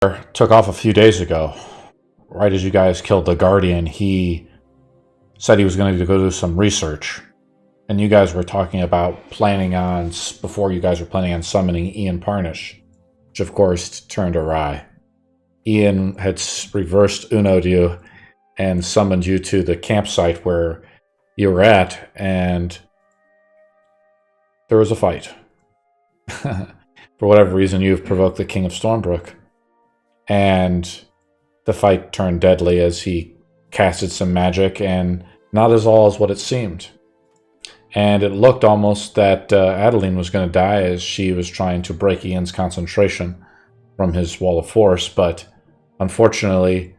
took off a few days ago. Right as you guys killed the Guardian, he said he was going to go do some research. And you guys were talking about before you guys were planning on summoning Ian Parnish, which of course turned awry. Ian had reversed Uno'd you and summoned you to the campsite where you were at, and there was a fight. For whatever reason, you've provoked the King of Stormbrook. And the fight turned deadly as he casted some magic, and not as all as what it seemed. And it looked almost that Adeline was going to die as she was trying to break Ian's concentration from his wall of force, but unfortunately,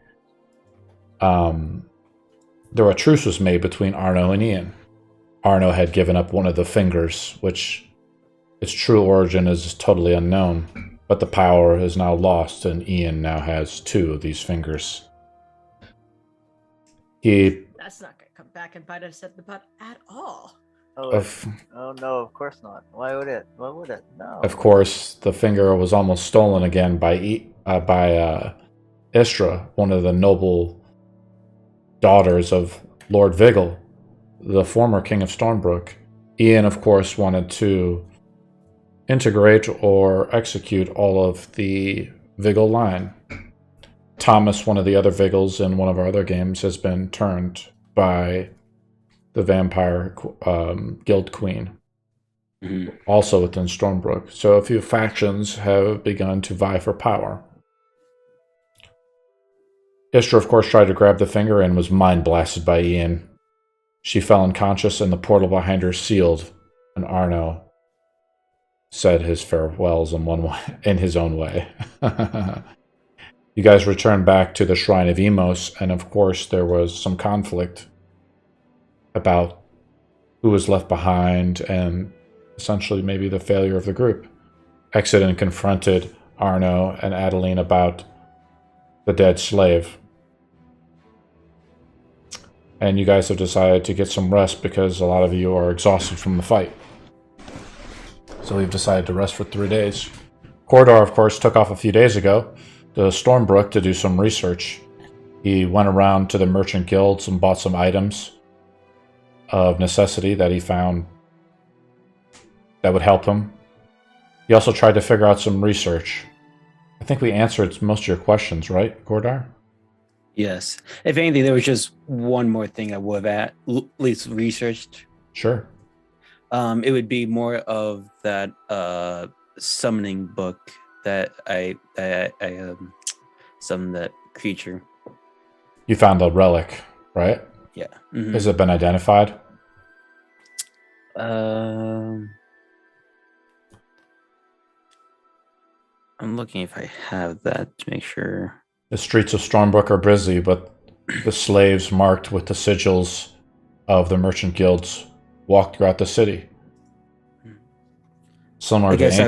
a truce was made between Arno and Ian. Arno had given up one of the fingers, which its true origin is totally unknown, but the power is now lost, and Ian now has 2 of these fingers. That's not going to come back and bite us at the butt at all. Oh no, of course not. Why would it? Why would it? No. Of course, the finger was almost stolen again by Istra, one of the noble daughters of Lord Vigil, the former King of Stormbrook. Ian, of course, wanted to integrate or execute all of the Vigil line. Thomas, one of the other Vigils in one of our other games, has been turned by the Vampire Guild Queen, also within Stormbrook. So a few factions have begun to vie for power. Istra, of course, tried to grab the finger and was mind-blasted by Ian. She fell unconscious and the portal behind her sealed, and Arno said his farewells in his own way. You guys returned back to the Shrine of Imos, and of course there was some conflict about who was left behind and essentially maybe the failure of the group. Exeden confronted Arno and Adeline about the dead slave. And you guys have decided to get some rest because a lot of you are exhausted from the fight. So we've decided to rest for 3 days. Coredar, of course, took off a few days ago to Stormbrook to do some research. He went around to the merchant guilds and bought some items of necessity that he found that would help him. He also tried to figure out some research. I think we answered most of your questions, right, Coredar? Yes. If anything, there was just one more thing I would have at least researched. Sure. It would be more of that summoning book that I summoned that creature. You found a relic, right? Yeah. Mm-hmm. Has it been identified? I'm looking if I have that to make sure. The streets of Stormbrook are busy, but the slaves marked with the sigils of the merchant guilds walk throughout the city. Similar I guess to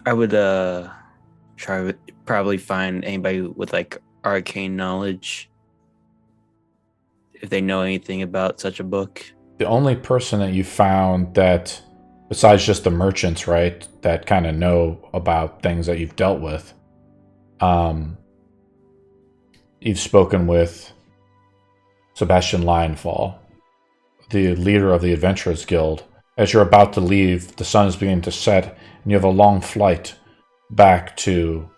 I would try to probably find anybody with like arcane knowledge if they know anything about such a book. The only person that you found that, besides just the merchants, right, that kind of know about things that you've dealt with, you've spoken with Sebastian Lionfall, the leader of the Adventurers Guild. As you're about to leave, the sun is beginning to set, and you have a long flight back to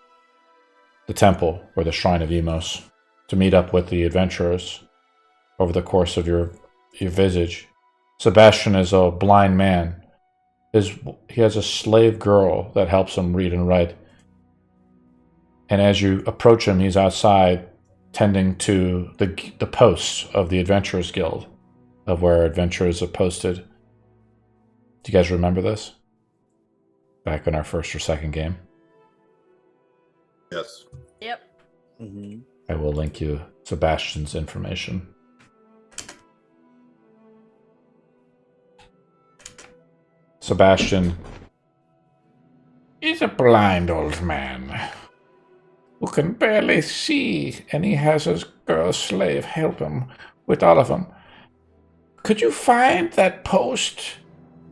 the temple, or the Shrine of Imos, to meet up with the adventurers over the course of your visage. Sebastian is a blind man. He has a slave girl that helps him read and write. And as you approach him, he's outside tending to the posts of the Adventurers Guild, of where adventurers are posted. Do you guys remember this? Back in our first or second game? Yes. Yep. Mm-hmm. I will link you Sebastian's information. Sebastian is a blind old man who can barely see, and he has his girl slave help him with all of them. Could you find that post?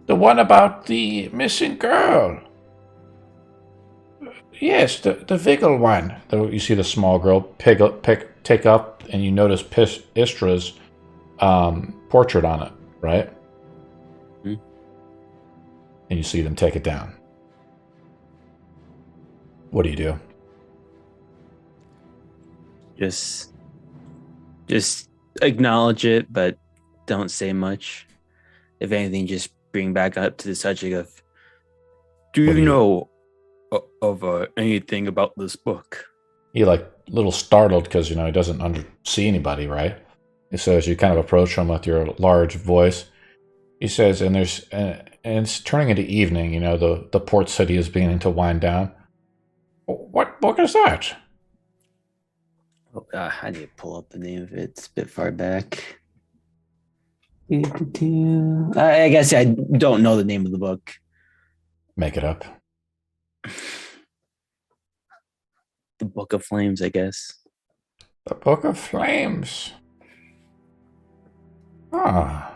The one about the missing girl? Yes, the Vigil one. You see the small girl take up, and you notice Istra's portrait on it, right? Hmm. And you see them take it down. What do you do? Just acknowledge it, but don't say much. If anything, just bring back up to the subject of, do What do you you- know of anything about this book? He a little startled because he doesn't see anybody, right? So as you kind of approach him with your large voice, he says, and it's turning into evening. The port city is beginning to wind down. What book is that? I need to pull up the name of it. It's a bit far back. I guess I don't know the name of the book. Make it up. The Book of Flames, I guess. The Book of Flames. Ah.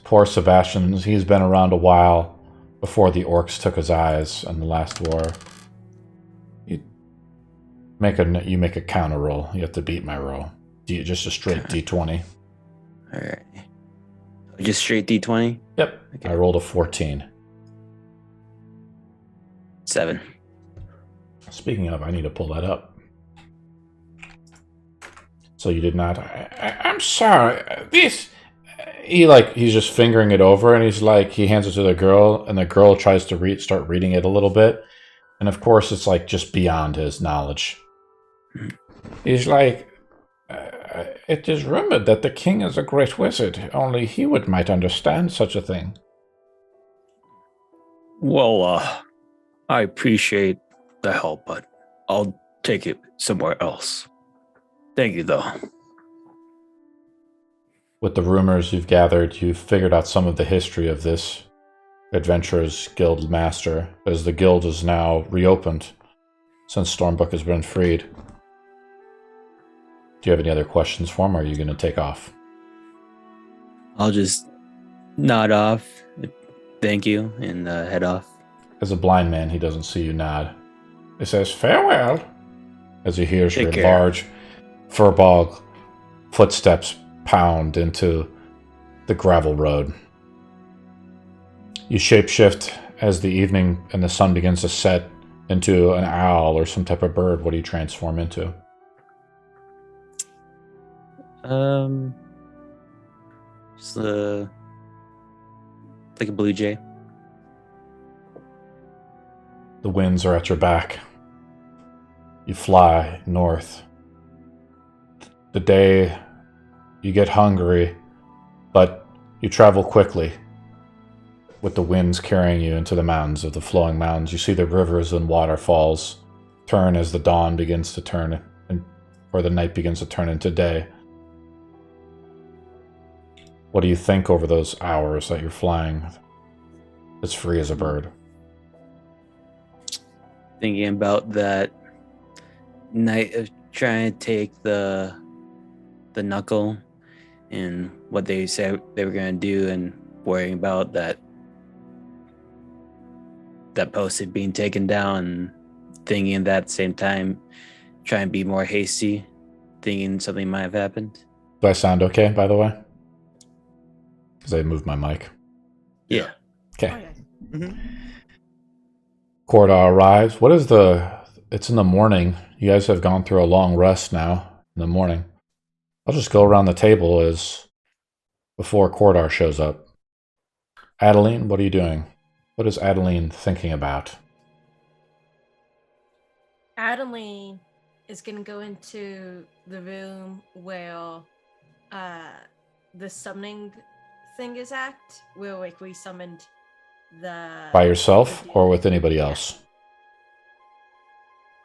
Poor Sebastian. He's been around a while before the orcs took his eyes in the last war. You make a counter roll. You have to beat my roll. Just a straight D20. All right. Just straight D20? Yep. Okay. I rolled a 14. 7. Speaking of, I need to pull that up. So you did not. I'm sorry. This. He's just fingering it over, and he hands it to the girl, and the girl tries to start reading it a little bit, and of course it's just beyond his knowledge. He's like, it is rumored that the king is a great wizard. Only he might understand such a thing. Well, I appreciate the help, but I'll take it somewhere else. Thank you, though. With the rumors you've gathered, you've figured out some of the history of this adventurer's guild master, as the guild is now reopened since Stormbrook has been freed. Do you have any other questions for him, or are you going to take off? I'll just nod off, thank you, and head off. As a blind man, he doesn't see you nod. He says, farewell, as he hears Take your care. large furball footsteps pound into the gravel road. You shapeshift as the evening and the sun begins to set into an owl or some type of bird. What do you transform into? Just like a blue jay. The winds are at your back. You fly north. The day you get hungry, but you travel quickly with the winds carrying you into the mountains of the flowing mountains. You see the rivers and waterfalls turn as the dawn begins to turn, or the night begins to turn into day. What do you think over those hours that you're flying as free as a bird? Thinking about that night of trying to take the knuckle and what they said they were going to do, and worrying about that post being taken down, and thinking that at the same time, trying to be more hasty, thinking something might have happened. Do I sound okay, by the way? Because I moved my mic. Yeah. Okay. Oh, yeah. Mm-hmm. Coredar arrives. It's in the morning. You guys have gone through a long rest now in the morning. I'll just go around the table before Coredar shows up. Adeline, what are you doing? What is Adeline thinking about? Adeline is going to go into the room where the summoning thing is at, where we summoned the... By yourself or with anybody else?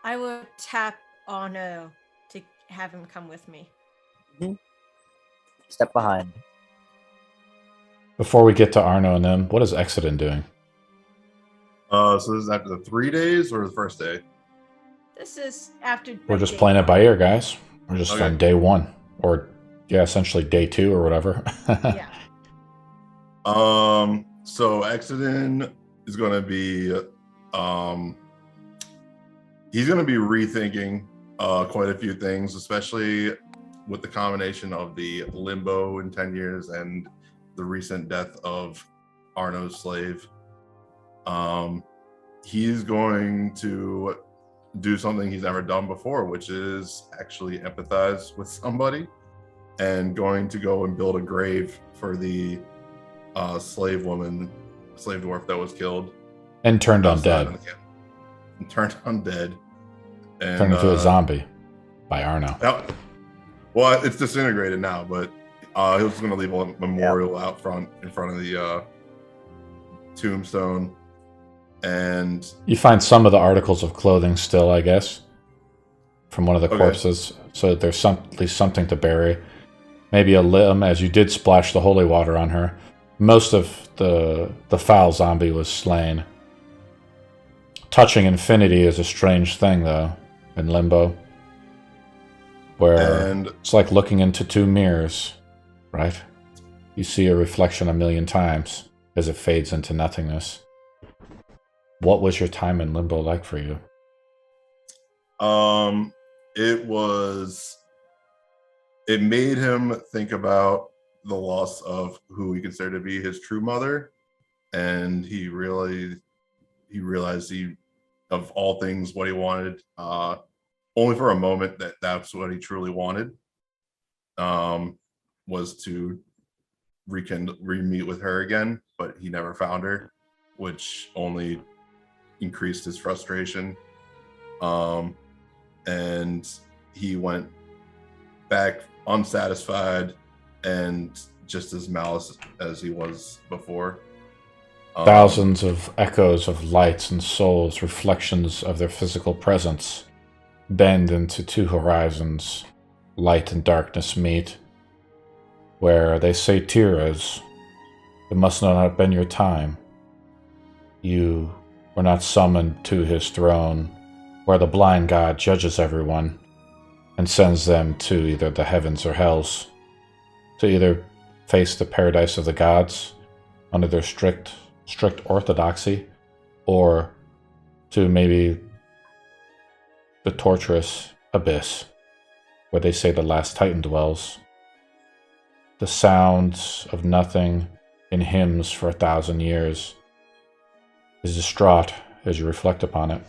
I will tap Arno to have him come with me. Step behind. Before we get to Arno and them, what is Exeden doing? So this is after the 3 days or the first day? This is after... We're just playing it by ear, guys. We're just Okay. on day 1. Or, yeah, essentially day 2 or whatever. Yeah. So Exeden is going to be he's going to be rethinking quite a few things, especially with the combination of the limbo in 10 years and the recent death of Arno's slave. He's going to do something he's never done before, which is actually empathize with somebody, and going to go and build a grave for the slave dwarf that was killed And turned undead. And turned undead. And Turned into a zombie by Arno. Well, it's disintegrated now, but he was going to leave a memorial out front in front of the tombstone. And you find some of the articles of clothing still, I guess, from one of the corpses. So there's at least something to bury. Maybe a limb, as you did splash the holy water on her. Most of the foul zombie was slain. Touching infinity is a strange thing, though, in Limbo. Where it's like looking into two mirrors, right? You see a reflection a million times as it fades into nothingness. What was your time in Limbo like for you? It made him think about the loss of who he considered to be his true mother, and he realized of all things what he wanted, only for a moment, that's what he truly wanted, was to re-meet with her again, but he never found her, which only increased his frustration. And he went back unsatisfied and just as malice as he was before. Thousands of echoes of lights and souls, reflections of their physical presence, bend into two horizons. Light and darkness meet. Where they say Tiras, it must not have been your time. You were not summoned to his throne, where the blind god judges everyone and sends them to either the heavens or hells, to either face the paradise of the gods under their strict orthodoxy, or to maybe the torturous abyss, where they say the last titan dwells. The sounds of nothing in hymns for 1,000 years is distraught as you reflect upon it.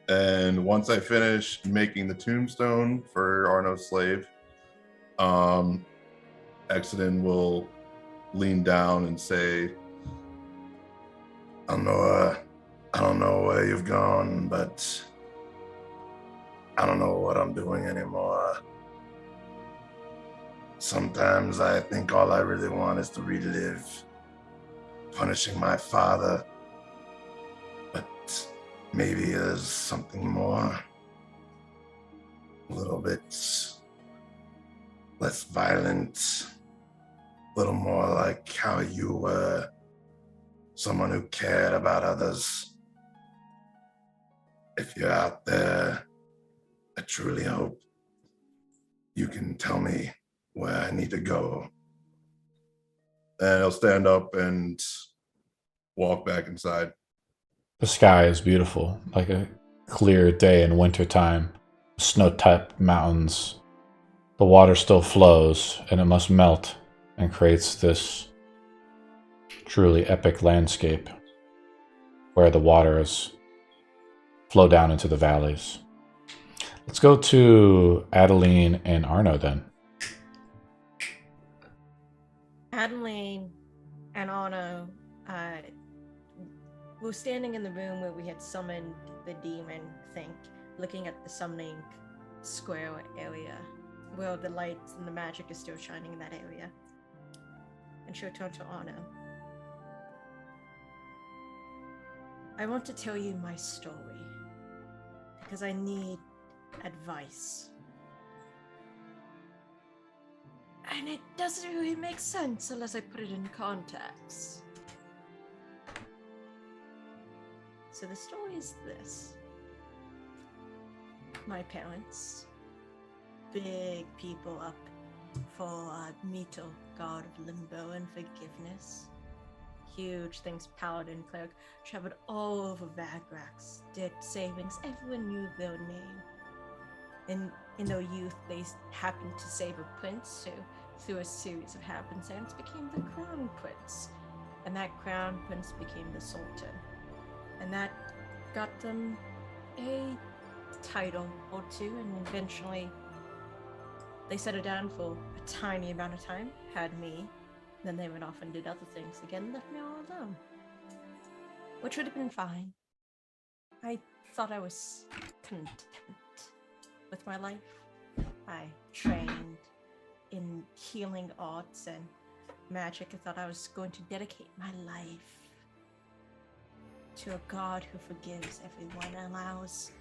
And once I finish making the tombstone for Arno's slave, Exeden will lean down and say, I don't know where you've gone, but I don't know what I'm doing anymore. Sometimes I think all I really want is to relive punishing my father, but maybe there's something more, a little bit less violent, a little more like how you were, someone who cared about others. If you're out there, I truly hope you can tell me where I need to go. And he'll stand up and walk back inside. The sky is beautiful, like a clear day in wintertime. Snow-topped mountains. The water still flows, and it must melt and creates this truly epic landscape where the waters flow down into the valleys. Let's go to Adeline and Arno then. Adeline and Arno were standing in the room where we had summoned the demon, looking at the summoning square area where the lights and the magic is still shining in that area. And she'll turn to Arno. I want to tell you my story because I need advice. And it doesn't really make sense unless I put it in context. So the story is this. My parents, big people up for Mito, god of limbo and forgiveness. huge things, paladin, cleric, traveled all over Vagrax, did savings, everyone knew their name. And in their youth, they happened to save a prince who, through a series of happenstance, became the crown prince. And that crown prince became the sultan. And that got them a title or two, and eventually they settled down for a tiny amount of time, had me, then they went off and did other things again, left me all alone. Which would have been fine. I thought I was content with my life. I trained in healing arts and magic. I thought I was going to dedicate my life to a god who forgives everyone, allows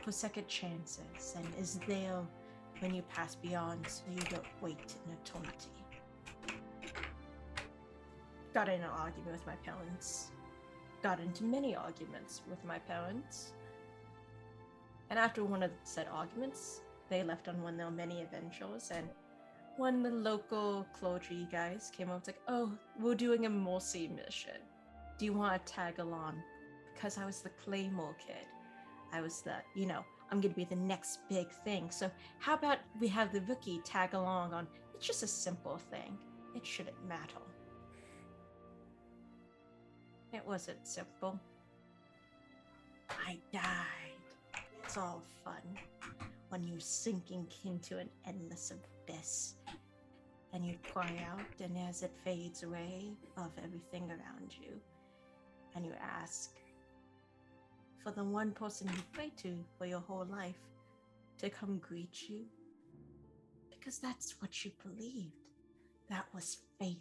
for second chances, and is there when you pass beyond so you don't wait an eternity. Got in an argument with my parents. Got into many arguments with my parents. And after one of said arguments, they left on one of their many adventures, and one of the local clergy guys came up and was like, oh, we're doing a mercy mission. Do you want to tag along? Because I was the Claymore kid. I was the, I'm going to be the next big thing. So how about we have the rookie tag along on, it's just a simple thing. It shouldn't matter. It wasn't simple. I died. It's all fun when you're sinking into an endless abyss and you cry out, and as it fades away of everything around you, and you ask for the one person you pray to for your whole life to come greet you, because that's what you believed. That was faith.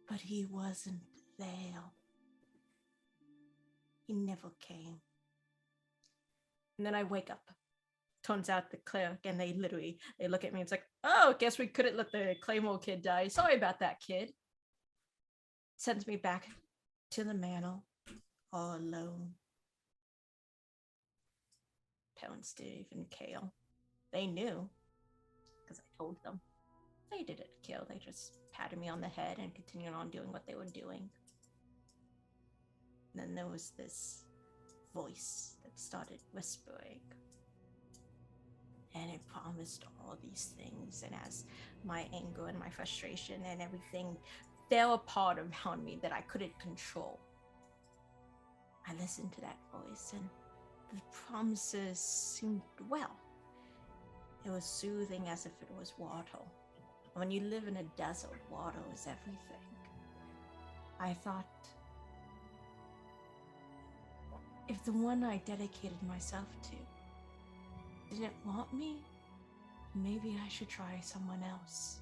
But he wasn't there. He never came. And then I wake up. Turns out the cleric, and they look at me and it's like, oh, guess we couldn't let the Claymore kid die. Sorry about that, kid. Sends me back to the manor, all alone. Parents didn't even care. They knew, because I told them. They didn't care. They just patted me on the head and continued on doing what they were doing. And then there was this voice that started whispering. And it promised all these things. And as my anger and my frustration and everything fell apart around me that I couldn't control, I listened to that voice, and the promises seemed well. It was soothing as if it was water. When you live in a desert, water is everything. I thought, if the one I dedicated myself to didn't want me, maybe I should try someone else.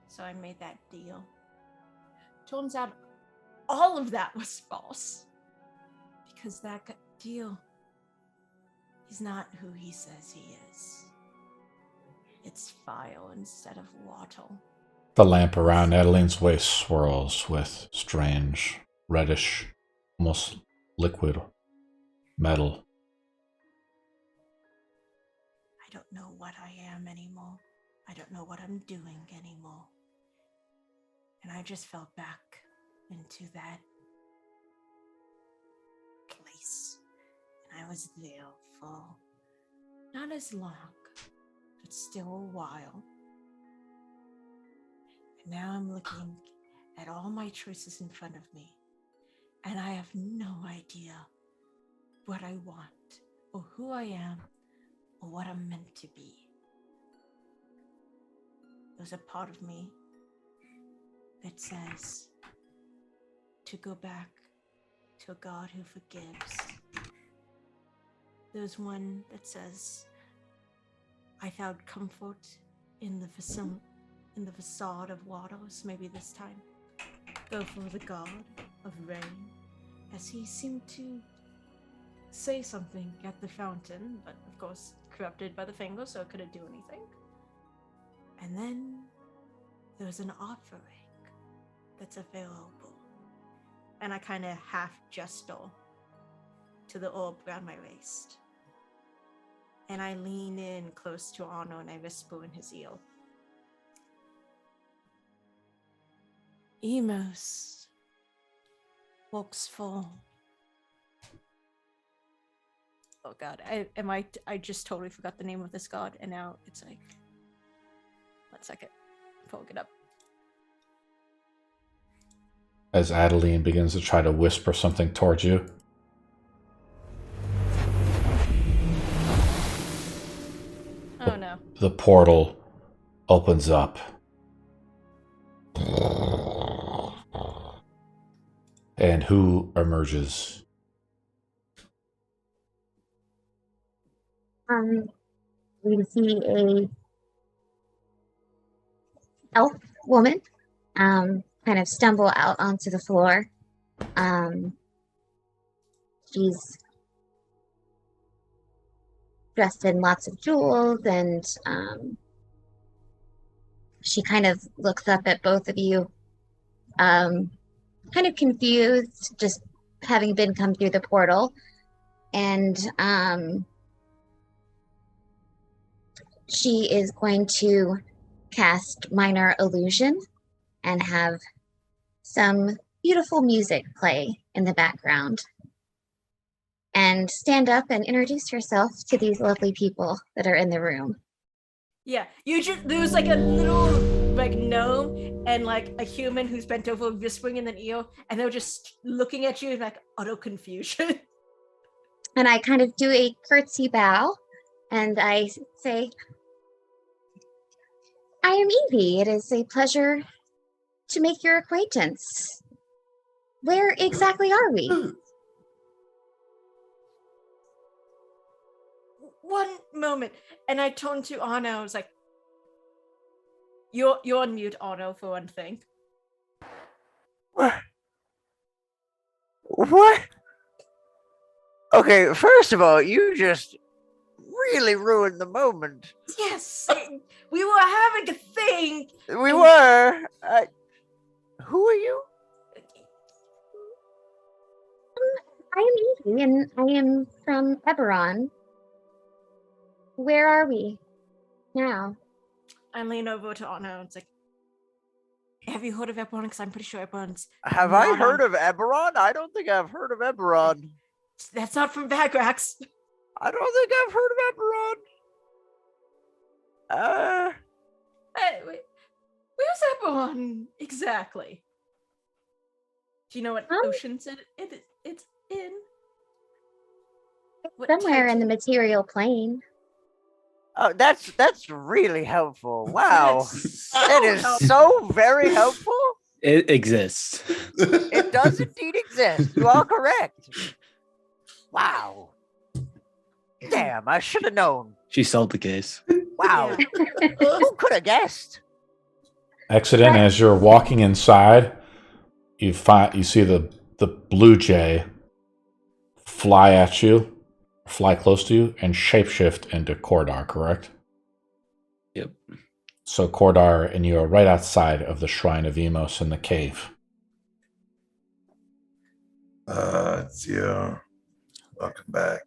So I made that deal. Turns out all of that was false. Because that deal is not who he says he is. It's fire instead of water. The lamp around Adeline's waist swirls with strange, reddish, almost liquid metal. I don't know what I am anymore. I don't know what I'm doing anymore. And I just fell back into that place. And I was there for not as long, but still a while. And now I'm looking at all my choices in front of me, and I have no idea what I want, or who I am, or what I'm meant to be. There's a part of me that says to go back to a God who forgives. There's one that says I found comfort in the facade of waters. Maybe this time go for the God of rain, as he seemed to say something at the fountain, but of course corrupted by the finger, so couldn't do anything. And then there's an offering that's available, and I kind of half gesture to the orb around my waist, and I lean in close to Arno and I whisper in his ear, Imos. Volksfall. Oh god, I just totally forgot the name of this god, and now it's like 1 second. Pull it up. As Adeline begins to try to whisper something towards you. Oh no. The portal opens up. And who emerges? We see a elf woman kind of stumble out onto the floor. She's dressed in lots of jewels, and she kind of looks up at both of you, kind of confused, just having been come through the portal. And she is going to cast Minor Illusion and have some beautiful music play in the background, and stand up and introduce herself to these lovely people that are in the room. Yeah, there was like a little like gnome and like a human who's bent over whispering in an ear, and they were just looking at you in like utter confusion. And I kind of do a curtsy bow, and I say, I am Evie. It is a pleasure to make your acquaintance. Where exactly are we? One moment, and I turned to Arno. I was like, "You're on mute, Arno, for one thing." What? What? Okay, first of all, you just really ruined the moment. Yes, we were having a thing. We were. Who are you? I am Evie, and I am from Eberron. Where are we now? I lean over to Arno and it's like, "Have you heard of Eberron? Because I'm pretty sure Eberron's." Have I heard of Eberron? I don't think I've heard of Eberron. That's not from Bagrax. I don't think I've heard of Eberron. Hey, wait, where's Eberron exactly? Do you know what oceans it's in? What Somewhere in the territory? material plane. Oh, that's really helpful. Wow, That's that is helpful. so very helpful. It exists. It does indeed exist. You are correct. Wow. Damn, I should have known. She solved the case. Wow. Yeah. Who could have guessed? Exeden, as you're walking inside, you see the blue jay fly at you, fly close to you, and shapeshift into Coredar, correct? Yep. So Coredar and you are right outside of the Shrine of Imos in the cave. It's you. Welcome back.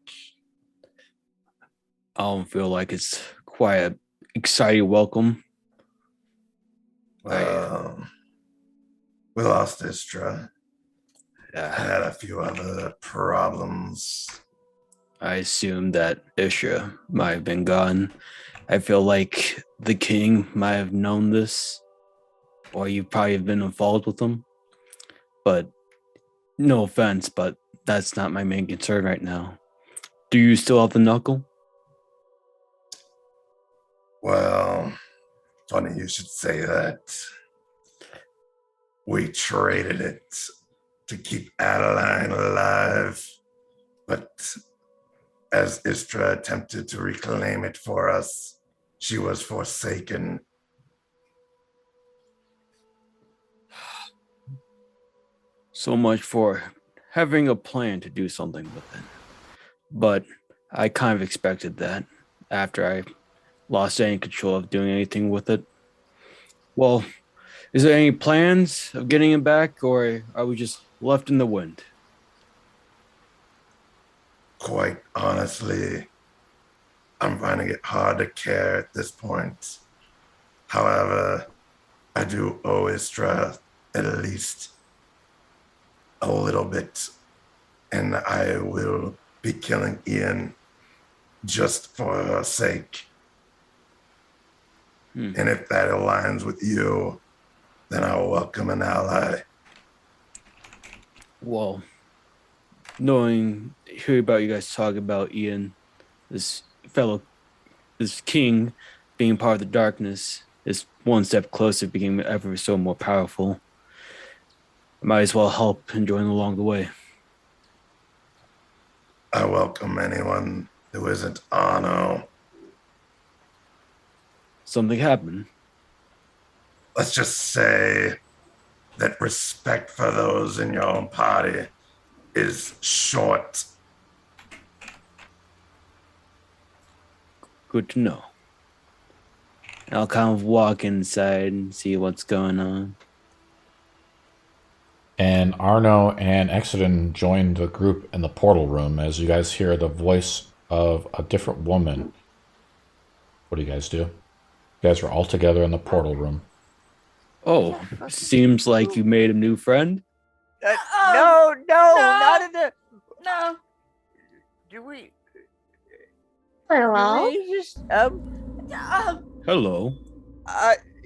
I don't feel like it's quite an exciting welcome. We lost Istra. I Yeah, had a few other problems. I assume that Isha might have been gone. I feel like the king might have known this, or you probably have been involved with them. But no offense, but that's not my main concern right now. Do you still have the knuckle? Well, funny you should say that. We traded it to keep Adeline alive, but as Istra attempted to reclaim it for us, she was forsaken. So much for having a plan to do something with it. But I kind of expected that after I lost any control of doing anything with it. Well, is there any plans of getting it back, or are we just left in the wind? Quite honestly, I'm finding it hard to care at this point. However, I do owe Istra at least a little bit, and I will be killing Ian just for her sake. And if that aligns with you, then I'll welcome an ally. Well, hearing about you guys talk about Ian, this king being part of the darkness, is one step closer to being ever so more powerful. I might as well help and join along the way. I welcome anyone who isn't Arno. Something happened. Let's just say that respect for those in your own party is short. Good to know. I'll kind of walk inside and see what's going on. And Arno and Exeden join the group in the portal room as you guys hear the voice of a different woman. What do you guys do? You guys are all together in the portal room. Oh, seems like you made a new friend. No, not in the. No. Do we? Hello. Do we just Hello.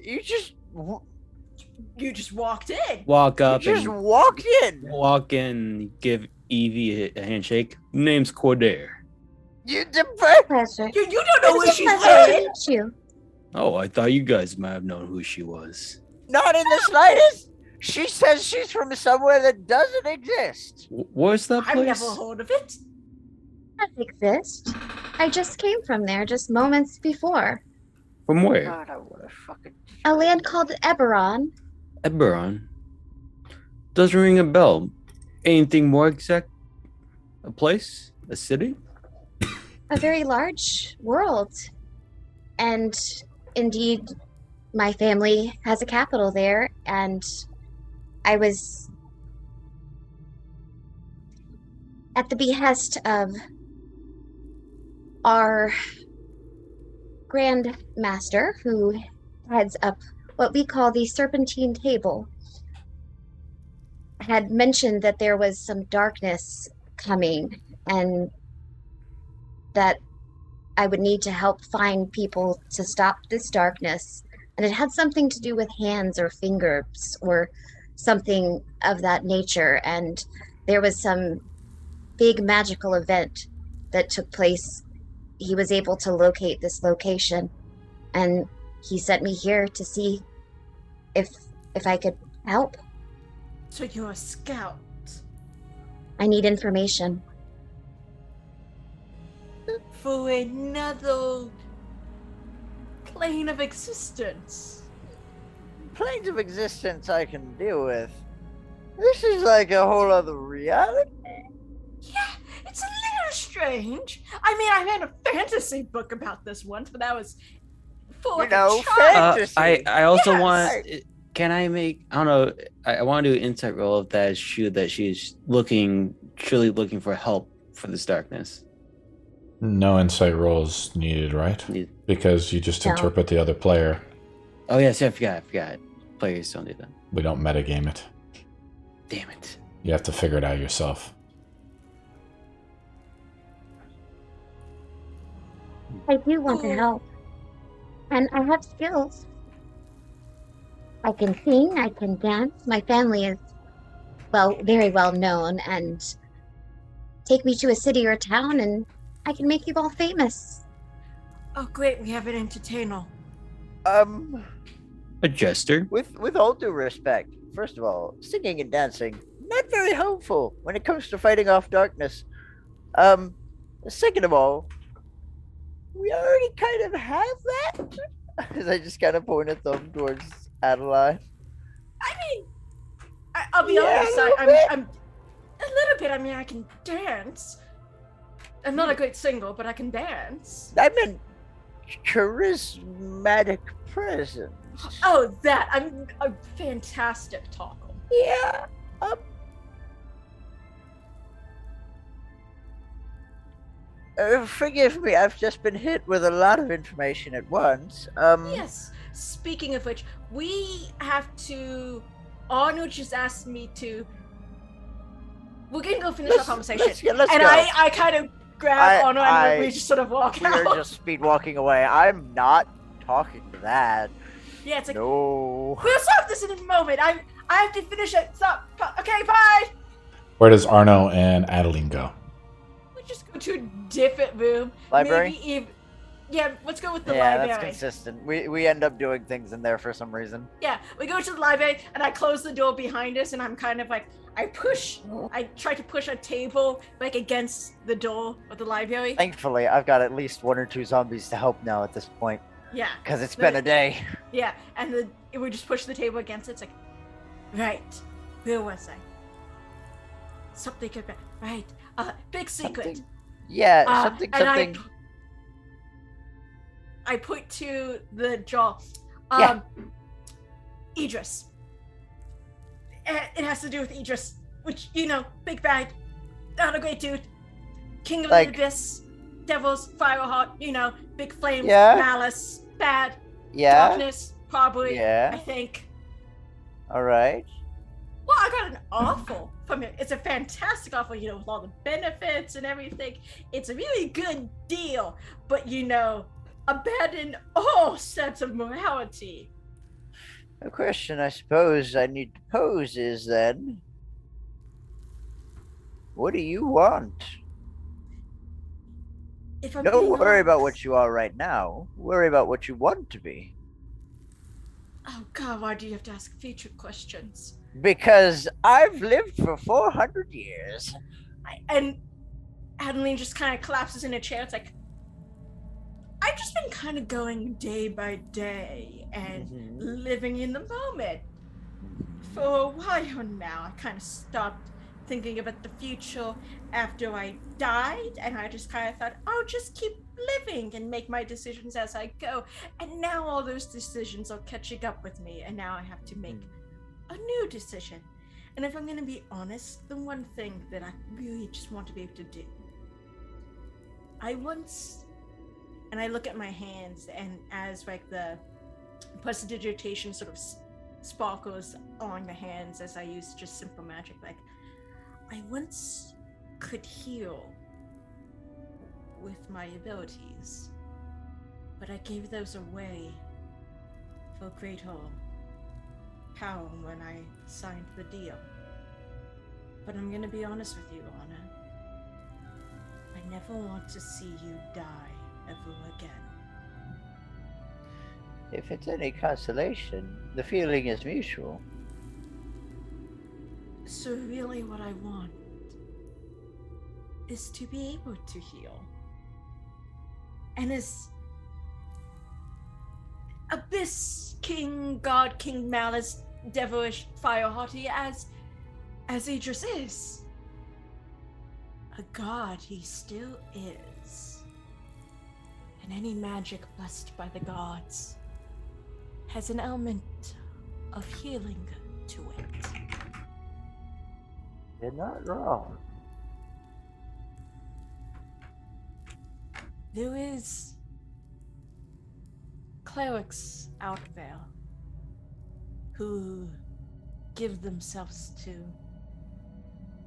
you just You just walked in. Walk up just and walked in. walk in, give Evie a handshake. Name's Coredar. You Pleasure. You don't know who It's a she's pleasure to with. meet you. Oh, I thought you guys might have known who she was. not in the slightest. She says she's from somewhere that doesn't exist. Where's that I've place? never heard of it. Does exist. I just came from there just moments before. From where? God, I want to fucking. A land called Eberron. Eberron. Doesn't ring a bell. Anything more exact? A place? A city? A very large world. And indeed, my family has a capital there, and I was at the behest of our Grand Master, who heads up what we call the Serpentine Table, had mentioned that there was some darkness coming and that I would need to help find people to stop this darkness. And it had something to do with hands or fingers or something of that nature. And there was some big magical event that took place. He was able to locate this location, and he sent me here to see if I could help. So you're a scout. I need information. For another plane of existence. Planes of existence I can deal with. This is like a whole other reality. Yeah, it's a little strange. I mean, I read a fantasy book about this once, but that was for like a child. fantasy. I also Yes. want. Can I make? I don't know. I want to do an insight roll if that is true. That she's truly looking for help for this darkness. No insight rolls needed, right? Need- Because you just No. interpret the other player. Oh yes, I forgot. Players don't do that. We don't metagame it. Damn it. You have to figure it out yourself. I do want to help. And I have skills. I can sing, I can dance. My family is, well, very well known. And take me to a city or a town and I can make you all famous. Oh, great, we have an entertainer. A jester. With all due respect, first of all, singing and dancing not very helpful when it comes to fighting off darkness. Second of all, we already kind of have that. As I just kind of point a thumb towards Adeline. I mean, I'll be Yeah, honest, a little bit. I'm a little bit. I mean, I can dance. I'm not a great singer, but I can dance. I meant charismatic presence. Oh, that. I'm a fantastic talker. Yeah. Forgive me, I've just been hit with a lot of information at once. Yes. Speaking of which, we have to Arno just asked me to. We're gonna go finish our conversation. Let's and go. I kind of grab Arno and we just sort of walk We out. are just speed walking away. I'm not talking to that. Yeah, it's like, No. we'll solve this in a moment. I have to finish it. Stop. Okay, bye. Where does Arno and Adeline go? We just go to a different room. Library? Maybe even. Yeah, let's go with the Yeah, library. that's consistent. We end up doing things in there for some reason. Yeah, we go to the library and I close the door behind us and I'm kind of like, I try to push a table like against the door of the library. Thankfully, I've got at least 1 or 2 zombies to help now at this point. Yeah. Because it's been a day. Yeah, and we just push the table against it. It's like, right, where was I? Something could be, right, big secret. Something, yeah, And something. I point to the jaw. Yeah. Idris. It has to do with Idris, which, you know, big bad, not a great dude. King of the Abyss, Devils, Fireheart, you know, big flames, malice, bad, darkness, probably, I think. All right. Well, I got an awful from it. It's a fantastic offer, you know, with all the benefits and everything. It's a really good deal, but, you know, abandon all sense of morality. The question I suppose I need to pose is then, what do you want? Don't worry about what you are right now. Worry about what you want to be. Oh God, why do you have to ask future questions? Because I've lived for 400 years. And Adeline just kind of collapses in a chair. It's like, I've just been kind of going day by day and living in the moment. For a while now, I kind of stopped thinking about the future after I died, and I just kind of thought, I'll just keep living and make my decisions as I go. And now all those decisions are catching up with me, and now I have to make a new decision. And if I'm going to be honest, the one thing that I really just want to be able to do, and I look at my hands, and as like the prestidigitation sort of sparkles along the hands as I use just simple magic, like I once could heal with my abilities, but I gave those away for greater power when I signed the deal. But I'm gonna be honest with you, Anna. I never want to see you die ever again. If it's any consolation, the feeling is mutual. So really what I want is to be able to heal. And as Abyss King, God, King Malice, devilish, firehearty as Idris is, a god he still is. And any magic blessed by the gods has an element of healing to it. You're not wrong. There is clerics out there who give themselves to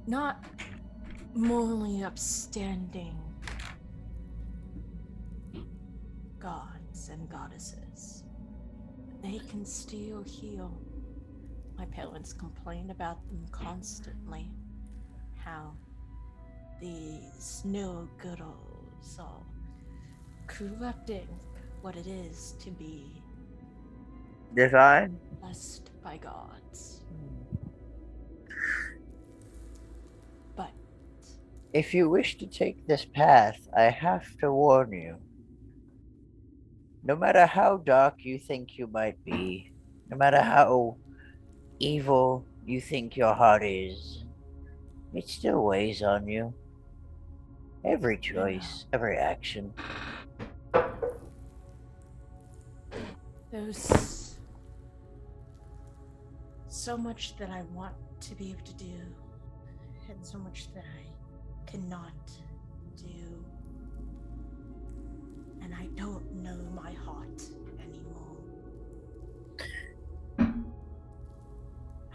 not morally upstanding gods and goddesses. They can still heal. My parents complain about them constantly. How these new girls are corrupting what it is to be Divine? blessed by gods. But if you wish to take this path, I have to warn you. No matter how dark you think you might be, no matter how evil you think your heart is, it still weighs on you. Every choice, every action. there's so much that I want to be able to do, and so much that I cannot do. And I don't know my heart anymore.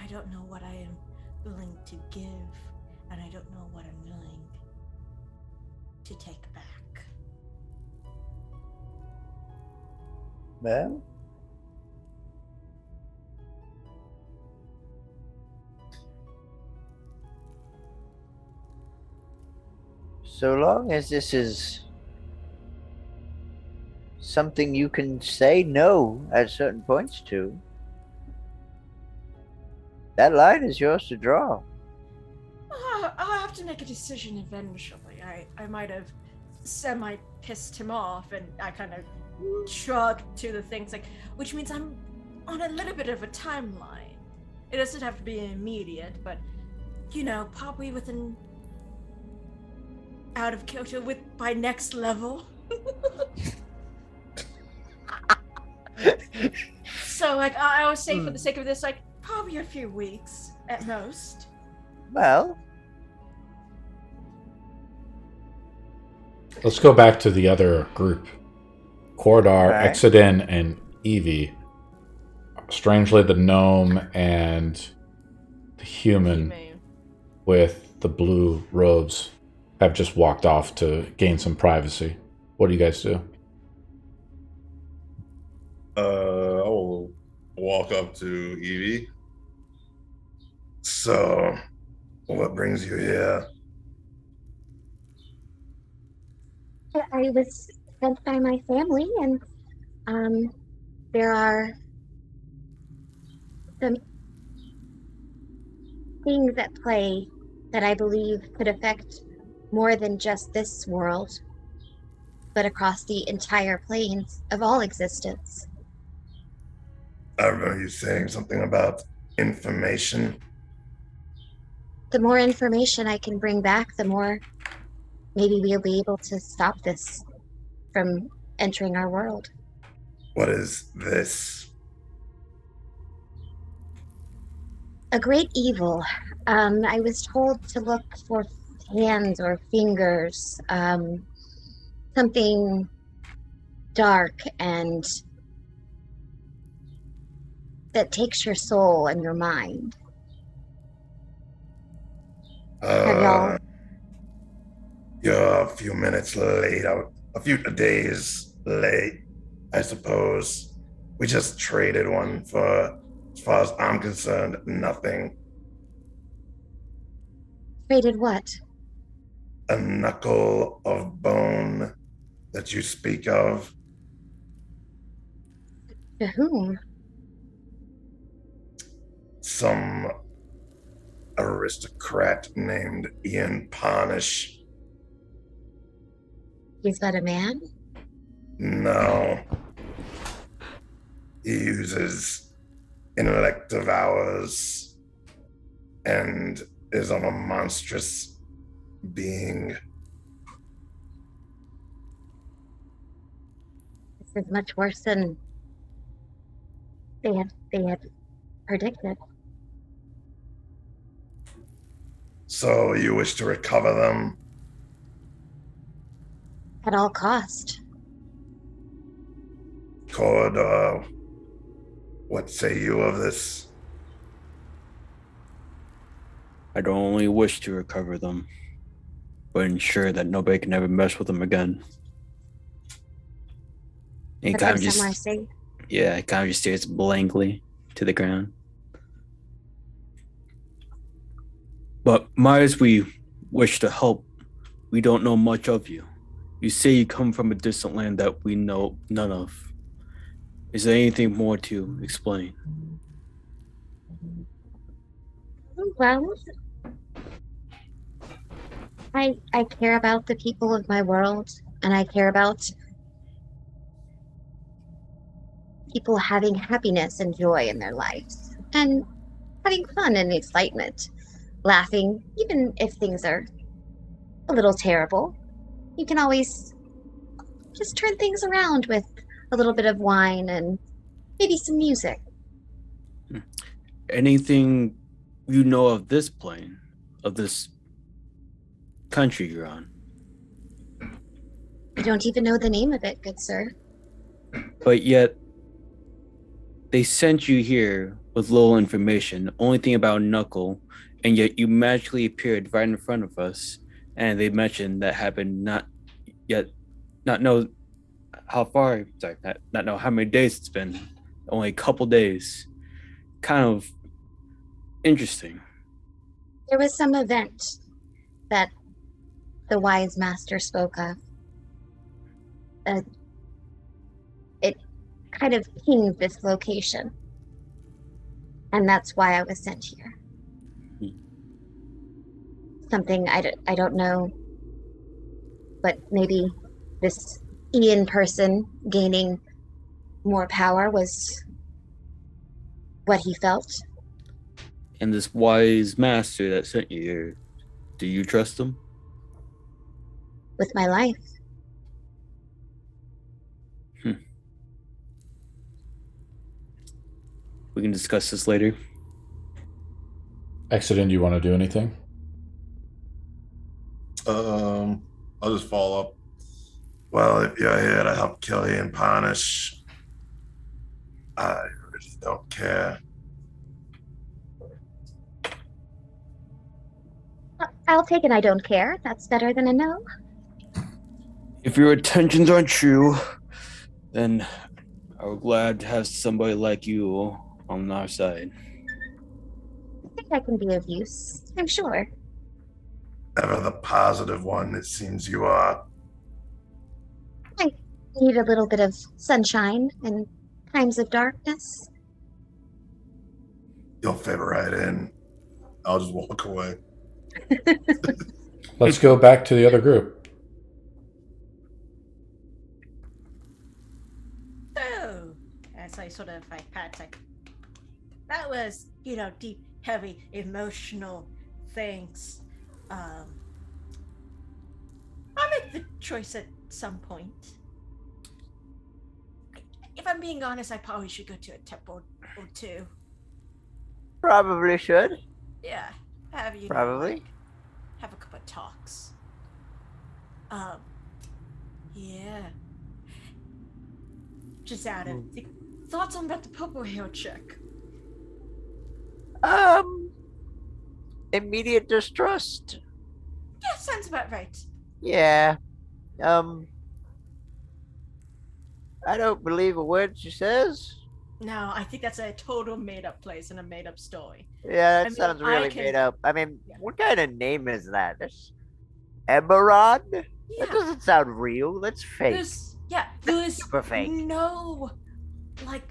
I don't know what I am willing to give, and I don't know what I'm willing to take back. Well, so long as this is something you can say no at certain points to, that line is yours to draw. I'll have to make a decision eventually. I might have semi-pissed him off, and I kind of shrug to the things, like, which means I'm on a little bit of a timeline. It doesn't have to be immediate, but, probably within out of Kyoto by next level. So, I always say for the sake of this, probably a few weeks at most. Well, Let's go back to the other group. Corridar, Right. Exeden, and Evie. Strangely, the gnome and the human with the blue robes have just walked off to gain some privacy. What do you guys do? I will walk up to Evie. So, what brings you here? I was sent by my family, and there are some things at play that I believe could affect more than just this world, but across the entire planes of all existence. I remember you saying something about information. The more information I can bring back, the more maybe we'll be able to stop this from entering our world. What is this? A great evil. I was told to look for hands or fingers, something dark and that takes your soul and your mind. Have y'all? You're a few minutes late, a few days late, I suppose. We just traded one for, as far as I'm concerned, nothing. Traded what? A knuckle of bone that you speak of. To whom? Some aristocrat named Ian Parnish. Is that a man? No. He uses intellect of ours and is of a monstrous being. This is much worse than they had predicted. So you wish to recover them? At all cost. Coredar, what say you of this? I don't only wish to recover them, but ensure that nobody can ever mess with them again. And But kind then of just, someone say, yeah, it kind of just stares blankly to the ground. But might as we wish to help, we don't know much of you. You say you come from a distant land that we know none of. Is there anything more to explain? well, I care about the people of my world, and I care about people having happiness and joy in their lives, and having fun and excitement, laughing, even if things are a little terrible. You can always just turn things around with a little bit of wine and maybe some music. Anything you know of this plane, of this country you're on? I don't even know the name of it, good sir. But yet, they sent you here with little information, only thing about Knuckle, and yet you magically appeared right in front of us. And they mentioned that happened not know how far, sorry, not know how many days it's been, only a couple days. Kind of interesting. There was some event that the wise master spoke of. It kind of pinged this location. And that's why I was sent here. Something I don't know, but maybe this Ian person gaining more power was what he felt. And this wise master that sent you here, do you trust him? With my life. We can discuss this later. Exeden, do you want to do anything? I'll just follow up. Well, if you're here to help kill and punish, I really don't care. I'll take it I don't care. That's better than a no. If your intentions aren't true, then I'm glad to have somebody like you on our side. I think I can be of use. I'm sure. Ever the positive one, it seems you are. I need a little bit of sunshine in times of darkness. You'll fit right in. I'll just walk away. Let's go back to the other group. So, as I sort of like pat, like, that was, deep, heavy, emotional things. I'll make the choice at some point. If I'm being honest, I probably should go to a temple or two. Probably should. Yeah, have you Probably. have a couple of talks. Yeah. Just out of thoughts on about the purple hair chick. Immediate distrust. Yeah, sounds about right. Yeah. I don't believe a word she says. No, I think that's a total made-up place and a made-up story. Yeah, that mean, sounds I really can- made up. I mean, Yeah. what kind of name is that? That's Eberron? Yeah, That doesn't sound real. That's fake. there's Super fake. no like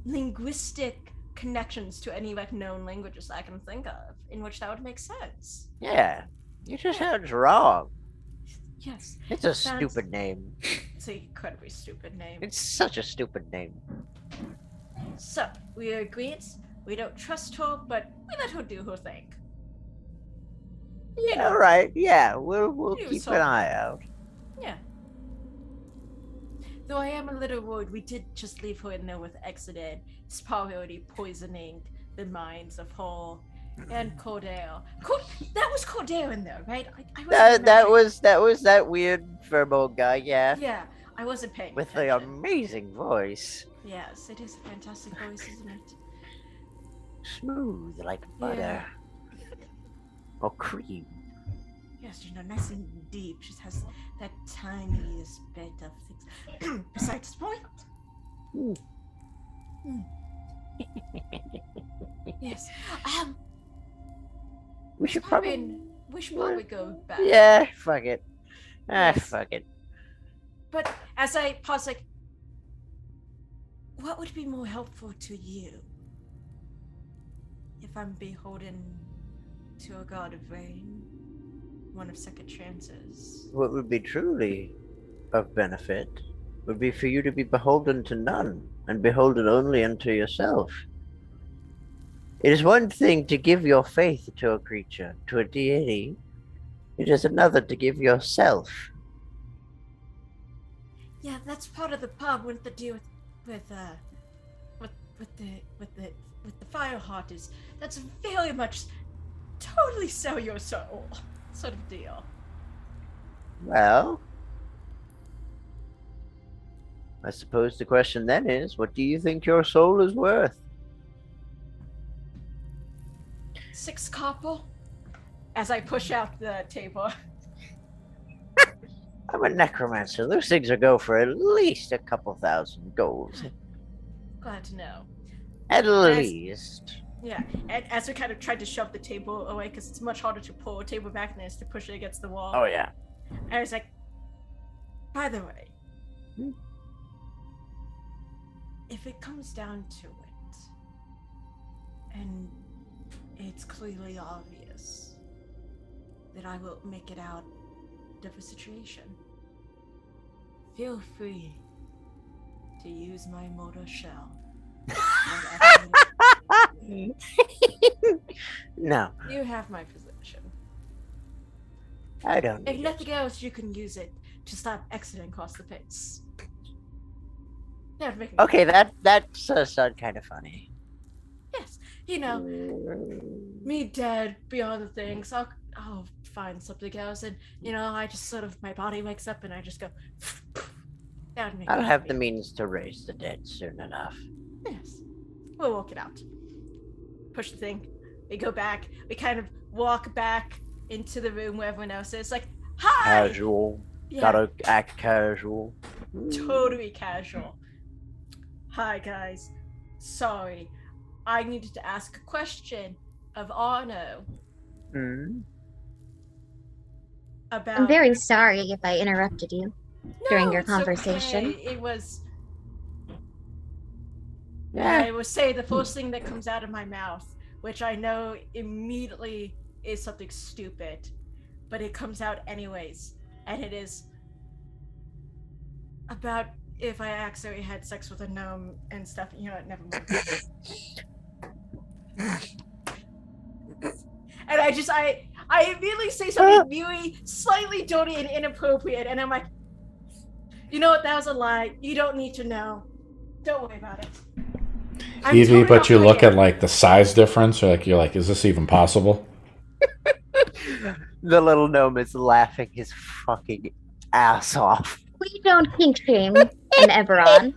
linguistic connections to any like known languages I can think of in which that would make sense. Yeah. It just sounds wrong. Yes, It's a Sounds- stupid name. it's an incredibly stupid name. It's such a stupid name. So we agreed. We don't trust her, but we let her do her thing. You know, All right. Yeah, we'll You keep saw an that. eye out. yeah. Though I am a little worried, we did just leave her in there with Exeden. It's probably already poisoning the minds of her and Coredar. That was Coredar in there, right? I wasn't That remembering. was that weird verbo guy. Yeah. Yeah, I wasn't paying With the attention. amazing voice, Yes, it is a fantastic voice, isn't it? smooth like butter or cream. Yes, nice and deep. She has that tiniest bit of things. Besides the point. Mm. Mm. Yes. We should probably. We should probably go back. Yeah, fuck it. Yes. Fuck it. But as I pause, like, what would be more helpful to you if I'm beholden to a god of rain, one of second chances? What would be truly of benefit would be for you to be beholden to none and beholden only unto yourself. It is one thing to give your faith to a creature, to a deity. It is another to give yourself. Yeah, that's part of the problem with the deal with the fire heart is that's very much totally sell your soul sort of deal. Well, I suppose the question then is, what do you think your soul is worth? 6 copper. As I push out the table. I'm a necromancer. Those things will go for at least a couple thousand gold. Glad to know. At least. Yeah, and as we kind of tried to shove the table away, because it's much harder to pull a table back than it is to push it against the wall. Oh, yeah. I was like, by the way, if it comes down to it, and it's clearly obvious that I will make it out of a situation, feel free to use my mortar shell. No, You have my position. I don't If need nothing else, you can use it to stop Exeden across the face. That would make me Okay, that does sound kind of funny. Yes, you know, me dead beyond the things. I'll find something else, and I just sort of my body wakes up, and I just go. That would make I'll me have happy. the means to raise the dead soon enough. Yes, we'll walk it out. Push the thing. We go back. We kind of walk back into the room where everyone else is. Like, hi. Casual. Yeah, Gotta act casual. totally casual. Hi guys. Sorry, I needed to ask a question of Arno Hmm. about. I'm very sorry if I interrupted you during your it's conversation. okay. It was. Yeah. I will say the first thing that comes out of my mouth, which I know immediately is something stupid, but it comes out anyways, and it is about if I accidentally had sex with a gnome and stuff. You know what? Never mind. And I immediately say something really slightly dirty and inappropriate, and I'm like, you know what? That was a lie. You don't need to know. Don't worry about it. I'm Evie, totally but you not look gonna at like the size difference, or you're like, is this even possible? The little gnome is laughing his fucking ass off. We don't kink shame in Eberron.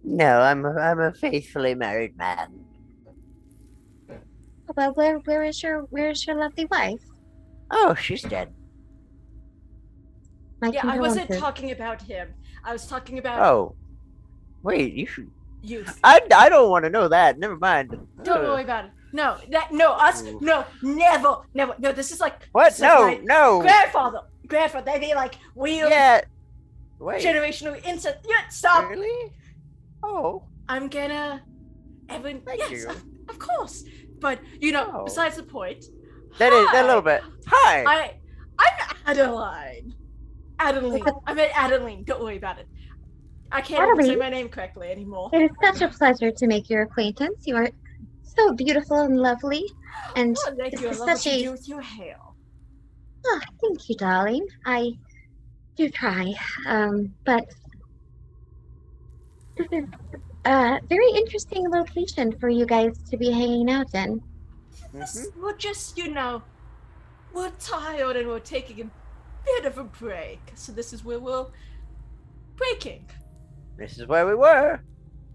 No, I'm a faithfully married man. Well, where is your lovely wife? Oh, she's dead. My Yeah, I wasn't condolences. talking about him. I was talking about Oh, wait, you should. youth. I don't want to know that. Never mind. Don't worry about it. No, us. Ooh. No, never. No, this is like What? this is my No. grandfather. They'd be like weird Yeah. Wait. generational incest. Yeah, stop. Really? Oh. I'm gonna. Evan. Thank Yes, you. of course. But Oh. besides the point. That is a hi, little bit. Hi. I'm Adeline. Adeline. I meant Adeline. Don't worry about it. I can't even say Adeline? my name correctly anymore. It is such a pleasure to make your acquaintance. You are so beautiful and lovely, and Oh, thank this you. I is love what such you a. do with your hair. Oh, thank you, darling. I do try, but this is a very interesting location for you guys to be hanging out in. We're just, we're tired and we're taking a bit of a break. So this is where we're breaking. This is where we were.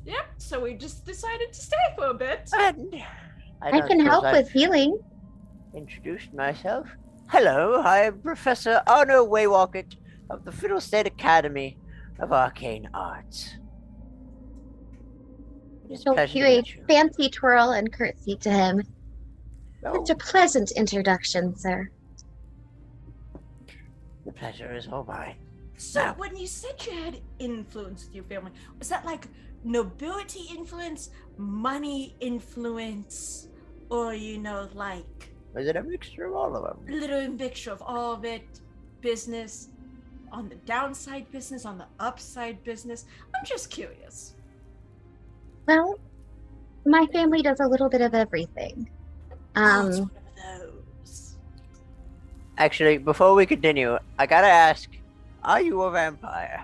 Yep, so we just decided to stay for a bit. And I don't can suppose help I've with healing. introduced myself. Hello, I am Professor Arno Waywalkett of the Fiddle State Academy of Arcane Arts. It is a She'll pleasure do to a meet you. fancy twirl and curtsy to him. Oh, Such a pleasant introduction, sir. the pleasure is all mine. So Now- when you said you had influence with your family, was that like nobility influence, money influence, or like Was it a mixture of all of a them? little mixture of all of it? Business, on the downside business, on the upside business? I'm just curious. Well, my family does a little bit of everything. Oh, it's one of those. Actually, before we continue, I gotta ask, are you a vampire?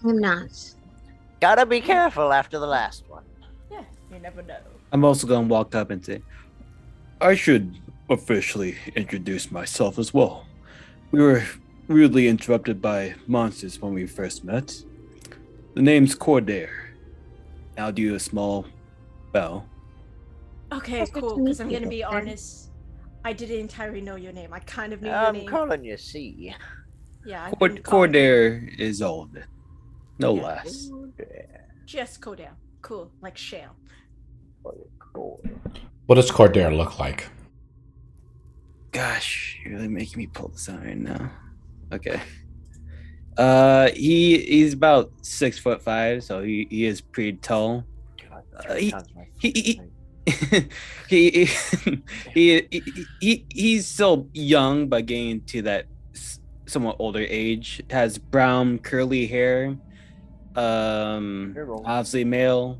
I'm not. Gotta be careful after the last one. Yeah, you never know. I'm also gonna walk up and say, I should officially introduce myself as well. We were rudely interrupted by monsters when we first met. The name's Coredar. I'll do a small bow. Okay, Pleasure to cool. meet Because I'm you, gonna be Victor. honest, I didn't entirely know your name. I kind of knew your I'm name. calling you C. Yeah, I've been calling you Coredar is all of it. No Yeah. less. just Coredar. Cool, like shale. What does Corridar look like? Gosh, you're really making me pull this out right now. Okay. He's about 6'5", so he is pretty tall. He's still young, but getting to that somewhat older age. Has brown curly hair. Obviously male.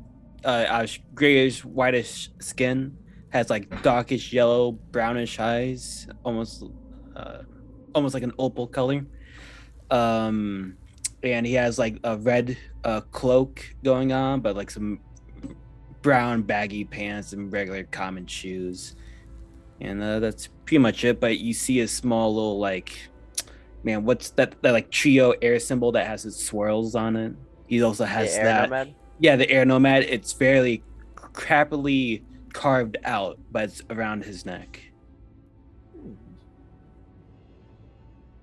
Grayish whitish skin. Has like darkish yellow, brownish eyes, almost like an opal color. And he has like a red cloak going on, but like some brown baggy pants and regular common shoes, and that's pretty much it. But you see a small little what's that like trio air symbol that has its swirls on it. He also has The air that nomad? Yeah, the air nomad. It's fairly crappily carved out, but it's around his neck.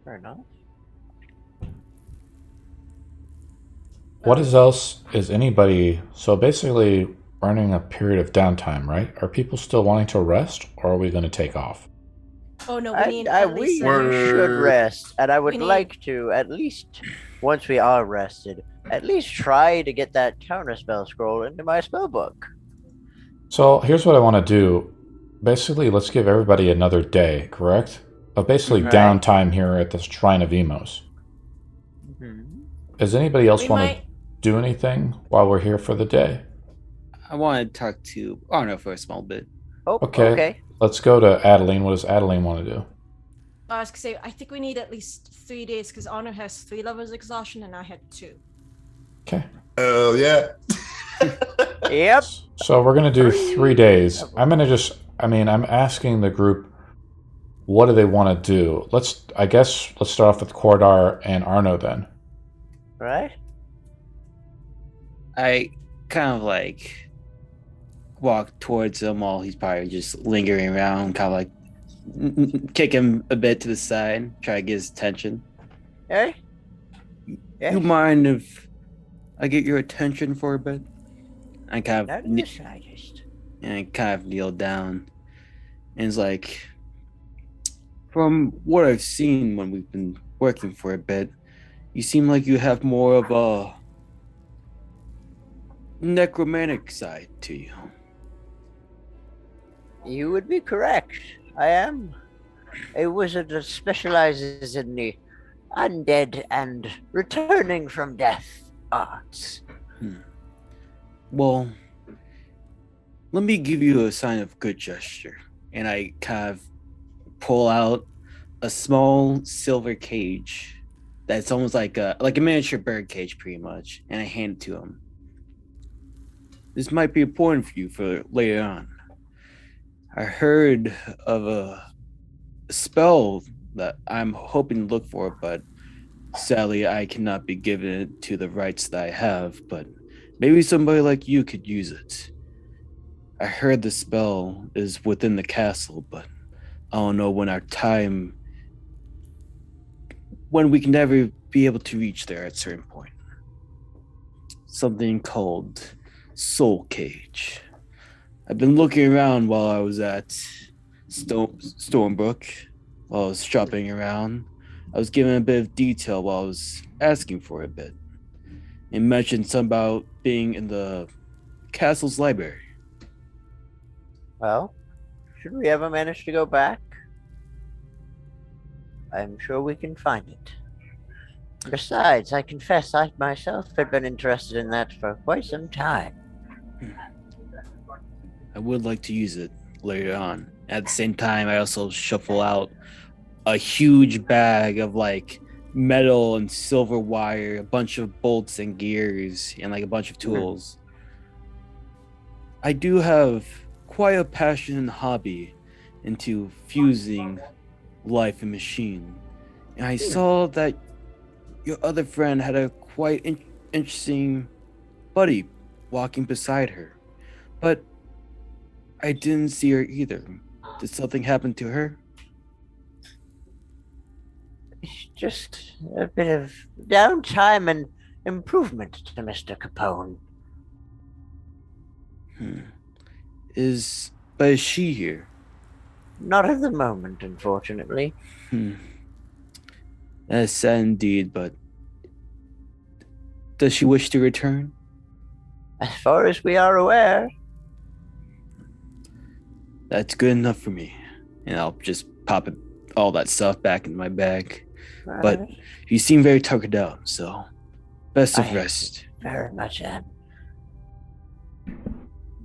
Fair enough. What is anybody? So basically, we're entering a period of downtime, right? Are people still wanting to rest, or are we going to take off? Oh no, we need I at we least should rest, and I would We need- like to at least, once we are rested, at least try to get that counterspell scroll into my spell book. So here's what I want to do. Basically, let's give everybody another day, correct? But basically, Right. downtime here at the Shrine of Imos. Does anybody else We want might- to do anything while we're here for the day? I want to talk to Arno for a small bit. Oh, Okay. okay. Let's go to Adeline. What does Adeline want to do? I was gonna say, I think we need at least 3 days because Honor has 3 levels of exhaustion and I had 2. Okay. Oh yeah. Yep. So we're going to do 3 days. Three. I'm asking the group, what do they want to do? Let's start off with Coredar and Arno then. Right. I kind of walk towards him while he's probably just lingering around, kind of kick him a bit to the side, try to get his attention. Hey. You mind if I get your attention for a bit? I kind Not of in the slightest. kneel down, and it's like, from what I've seen when we've been working for a bit, you seem like you have more of a necromantic side to you. You would be correct. I am a wizard that specializes in the undead and returning from death arts. Well, let me give you a sign of good gesture. And I kind of pull out a small silver cage that's almost like a miniature bird cage, pretty much, and I hand it to him. This might be important for you for later on. I heard of a spell that I'm hoping to look for, but sadly I cannot be given it to the rights that I have, but maybe somebody like you could use it. I heard the spell is within the castle, but I don't know when we can never be able to reach there at a certain point. Something called Soul Cage. I've been looking around while I was at Stormbrook, while I was shopping around. I was given a bit of detail while I was asking for a bit. It mentioned something about being in the castle's library. Well, should we ever manage to go back, I'm sure we can find it. Besides, I confess I myself had been interested in that for quite some time. I would like to use it later on. At the same time, I also shuffle out a huge bag of metal and silver wire, a bunch of bolts and gears, and a bunch of tools. I do have quite a passion and hobby into fusing life and machine. And I saw that your other friend had a quite interesting buddy walking beside her, but I didn't see her either. Did something happen to her? It's just a bit of downtime and improvement to Mr. Capone. But is she here? Not at the moment, unfortunately. That's sad indeed, but does she wish to return? As far as we are aware. That's good enough for me. And I'll just pop all that stuff back in my bag. But you seem very tuckered out, so best of rest. Very much am.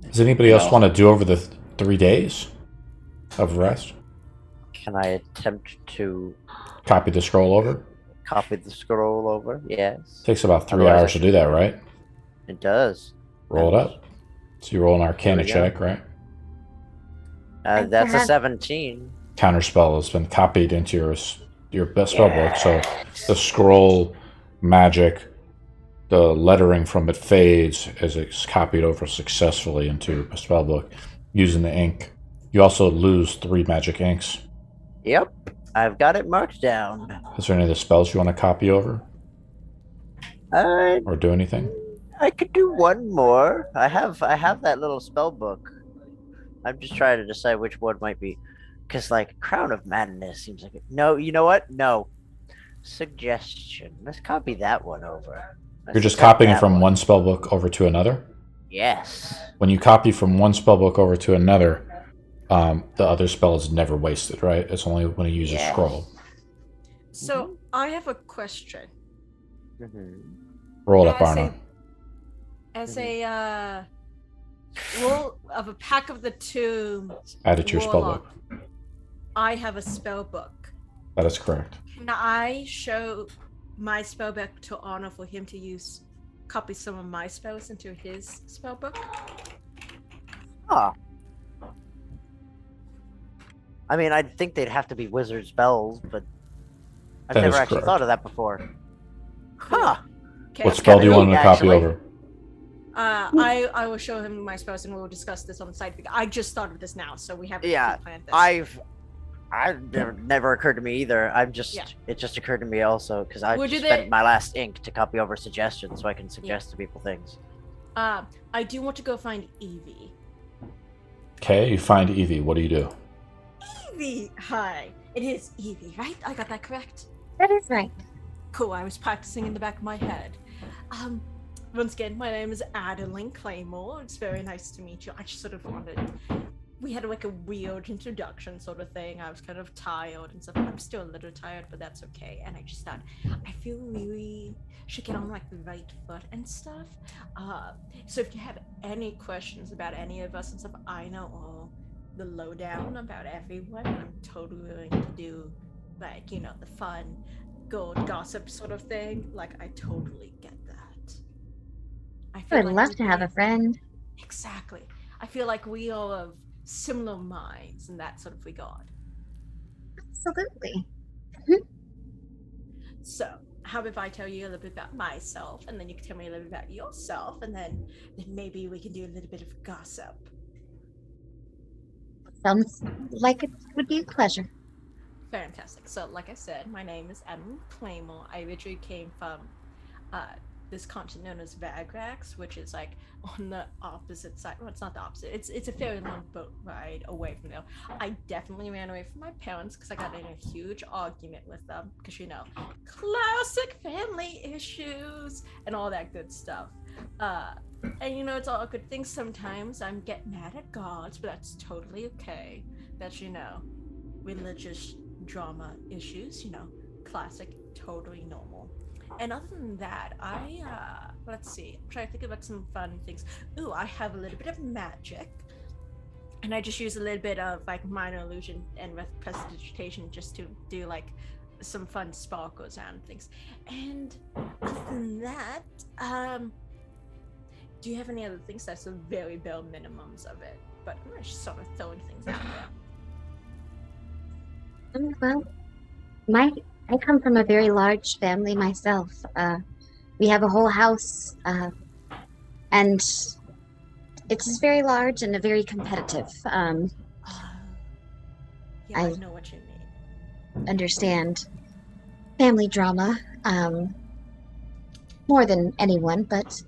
Does anybody else want to do over the 3 days of rest? Can I attempt to Copy the scroll over? copy the scroll over? Yes. Takes about 3 Otherwise hours to do that, right? It does. Roll it up. So you roll an Arcana check, right? That's a 17. Counterspell has been copied into your best spell book, so the scroll magic, the lettering from it fades as it's copied over successfully into a spell book using the ink. You also lose 3 magic inks. Yep. I've got it marked down. Is there any of the spells you want to copy over or do anything? I could do one more. I have that little spell book. I'm just trying to decide which one might be, because like Crown of Madness seems like no. You know what? No. Suggestion. Let's copy that one over. You're just copying from one spell book over to another? Yes. When you copy from one spell book over to another, the other spell is never wasted, right? It's only when you use a scroll. So I have a question. Roll up, Arno. As a roll of a pack of the two, add it to your spell book. I have a spell book. That is correct. Can I show my spell book to Arno for him to copy some of my spells into his spell book? Ah. I mean, I'd think they'd have to be wizard spells, but I've never actually thought of that before. Huh. What spell do you want to copy over? I will show him my spells and we'll discuss this on the side. I just thought of this now, so we haven't planned this. I've never occurred to me either. It just occurred to me also because I just spent my last ink to copy over suggestions so I can suggest to people things. I do want to go find Evie. Okay, you find Evie. What do you do? Evie! Hi. It is Evie, right? I got that correct? That is right. Cool, I was practicing in the back of my head. Once again, my name is Adeline Claymore. It's very nice to meet you. I just sort of we had like a weird introduction sort of thing. I was kind of tired and stuff. I'm still a little tired, but that's okay. And I just thought, I feel really should get on like the right foot and stuff. So if you have any questions about any of us and stuff, I know all the lowdown about everyone. I'm totally willing to do like, you know, the fun gold gossip sort of thing. Like, I totally get that. I'd love to have a friend. Exactly. I feel like we all have similar minds in that sort of regard. Absolutely. So, how if I tell you a little bit about myself, and then you can tell me a little bit about yourself, and then maybe we can do a little bit of gossip. Sounds like it would be a pleasure. Fantastic. So, like I said, my name is Adeline Claymore. I originally came from this continent known as Vagrax, which is like on the opposite side. Well, it's not the opposite. It's a fairly long boat ride away from there. I definitely ran away from my parents because I got in a huge argument with them because, you know, classic family issues and all that good stuff. And you know, it's all good things. Sometimes I'm getting mad at gods, but that's totally okay. That's, you know, religious drama issues, you know, classic, totally normal. And other than that, let's see, I'm trying to think about some fun things. Ooh, I have a little bit of magic. And I just use a little bit of like minor illusion and prestidigitation just to do like some fun sparkles and things. And other than that, do you have any other things? That's the very bare minimums of it. But I'm just sort of throwing things out there. Well, I come from a very large family myself. We have a whole house, and it's very large and very competitive. Yeah, I I know what you mean. understand family drama more than anyone, but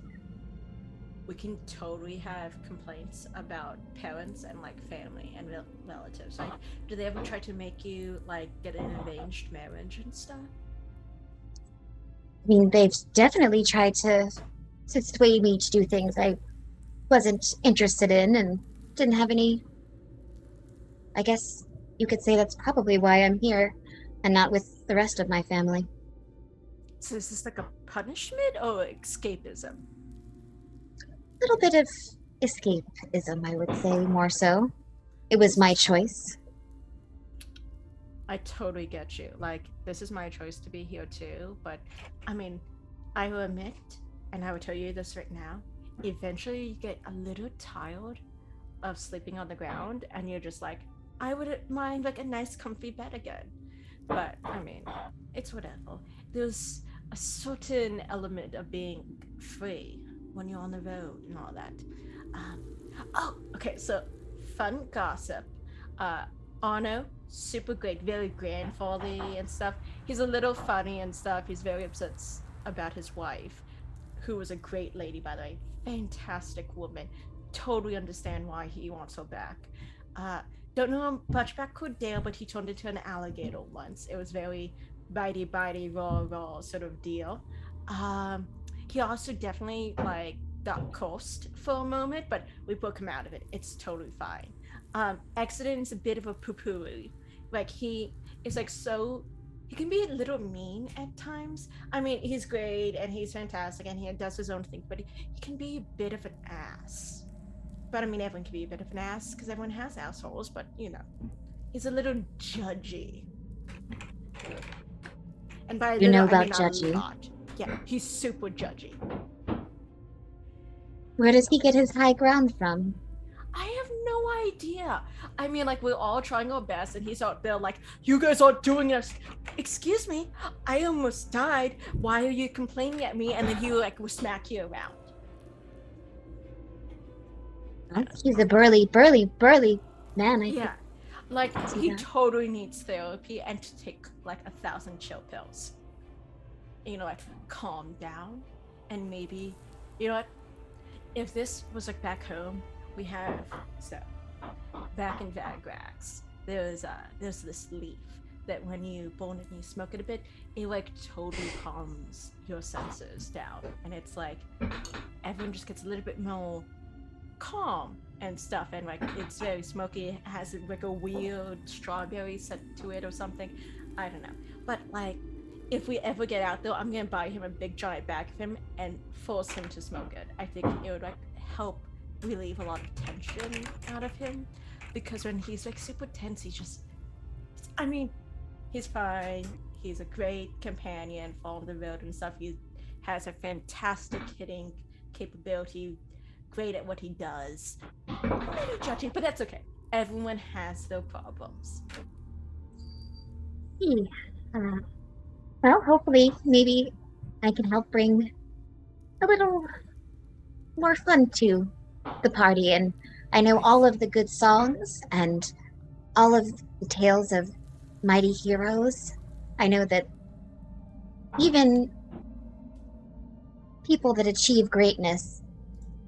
We can totally have complaints about parents and like family and relatives. Like, do they ever try to make you like get an arranged marriage and stuff? I mean, they've definitely tried to sway me to do things I wasn't interested in and didn't have any. I guess you could say that's probably why I'm here and not with the rest of my family. So is this like a punishment or escapism? A little bit of escapism, I would say, more so. It was my choice. I totally get you. Like, this is my choice to be here too, but I mean, I will admit, and I will tell you this right now, eventually you get a little tired of sleeping on the ground and you're just like, I wouldn't mind like a nice comfy bed again. But I mean, it's whatever. There's a certain element of being free when you're on the road and all that. Oh, okay, so fun gossip. Arno, super great, very grandfatherly and stuff. He's a little funny and stuff. He's very upset about his wife, who was a great lady, by the way. Fantastic woman. Totally understand why he wants her back. Don't know much about Coredar, but he turned into an alligator once. It was very bitey, raw sort of deal. He also definitely like got cursed for a moment, but we broke him out of it. It's totally fine. Exeden is a bit of a poo-poo. Like he is like so. He can be a little mean at times. I mean, he's great and he's fantastic and he does his own thing, but he can be a bit of an ass. But I mean, everyone can be a bit of an ass because everyone has assholes, but you know, he's a little judgy. And by You know little, I about mean judgy. a lot. Yeah, he's super judgy. Where does he get his high ground from? I have no idea. I mean, like, we're all trying our best, and he's out there like, you guys aren't doing this. Excuse me, I almost died. Why are you complaining at me? And then he, like, will smack you around. He's a burly man. Yeah. Like, see he that. totally needs therapy and to take, like, 1,000 chill pills. You know, like, calm down. And maybe, you know what? If this was, like, back home, we have, so, back in Vagrax, there's this leaf that when you burn it and you smoke it a bit, it like totally calms your senses down, and it's like everyone just gets a little bit more calm and stuff, and like it's very smoky, it has like a weird strawberry scent to it or something. I don't know, but like if we ever get out there, I'm gonna buy him a big giant bag of him and force him to smoke it. I think it would like help relieve a lot of tension out of him, because when he's like super tense, I mean, he's fine. He's a great companion for the road and stuff. He has a fantastic hitting capability, great at what he does. I'm not judging, but that's okay. Everyone has their problems. Well, hopefully, maybe I can help bring a little more fun to the party. And I know all of the good songs and all of the tales of mighty heroes. I know that even people that achieve greatness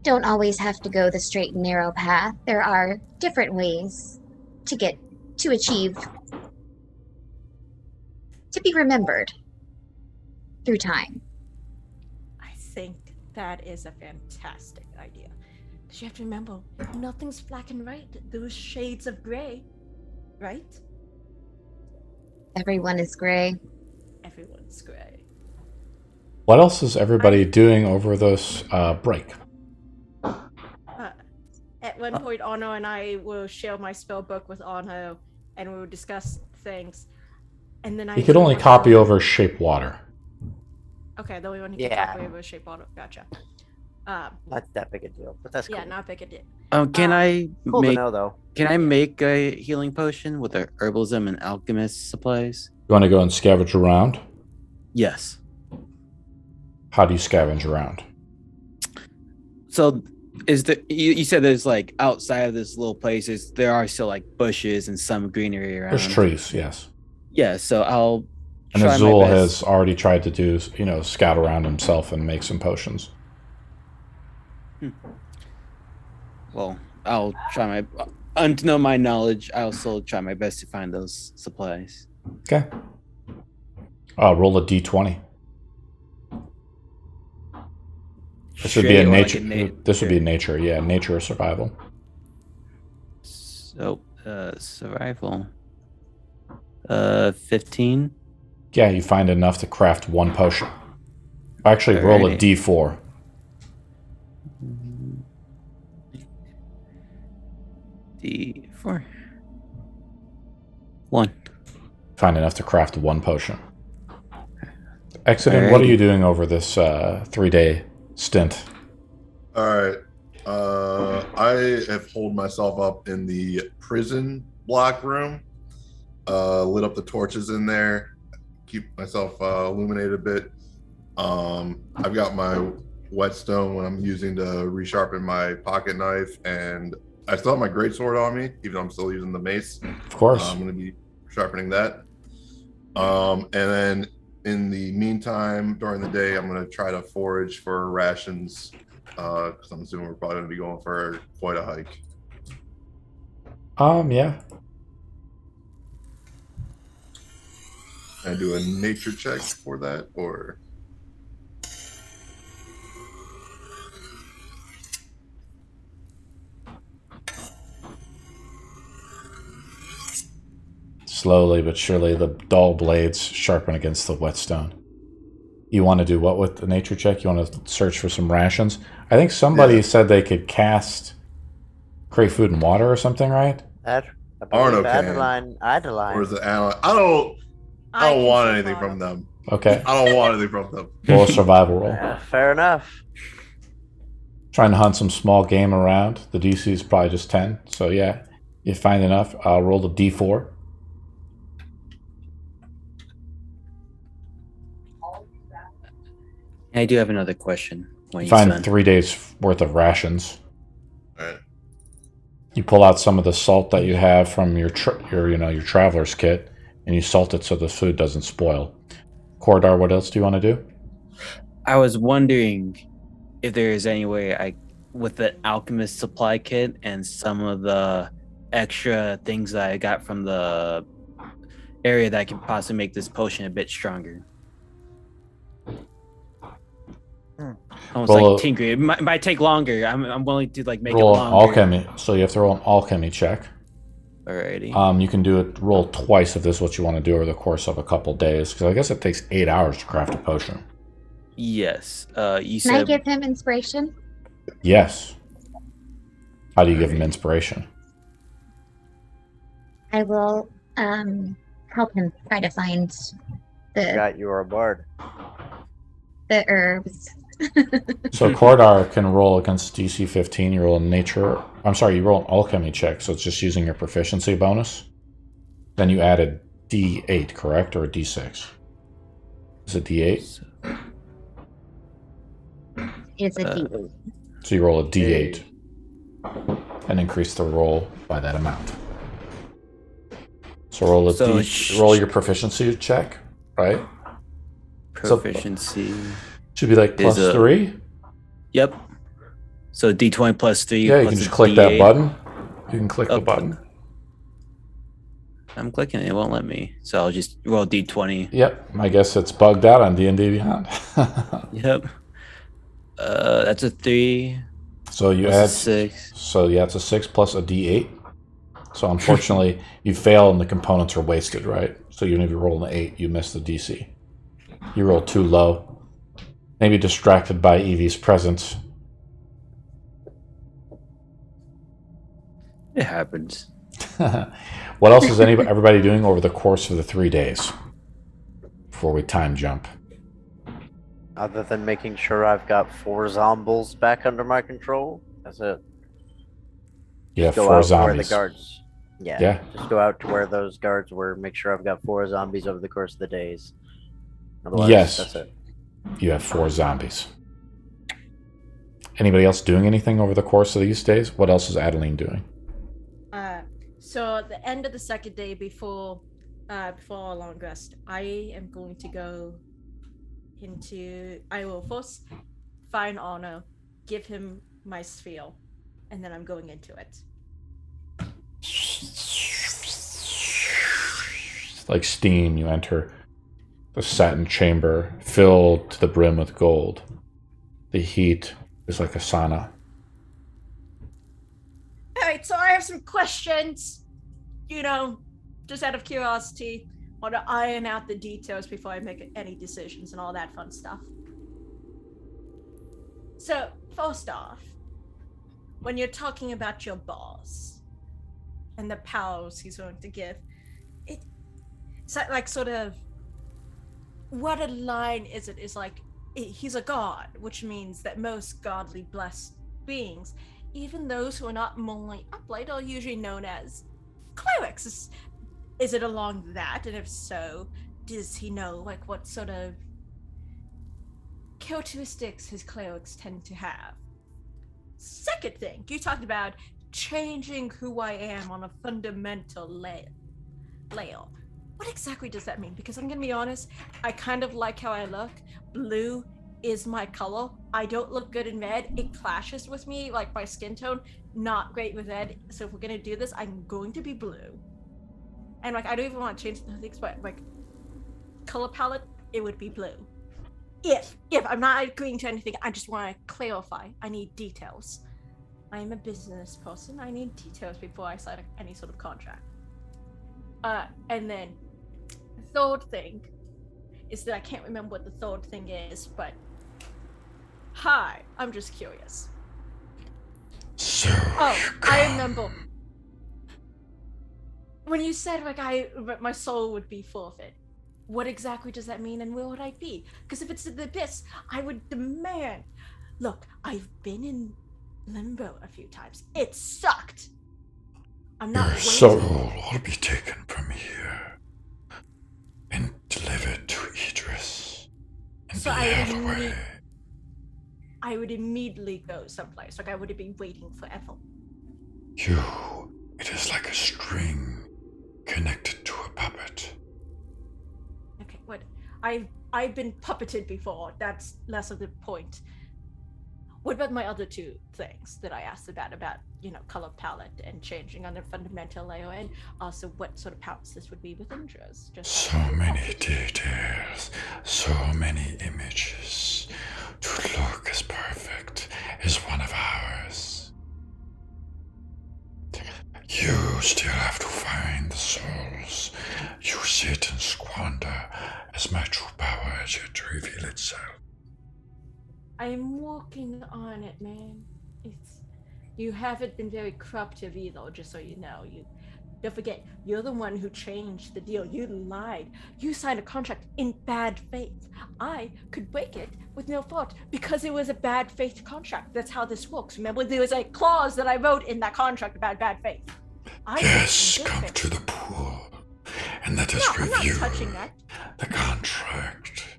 don't always have to go the straight and narrow path. There are different ways to achieve, to be remembered through time. I think that is a fantastic idea. Because you have to remember, nothing's black and white. There's shades of gray, right? Everyone is gray. Everyone's gray. What else is everybody doing over this break? At one point, Arno and I will share my spell book with Arno, and we will discuss things. And then You could only copy over shape water. Okay, the only one who can Yeah. copy over shape water. Gotcha. Not that big a deal, but that's cool. Yeah, not big a deal. Can I Cool to make know, though. make a healing potion with the herbalism and alchemist supplies? You want to go and scavenge around? Yes. How do you scavenge around? So is the you said there's like outside of this little place, there are still like bushes and some greenery around. There's trees, yes. Yeah, so I'll And try my Azul best. has already tried to do, scout around himself and make some potions. Well, I'll try my unknown my knowledge. I'll still try my best to find those supplies. Okay. Roll a d20. This would be a nature. This would be nature. Yeah, nature or survival. So, survival. 15. Yeah, you find enough to craft one potion. Actually, roll a d4. D4. 1. Find enough to craft one potion. Exeden, what are you doing over this 3-day stint? All right. I have holed myself up in the prison block room. Lit up the torches in there. Keep myself illuminated a bit. I've got my whetstone when I'm using to resharpen my pocket knife, and I still have my greatsword on me, even though I'm still using the mace. Of course. I'm going to be sharpening that. And then in the meantime, during the day, I'm going to try to forage for rations, because I'm assuming we're probably going to be going for quite a hike. Yeah. Can I do a nature check for that, or? Slowly but surely, the dull blades sharpen against the whetstone. You want to do what with the nature check? You want to search for some rations? I think somebody said they could create food and water or something, right? Arno can. Adeline. Or is it Adeline? I don't want anything from them. Okay. I don't want anything from them. Roll a survival roll. Yeah, fair enough. Trying to hunt some small game around. The DC is probably just 10. So yeah, you find enough. I'll roll the D4. I do have another question. When You find 3 days worth of rations. All right. You pull out some of the salt that you have from your traveler's kit, and you salt it so the food doesn't spoil. Coredar, what else do you want to do? I was wondering if there is any way with the alchemist supply kit and some of the extra things that I got from the area that I can possibly make this potion a bit stronger. Almost like tinkering. It might take longer. I'm willing to make it roll longer. alchemy. So you have to roll an alchemy check. Alrighty. You can do it. Roll twice if this is what you want to do over the course of a couple days, because I guess it takes 8 hours to craft a potion. Yes. You Can I said. give him inspiration? Yes. How do you give him inspiration? I will help him try to find the You are a bard. herbs. So Coredar can roll against DC 15. You roll a nature. I'm sorry, you roll an alchemy check, so it's just using your proficiency bonus. Then you add a D8, correct, or a D6? Is it D8? It's a D8. So you roll a D8 and increase the roll by that amount. So roll roll your proficiency check, right? Proficiency. Should be like plus 3. Yep. So D20 plus 3. Yeah, you can just click that button. You can click the button. I'm clicking it. It won't let me. So I'll just roll D20. Yep. I guess it's bugged out on D&D Beyond. Yep. That's a 3. So you Plus add a 6. So yeah, it's a 6 plus a D8. So unfortunately, you fail and the components are wasted, right? So even if you roll an 8, you miss the DC. You roll too low. Maybe distracted by Evie's presence. It happens. What else is everybody doing over the course of the 3 days? Before we time jump. Other than making sure I've got 4 zombies back under my control, that's it. You have Go 4 out to where zombies. the guards. Yeah. Yeah. Just go out to where those guards were. Make sure I've got 4 zombies over the course of the days. Otherwise, Yes. that's it. You have 4 zombies. Anybody else doing anything over the course of these days? What else is Adeline doing? So at the end of the second day before our long rest, I am going to go into. I will first find Arno, give him my sphere, and then I'm going into it. Like steam, you enter the satin chamber filled to the brim with gold. The heat is like a sauna. Alright, so I have some questions. Just out of curiosity, want to iron out the details before I make any decisions and all that fun stuff. So, first off, when you're talking about your boss and the powers he's going to give, it's like sort of what a line is it? Is like he's a god, which means that most godly blessed beings, even those who are not morally upright, are usually known as clerics. Is it along that? And if so, does he know like what sort of characteristics his clerics tend to have? Second thing, you talked about changing who I am on a fundamental layer. What exactly does that mean? Because I'm gonna be honest, I kind of like how I look. Blue is my color. I don't look good in red. It clashes with me, like my skin tone. Not great with red. So if we're gonna do this, I'm going to be blue. And like I don't even want to change the things, but like color palette, it would be blue. If I'm not agreeing to anything, I just want to clarify. I need details. I'm a business person. I need details before I sign any sort of contract. And then third thing is that I can't remember what the third thing is, but hi, I'm just curious. So I remember when you said like my soul would be forfeit. What exactly does that mean, and where would I be? Because if it's the abyss, I would demand. Look, I've been in limbo a few times. It sucked. I'm not. Your soul will be taken from here and delivered to Idris and So be held away. I would immediately go someplace. Like I would have been waiting forever. It is like a string connected to a puppet. Okay, what? I've been puppeted before. That's less of the point. What about my other two things that I asked about color palette and changing on the fundamental layer, and also what sort of powers this would be with Indra's? So many details, so many images. To look as perfect as one of ours. You still have to find the souls. Use it and squander as my true power has yet to reveal itself. I'm working on it, man. You haven't been very corruptive either, just so you know. Don't forget, you're the one who changed the deal. You lied. You signed a contract in bad faith. I could break it with no fault because it was a bad faith contract. That's how this works. Remember, there was a clause that I wrote in that contract about bad faith. Yes, come to the pool and let us review I'm not touching that. the contract.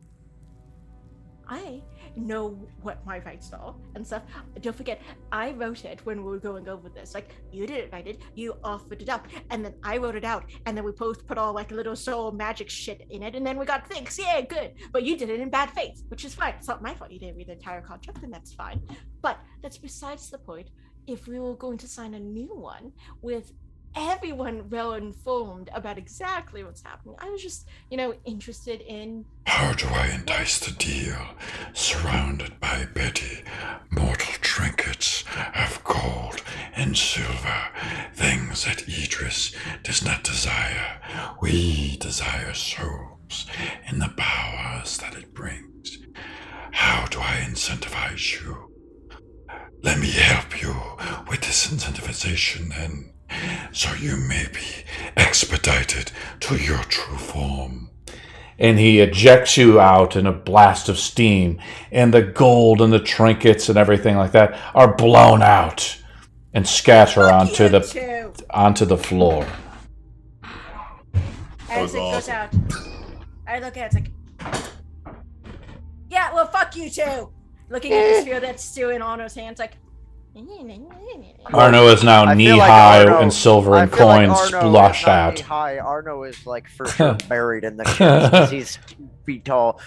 I know what my rights are and stuff. Don't forget, I wrote it when we were going over this. Like, you didn't write it, you offered it up, and then I wrote it out, and then we both put all like little soul magic shit in it, and then we got things. Yeah, good. But you did it in bad faith, which is fine. It's not my fault you didn't read the entire contract, and that's fine. But that's besides the point. If we were going to sign a new one with everyone well informed about exactly what's happening, I was just, interested in. How do I entice the deal? Surrounded by petty, mortal trinkets of gold and silver, things that Idris does not desire. We desire souls and the powers that it brings. How do I incentivize you? Let me help you with this incentivization then, so you may be expedited to your true form. And he ejects you out in a blast of steam, and the gold and the trinkets and everything like that are blown out and scatter onto the floor. As it goes out, I look at it, it's like, yeah, fuck you too! Looking at the sphere that's still in Arno's hands, like. Arno is now I knee feel like high Arno- in silver I and feel like coins Arno splashed is not out. knee-high. Arno is like for sure buried in the chips because he's 2 feet tall.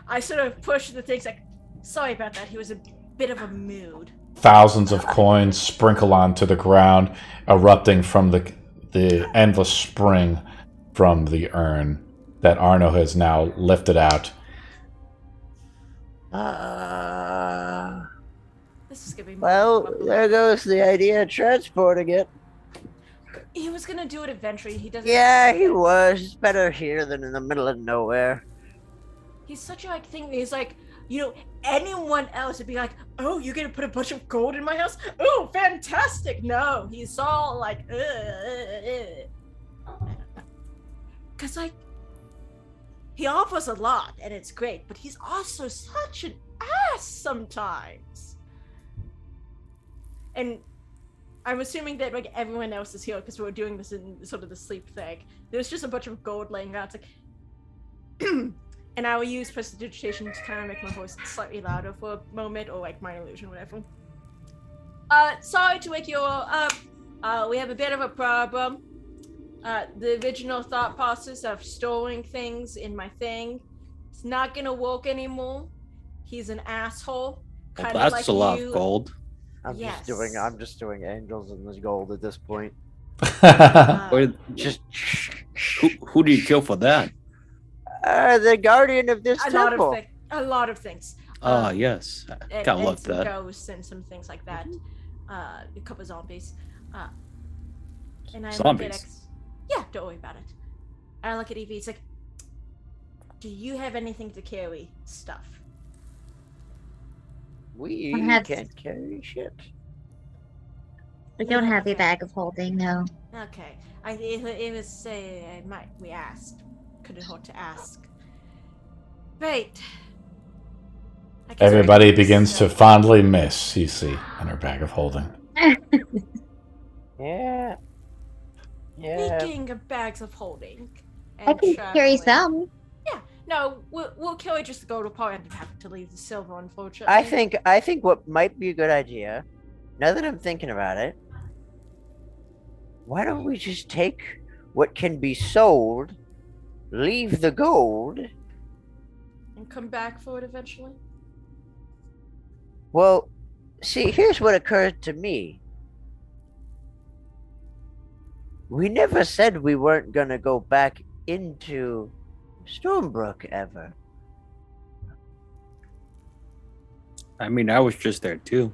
I sort of pushed the things like, sorry about that. He was a bit of a mood. Thousands of coins sprinkle onto the ground, erupting from the endless spring from the urn that Arno has now lifted out. This is gonna be Well, there goes the idea of transporting it. He was gonna do it eventually. He doesn't. Yeah, he was. It's better here than in the middle of nowhere. He's such a like thing. He's like, anyone else would be like, "Oh, you're gonna put a bunch of gold in my house? Oh, fantastic!" No, he's all like, because like, he offers a lot and it's great, but he's also such an ass sometimes. And I'm assuming that like everyone else is here because we're doing this in sort of the sleep thing. There's just a bunch of gold laying out. It's like, and I will use prestidigitation to kind of make my voice slightly louder for a moment, or like my illusion, whatever. Sorry to wake you all up. We have a bit of a problem. The original thought process of storing things in my thing, it's not gonna work anymore. He's an asshole. Well, that's a lot of gold. I'm just doing angels in this gold at this point. Just who do you kill for that? The guardian of this a temple. A lot of things. Yes, I kind of love some that. Ghosts and some things like that. A couple zombies. And I Zombies. Yeah, don't worry about it. I look at Evie. It's like, do you have anything to carry stuff? We can't carry shit. We don't have a bag of holding, no. Okay. It was we asked. Couldn't hurt to ask. Right. Everybody begins to fondly miss Cece and her bag of holding. Yeah. Speaking of bags of holding, I can carry some. Yeah. No, we'll carry just the gold part and have to leave the silver, unfortunately. I think what might be a good idea, now that I'm thinking about it, why don't we just take what can be sold, leave the gold, and come back for it eventually? Well, see, here's what occurred to me. We never said we weren't gonna go back into Stormbrook ever. I mean, I was just there too.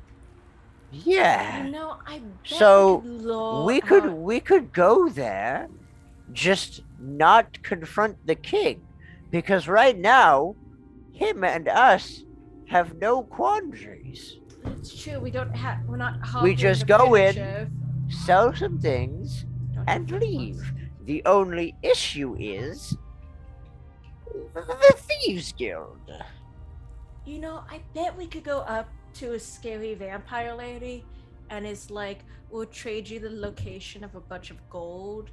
Yeah. I bet So we could go there, just not confront the king, because right now, him and us have no quandaries. It's true. We're not. We just the go in, furniture. sell some things, and leave. The only issue is the Thieves Guild. I bet we could go up to a scary vampire lady, and it's like, we'll trade you the location of a bunch of gold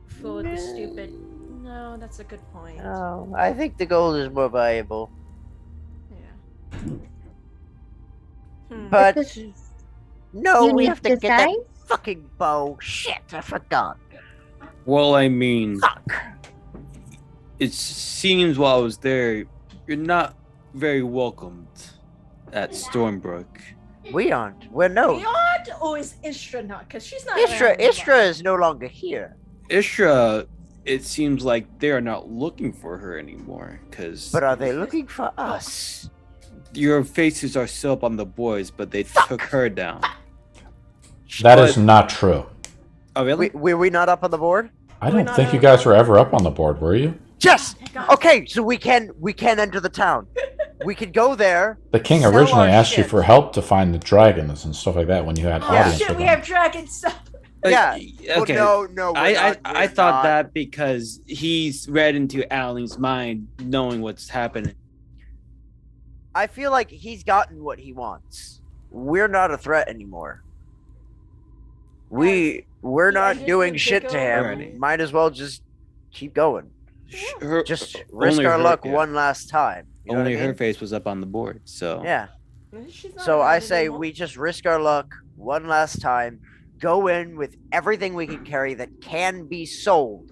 for the stupid. No, that's a good point. Oh, I think the gold is more valuable. Yeah. But no, You we need have to get that disguise? fucking bow. Shit, I forgot. Well, I mean, Fuck. it seems while I was there, you're not very welcomed at Stormbrook. We aren't. We're no. Beyond, or is Istra not? Because she's not. Istra is no longer here. Istra, it seems like they are not looking for her anymore. But are they looking for us? Your faces are still up on the boys, but they took her down. That is not true. Oh, really? Were we not up on the board? I don't think you guys were ever up on the board, were you? Yes. Okay, so we can enter the town. We could go there. The king sell originally our asked you shit. for help to find the dragons and stuff like that when you had Oh audience shit! with We them. have dragon stuff. Yeah. Okay. Well, no. I thought that because he's read into Adeline's mind, knowing what's happening. I feel like he's gotten what he wants. We're not a threat anymore. We're not ended doing the shit big to him. Alrighty. Might as well just keep going. Her, Just risk only our her- luck yeah. one last time. You know Only what I her mean? face was up on the board, so Yeah. She's not So I around say anymore. we just risk our luck one last time. Go in with everything we can carry that can be sold.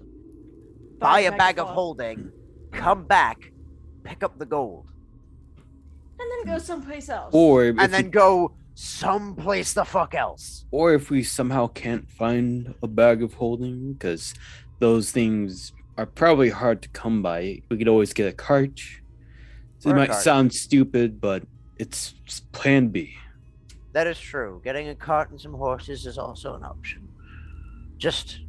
Buy a bag of holding. Come back. Pick up the gold. And then go someplace else. or if And then go someplace the fuck else. or if we somehow can't find a bag of holding, because those things are probably hard to come by, we could always get a cart. So Or it a might cart. sound stupid, but it's just plan B. That is true. Getting a cart and some horses is also an option. Just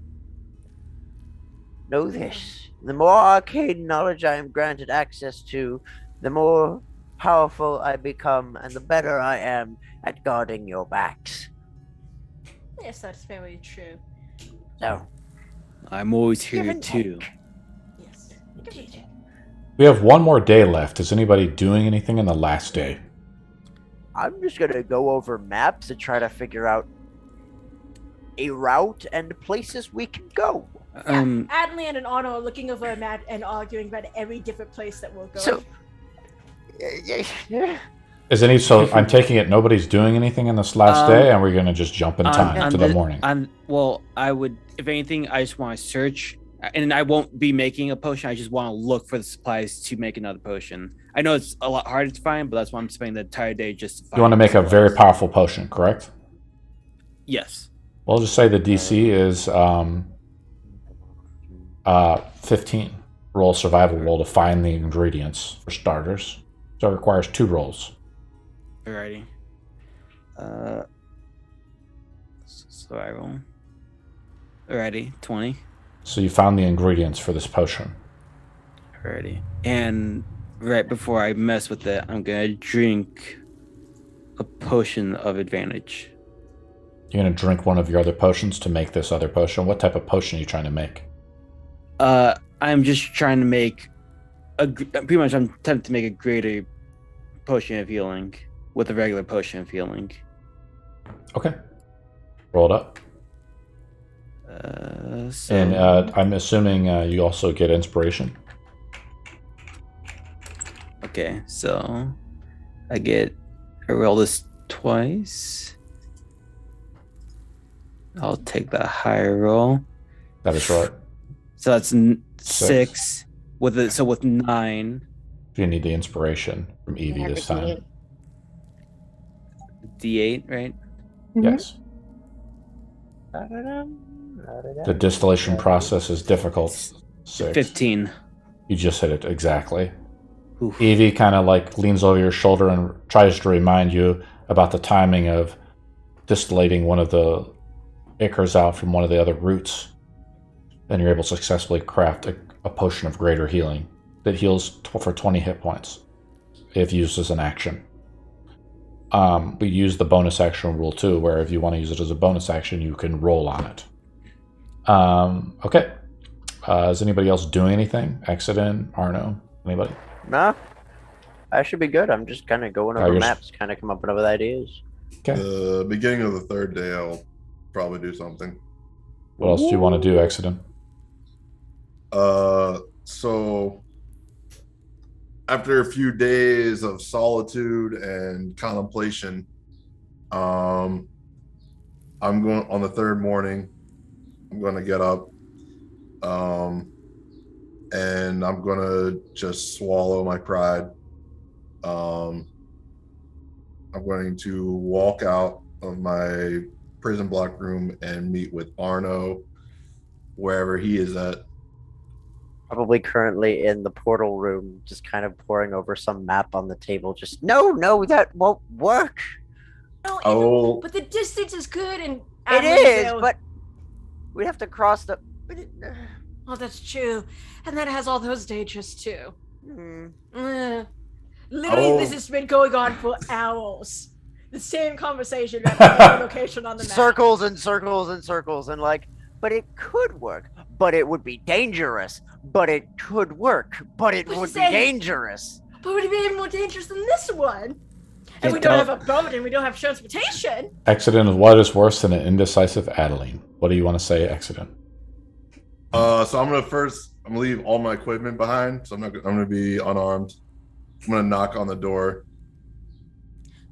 know this. The more arcane knowledge I am granted access to, the more powerful I become and the better I am at guarding your backs. Yes, that's very true. So, I'm always give here and too. take. Yes. Give and take. We have one more day left. Is anybody doing anything in the last day? I'm just gonna go over maps and try to figure out a route and places we can go. Adeline and Arno are looking over a map and arguing about every different place that we'll go. So, Is any so? I'm taking it nobody's doing anything in this last day, and we're gonna just jump in time to the morning. Well, I would, if anything, I just want to search, and I won't be making a potion. I just want to look for the supplies to make another potion. I know it's a lot harder to find, but that's why I'm spending the entire day just to find. You want to make a supplies. very powerful potion, correct? Yes. We'll just say the DC is 15. Roll a survival roll to find the ingredients for starters. So it requires 2 rolls. Alrighty. Survival. Alrighty, 20. So you found the ingredients for this potion. Alrighty. And right before I mess with it, I'm gonna drink a potion of advantage. You're gonna drink one of your other potions to make this other potion. What type of potion are you trying to make? I'm just trying to make pretty much I'm tempted to make a greater potion of healing with a regular potion of healing. Okay. Roll it up. So And I'm assuming you also get inspiration. okay, so I roll this twice. I'll take the higher roll. That is right. So that's 6 with 9. You need the inspiration from Evie this time. D8, right? Yes. The distillation process is difficult. 6. 15. You just hit it exactly. Oof. Evie kind of like leans over your shoulder and tries to remind you about the timing of distillating one of the ichors out from one of the other roots. Then you're able to successfully craft a potion of greater healing that heals for 20 hit points if used as an action. We use the bonus action rule too, where if you want to use it as a bonus action, you can roll on it. Okay. Is anybody else doing anything? Exeden, Arno, anybody? Nah, I should be good. I'm just kind of going over maps, kind of come up with ideas. Okay. The beginning of the third day, I'll probably do something. What else do you want to do, Exeden? So after a few days of solitude and contemplation, I'm going on the third morning. I'm going to get up, and I'm going to just swallow my pride. I'm going to walk out of my prison block room and meet with Arno wherever he is at. Probably currently in the portal room, just kind of poring over some map on the table. Just no, that won't work. No, Oh. but the distance is good, and It is, but we have to cross the. oh, that's true, and that has all those dangers too. Literally, this has been going on for hours. The same conversation at every location on the map. Circles and circles and circles, and like, but it could work. But it would be dangerous. But it could work. But it would be dangerous. But would it be even more dangerous than this one? And we don't have a boat, and we don't have transportation. Exeden, what is worse than an indecisive Adeline? What do you want to say, Exeden? So I'm gonna leave all my equipment behind. So I'm gonna be unarmed. I'm gonna knock on the door.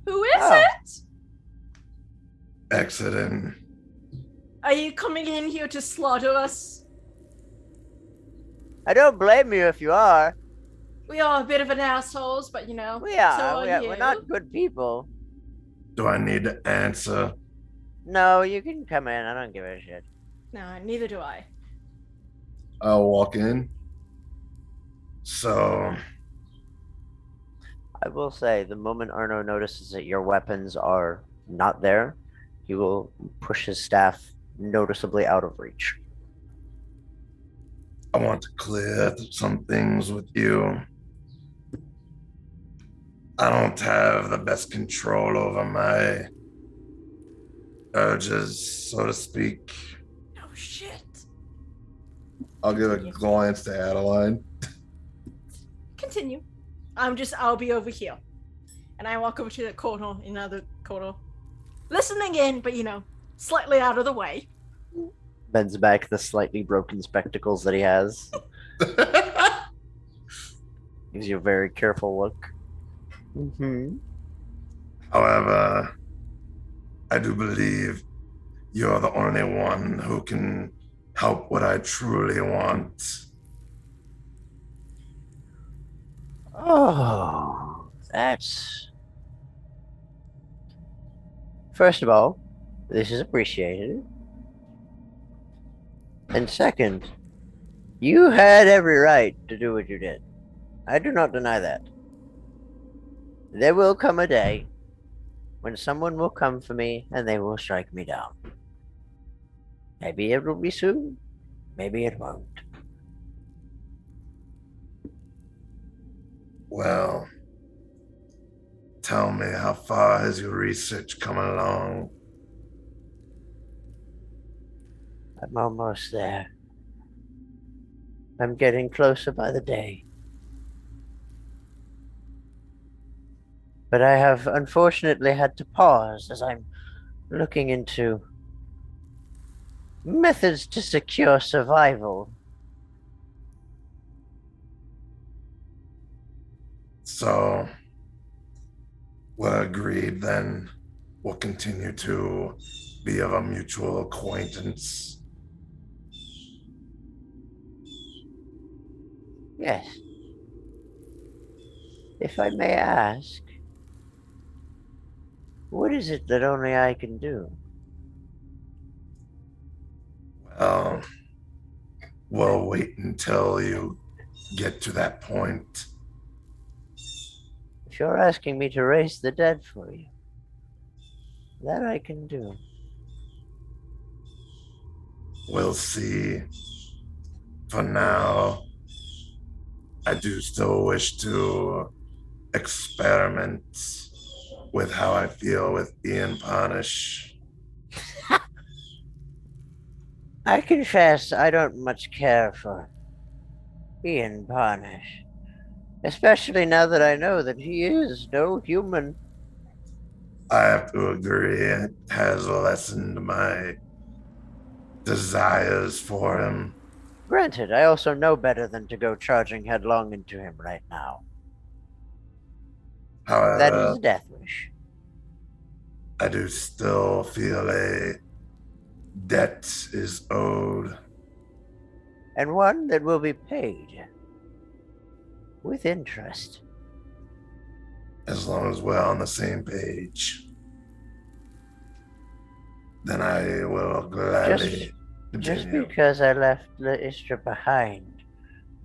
Who is Oh. it? Exeden. Are you coming in here to slaughter us? I don't blame you if you are. We are a bit of an assholes, but We so are. are you. We're not good people. Do I need to answer? No, you can come in. I don't give a shit. No, neither do I. I'll walk in. So, I will say, the moment Arno notices that your weapons are not there, he will push his staff noticeably out of reach. I want to clear some things with you. I don't have the best control over my urges, so to speak. Oh shit. I'll give a glance to Adeline. Continue. I'll be over here. And I walk over to the corner, another corner. Listening in, but slightly out of the way. Bends back the slightly broken spectacles that he has. Gives you a very careful look. However, I do believe you're the only one who can help what I truly want. Oh, that's... First of all, this is appreciated. And second, you had every right to do what you did. I do not deny that. There will come a day when someone will come for me and they will strike me down. Maybe it will be soon, maybe it won't. Well, tell me, how far has your research come along? I'm almost there. I'm getting closer by the day. But I have unfortunately had to pause as I'm looking into methods to secure survival. So, we're agreed then. We'll continue to be of a mutual acquaintance. Yes. If I may ask, what is it that only I can do? Well, we'll wait until you get to that point. If you're asking me to raise the dead for you, that I can do. We'll see. For now, I do still wish to experiment with how I feel with Ian Punish. I confess I don't much care for Ian Parnish, especially now that I know that he is no human. I have to agree, it has lessened my desires for him. Granted, I also know better than to go charging headlong into him right now. However, That is a death wish. I do still feel a debt is owed. And one that will be paid with interest. As long as we're on the same page, then I will gladly Just continue. because I left Leistra behind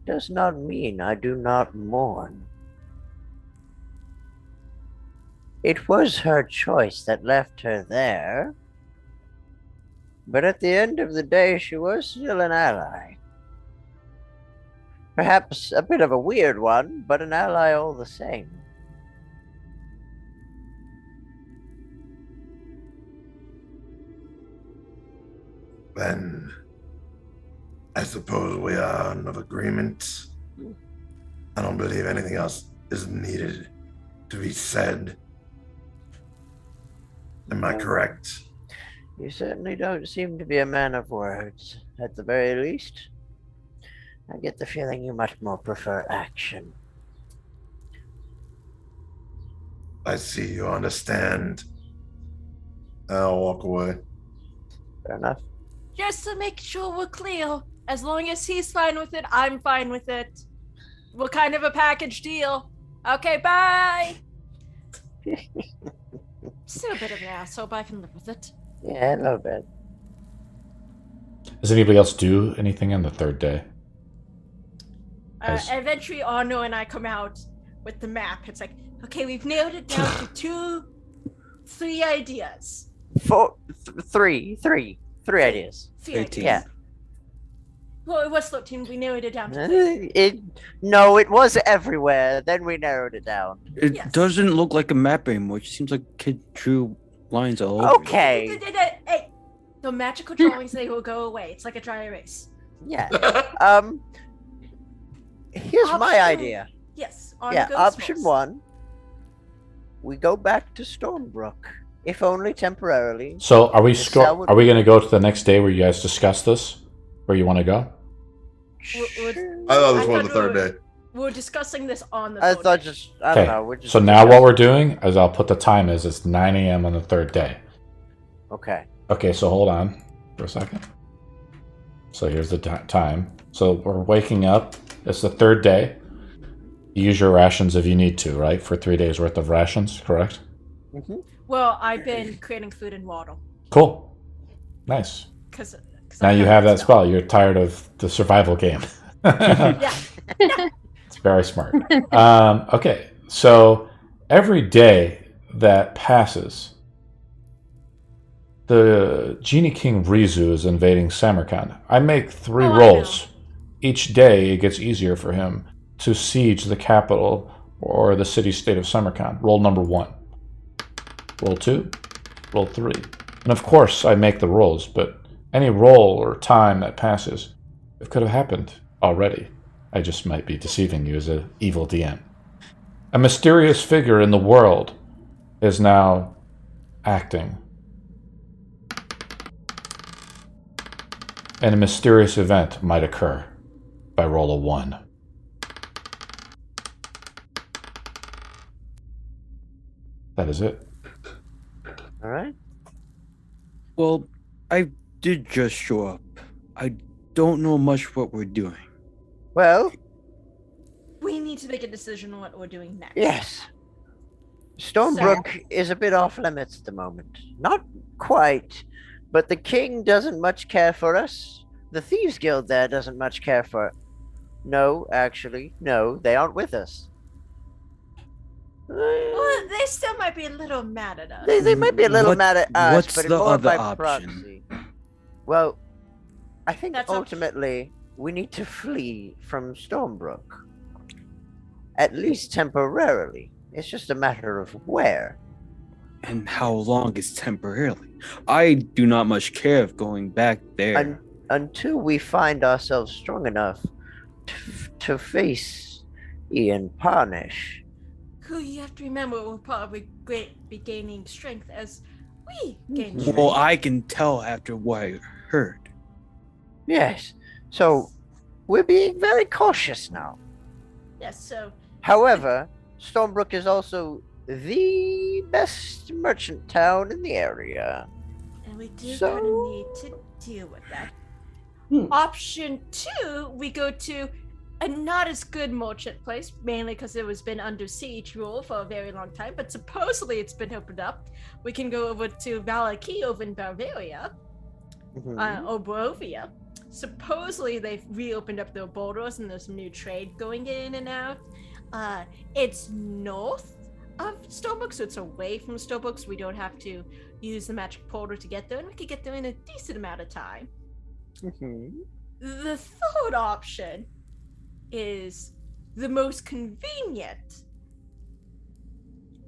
does not mean I do not mourn. It was her choice that left her there, but at the end of the day, she was still an ally. Perhaps a bit of a weird one, but an ally all the same. Then I suppose we are of agreement. I don't believe anything else is needed to be said. Am I correct? You certainly don't seem to be a man of words, at the very least. I get the feeling you much more prefer action. I see you understand. I'll walk away. Fair enough. Just to make sure we're clear, as long as he's fine with it, I'm fine with it. We're kind of a package deal. Okay, bye! Still a bit of an asshole, but I can live with it. Yeah, a little bit. Does anybody else do anything on the third day? Eventually, Arno and I come out with the map. It's like, okay, we've nailed it down to 3 ideas. Three ideas. 3 ideas. Yeah. Well, it was 13. We narrowed it down to 3. It was everywhere. Then we narrowed it down. It Yes. doesn't look like a map anymore. It seems like a kid drew lines all over it. Okay. Hey, the magical drawings, they will go away. It's like a dry erase. Yeah. Here's my idea. Yes. Arno Yeah. goes Option first. 1. We go back to Stormbrook, if only temporarily. So are we Sal would- are we going to go to the next day where you guys discuss this? Where you want to go? We're- I thought this I was thought the third we were- day. We're discussing this on the I third thought day. just I don't Okay. know. We're just So now what we're doing is I'll put the time as it's 9 a.m. on the third day. Okay. Okay, so hold on for a second. So here's the time. So we're waking up. It's the third day. You use your rations if you need to, right? For 3 days worth of rations, correct? Mm-hmm. Well, I've been creating food and water. Cool. Nice. Because Now you have that spell. You're tired of the survival game. Yeah. It's very smart. Okay, so every day that passes, the Genie King Rizu is invading Samarkand. I make 3 Oh, I rolls. Each day it gets easier for him to siege the capital or the city-state of Samarkand. Roll number 1. Roll 2. Roll 3. And of course I make the rolls, but any roll or time that passes, it could have happened already. I just might be deceiving you as an evil DM. A mysterious figure in the world is now acting. And a mysterious event might occur by roll a 1. That is it. All right. Well, I did just show up. I don't know much what we're doing. Well, We need to make a decision on what we're doing next. yes. Stormbrook is a bit off limits at the moment. Not quite, but the king doesn't much care for us. The Thieves Guild there doesn't much care for it. No, actually, no, they aren't with us. Well, they still might be a little mad at us. They might be a little What- mad at us, what's but the more other by option? proxy. Well, I think That's up- ultimately we need to flee from Stormbrook. At least temporarily. It's just a matter of where. And how long is temporarily? I do not much care of going back there. Until we find ourselves strong enough to face Ian Parnish. Who you have to remember will probably be gaining strength as we gain strength. Well, I can tell after what I heard. Yes. So we're being very cautious now. Yes, so However, Stormbrook is also the best merchant town in the area. and we do So- kind of need to deal with that. Option 2, we go to a not as good merchant place, mainly because it was been under siege rule for a very long time, but supposedly it's been opened up. We can go over to Valaki over in Bavaria, or Borovia. Supposedly they've reopened up their borders and there's some new trade going in and out. It's north of Stormbrook, so it's away from Stormbrook, so we don't have to use the magic portal to get there, and we could get there in a decent amount of time. The third option is the most convenient.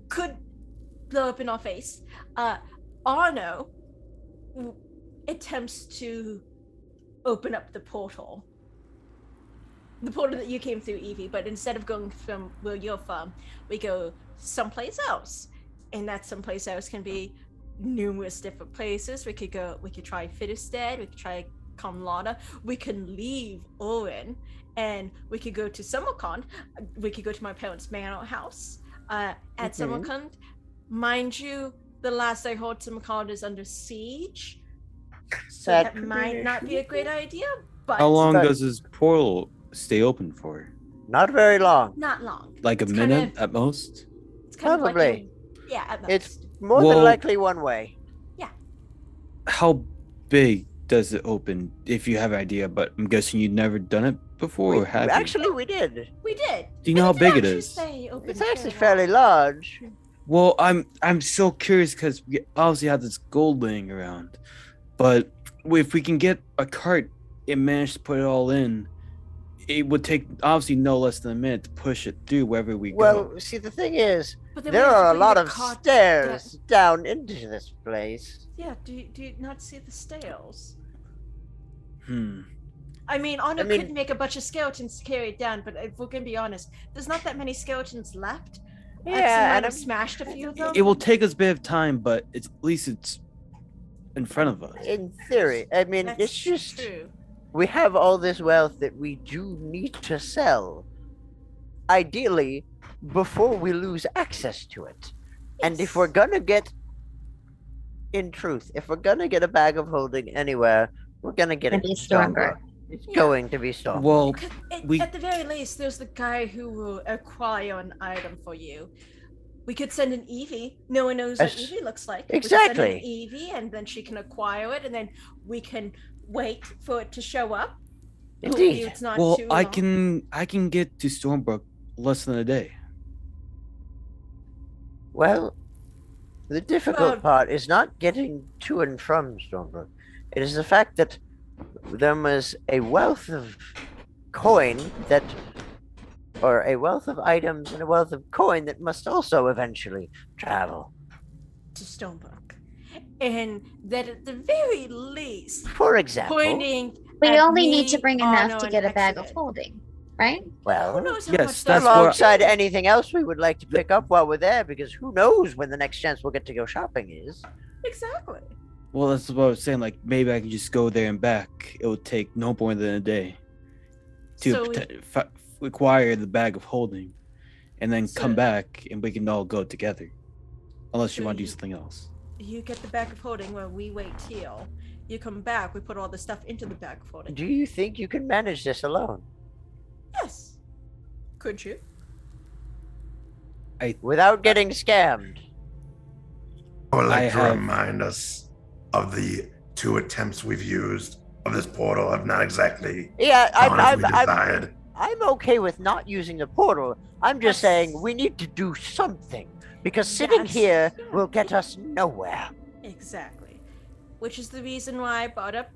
Could blow up in our face. Arno attempts to open up the portal. The portal that you came through, Evie, but instead of going from where you're from, we go someplace else. And that someplace else can be numerous different places. We could try Fitterstead, we could try Kamlana, we can leave Orin, and we could go to Samarkand, we could go to my parents' manor house. at Samarkand. Mind you, the last I heard, Samarkand is under siege. So that might not be a great idea, but... How long does this portal stay open for? Not very long. Not long. Like a minute at most? It's kind Probably. of like at most. It's more than likely one way. Yeah. How big does it open, if you have an idea? But I'm guessing you've never done it before, or have you? Actually, we did. We did. Do you know how big it is? It's actually fairly large. Well, I'm so curious because we obviously have this gold laying around, but if we can get a cart and manage to put it all in, it would take obviously no less than a minute to push it through wherever we go. Well, see, the thing is, But then there we have to are a bring lot the of cart stairs down into this place. Yeah, do you not see the stairs? I mean, Arno could make a bunch of skeletons to carry it down, but if we're gonna be honest, there's not that many skeletons left. Yeah, and I've smashed a few of them. It will take us a bit of time, but at least it's in front of us. In theory, I mean, That's it's just true. we have all this wealth that we do need to sell. Ideally, before we lose access to it. And if we're gonna get, in truth, if we're gonna get a bag of holding anywhere, we're gonna get it in Stormbrook. It's going to be Stormbrook. Well, At the very least, there's the guy who will acquire an item for you. We could send an Evie. No one knows what Evie looks like. Exactly. We could send an Evie, and then she can acquire it, and then we can wait for it to show up. Indeed. It's not well, too I long. can get to Stormbrook less than a day. Well, the difficult part is not getting to and from Stormbrook. It is the fact that there was a wealth of coin that, or a wealth of items and a wealth of coin that must also eventually travel to Stormbrook. And that at the very least, for example, pointing We at only me, need to bring enough Arno, to and get a bag of Exeden. holding, right? well, Who knows how Yes, much that's that- what- alongside anything else we would like to pick up while we're there, because who knows when the next chance we'll get to go shopping is. Exactly. Well, that's what I was saying. Like, maybe I can just go there and back. It would take no more than a day to So acquire the bag of holding, and then come So- back, and we can all go together. Unless you So want to do you- something else. you get the bag of holding where we wait here. You come back, we put all the stuff into the bag of holding. Do you think you can manage this alone? Yes. Could you? Without getting scammed? I would like I to have- remind us of the 2 attempts we've used of this portal have not exactly Yeah, gone as we desired. I'm okay with not using the portal. I'm just saying we need to do something, because sitting That's- here will get us nowhere. Exactly. Which is the reason why I brought up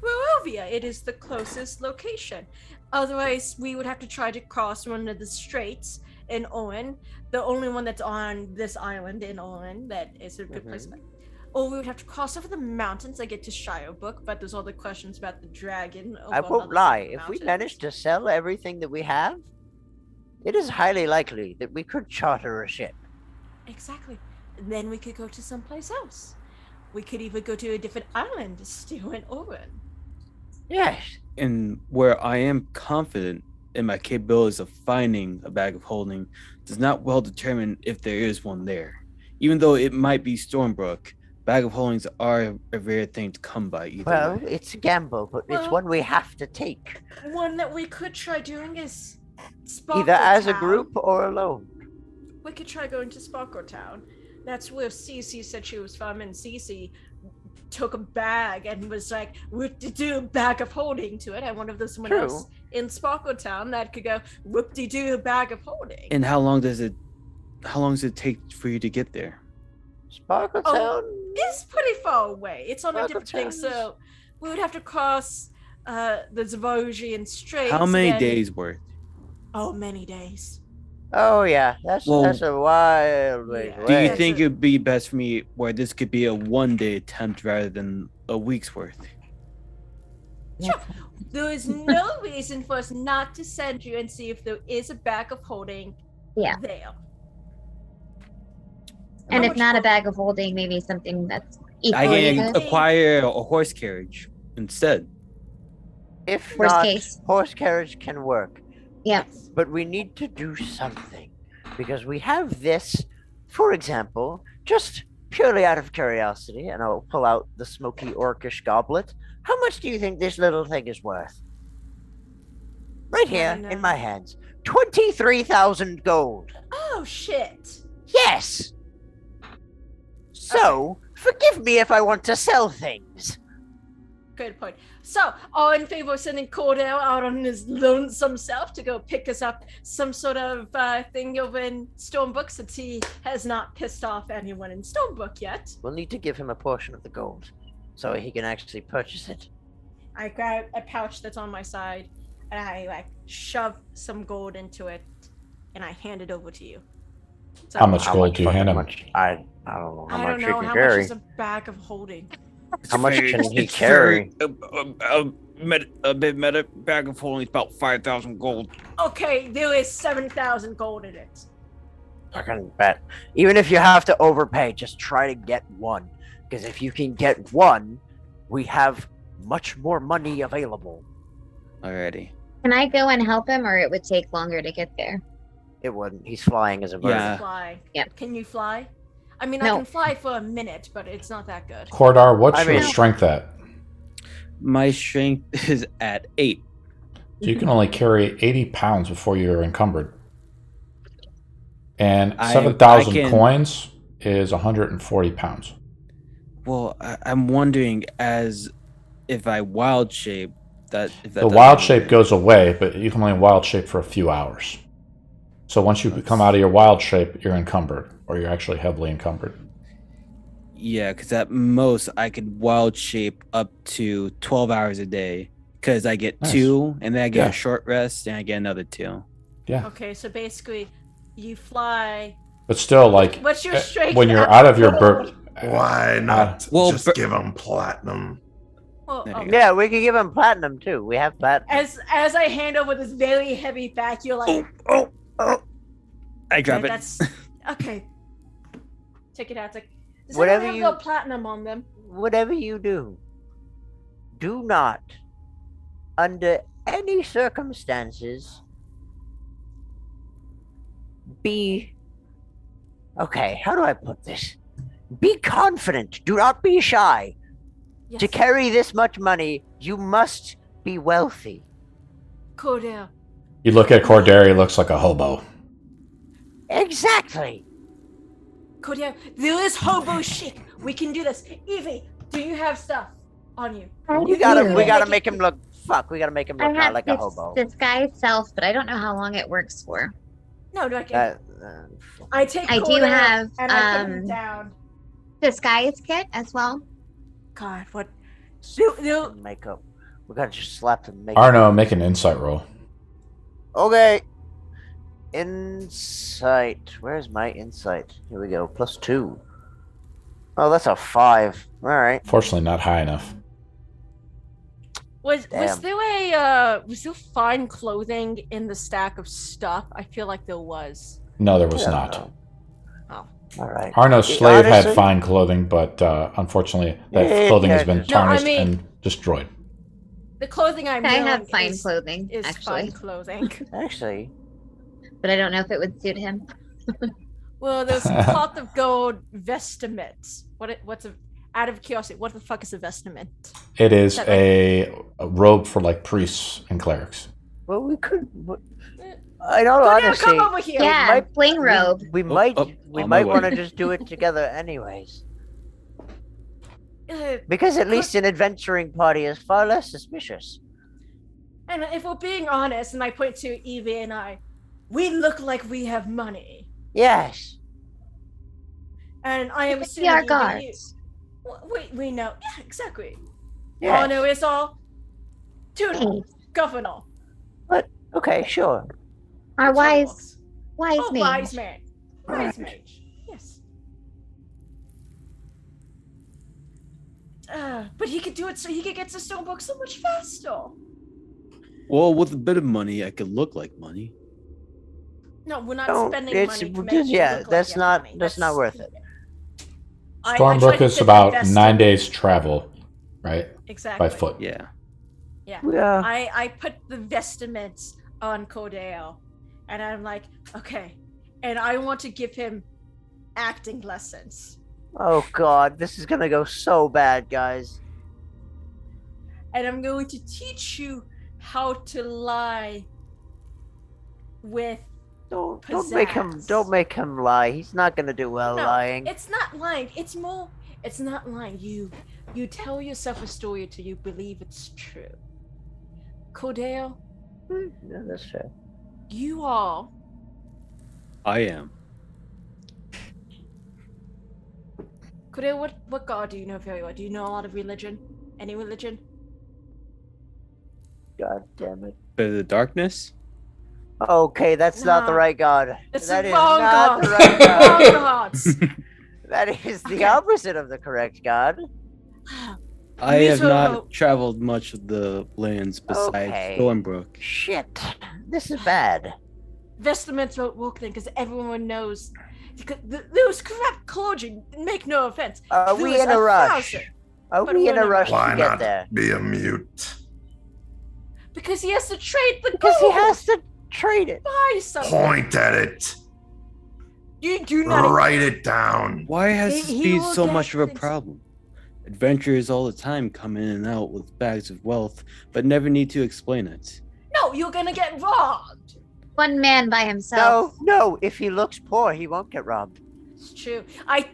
Barovia. It is the closest location. Otherwise, we would have to try to cross one of the straits in Owen, the only one that's on this island in Owen that is a good place. Or we would have to cross over the mountains and get to Shirebrook, but there's all the questions about the dragon. I over on won't the lie. other If we mountains. manage to sell everything that we have, it is highly likely that we could charter a ship. Exactly. Then we could go to someplace else. We could even go to a different island still in Owen. Yes. And where I am confident in my capabilities of finding a bag of holding does not well determine if there is one there. Even though it might be Stormbrook, bag of holdings are a rare thing to come by either Well, way. it's a gamble, but it's Well- one we have to take, One that we could try doing is Sparkle either as a Town. group or alone. We could try going to Sparkle Town. That's where Cece said she was from, and Cece took a bag and was like, whoop-de-doo, bag of holding to it. I wonder if there's someone True. else in Sparkle Town that could go, whoop-de-doo, bag of holding. And how long does it take for you to get there? Sparkle Oh, Town? It's pretty far away. It's on a Sparkle different thing, Town so we would have to cross the Zavosian Straits. How many and- days worth? Oh, many days. Oh yeah, that's Well- a wild way. Yeah. away. Do you That's think a- it would be best for me where this could be a 1-day attempt rather than a week's worth? Sure. There is no reason for us not to send you and see if there is a bag of holding Yeah. there. And How if much not a more- bag of holding, maybe something that's I equally can good. acquire a horse carriage instead. If Worst not, case. horse carriage can work, Yeah. but we need to do something. Because we have this, for example, just purely out of curiosity, and I'll pull out the smoky orcish goblet. How much do you think this little thing is worth? Right here, in my hands. 23,000 gold. Oh, shit. Yes! So, forgive me if I want to sell things. Good point. So, all in favor of sending Coredar out on his lonesome self to go pick us up some sort of thing over in Stormbrook, since he has not pissed off anyone in Stormbrook yet? We'll need to give him a portion of the gold, so he can actually purchase it. I grab a pouch that's on my side, and I shove some gold into it, and I hand it over to you. So, How much gold do you hand him? I don't know how I much don't he know can how carry. much is a bag of holding. How much can he It's carry? a bit meta bag of holding is about 5,000 gold. Okay, there is 7,000 gold in it. I can bet. Even if you have to overpay, just try to get one. Because if you can get one, we have much more money available. Alrighty. Can I go and help him, or it would take longer to get there? It wouldn't. He's flying as a bird. Yeah. Fly. Yep. Can you fly? I mean, No. I can fly for a minute, but it's not that good. Coredar, what's I your mean- strength at? My strength is at 8. So you can only carry 80 pounds before you're encumbered. And I 7,000 can- coins is 140 pounds. Well, I'm wondering as if I wild shape that. If that The does wild anything. shape goes away, but you can only wild shape for a few hours. So once you come out of your wild shape, you're encumbered, or you're actually heavily encumbered. Yeah, because at most I could wild shape up to 12 hours a day. Because I get Nice. 2, and then I get Yeah. a short rest, and I get another 2. Yeah. Okay, so basically, you fly. But still, like, What's your strength? when you're at out of your gold? Why not well, just but- give him platinum? Well, There you oh, go. Yeah, we can give him platinum too. We have platinum. as I hand over this very heavy bag, you're like, Oh! I drop "Okay, it. that's okay. Take it out. It's like, does Whatever anyone you- have no platinum on them? Whatever you do, do not, under any circumstances, be. Okay, how do I put this? Be confident. Do not be shy. Yes. To carry this much money, you must be wealthy. Coredar. you look at Coredar, he looks like a hobo. Exactly. Coredar, there is hobo chic. We can do this. Evie, do you have stuff on you? We gotta Yeah. make him look. Fuck, we gotta make him I look not have like a hobo. disguise self, but I don't know how long it works for. No, I can. Uh, I take. I do Coredar have, and I put him down. Disguise kit as well. God, what? makeup. We gotta just slap the makeup. Arno, make an insight roll. Okay. Insight. Where's my insight? Here we go. +2. Oh, that's a 5. All right. Fortunately, not high enough. Was Damn. there fine clothing in the stack of stuff? I feel like there was. No, there was Yeah, not. no. Oh. All right. Arno's slave had Honestly- fine clothing, but unfortunately, that Yeah, clothing has yeah, been just- No, I tarnished mean- and destroyed. The clothing I'm I wearing have fine is, clothing, is actually, fine clothing. Actually, but I don't know if it would suit him. Well, there's cloth of gold vestments. What's out of curiosity? What the fuck is a vestment? It is That- a robe for like priests and clerics. well, we could. I don't Coredar, honestly. come over here. Yeah, might- bling robe. We might. oh, we on my might way. want to just do it together, anyways. Uh, Because at least an adventuring party is far less suspicious. and if we're being honest, and I point to Evie and I, we look like we have money. Yes. And I am We assuming are Evie, guards. we know. Yeah, exactly. Yes. Arno is all tutor, governor. Okay, sure. Our That's how it wise, works. wise Oh, man. wise man. Wise mage. Yes. But he could do it so he could get to Stormbrook so much faster. Well, with a bit of money, I could look like money. No, we're not Don't- spending it's- money to make just- you yeah, look like that's you have not- money. that's not worth it. I Stormbrook tried to is fit about the 9 vest- days travel, right? exactly. By foot. Yeah. Yeah. Yeah. I put the vestments on Coredar, and I'm like, okay, and I want to give him acting lessons. Oh God, this is gonna go so bad, guys. And I'm going to teach you how to lie with Don't pizzazz. make him lie. He's not gonna do well No, lying. it's not lying. It's not lying. You tell yourself a story till you believe it's true. Coredar, Yeah, that's fair. you all I am. Coredar, what god do you know very well? Do you know a lot of religion? Any religion? God damn it. But the darkness? Okay, that's not the Nah. right God. It's That the is wrong not god. the right God. Wrong gods. That is the Okay. opposite of the correct God. I have Miso- not traveled much of the lands besides Okay. Stormbrook. Shit. This is bad. Vestments won't work then because everyone knows. Because those corrupt clergy, make no offense. Are there we was in a rush? 1,000. Are But we in we're a not. rush Why to get not there? be a mute? Because he has to trade the Because he gold. has to trade it. buy something. Point at it. You do not. Write it down. Why has He- this he been will so get much of a things- problem? Adventurers all the time come in and out with bags of wealth, but never need to explain it. No, you're gonna get robbed. One man by himself. No. If he looks poor, he won't get robbed. It's true. I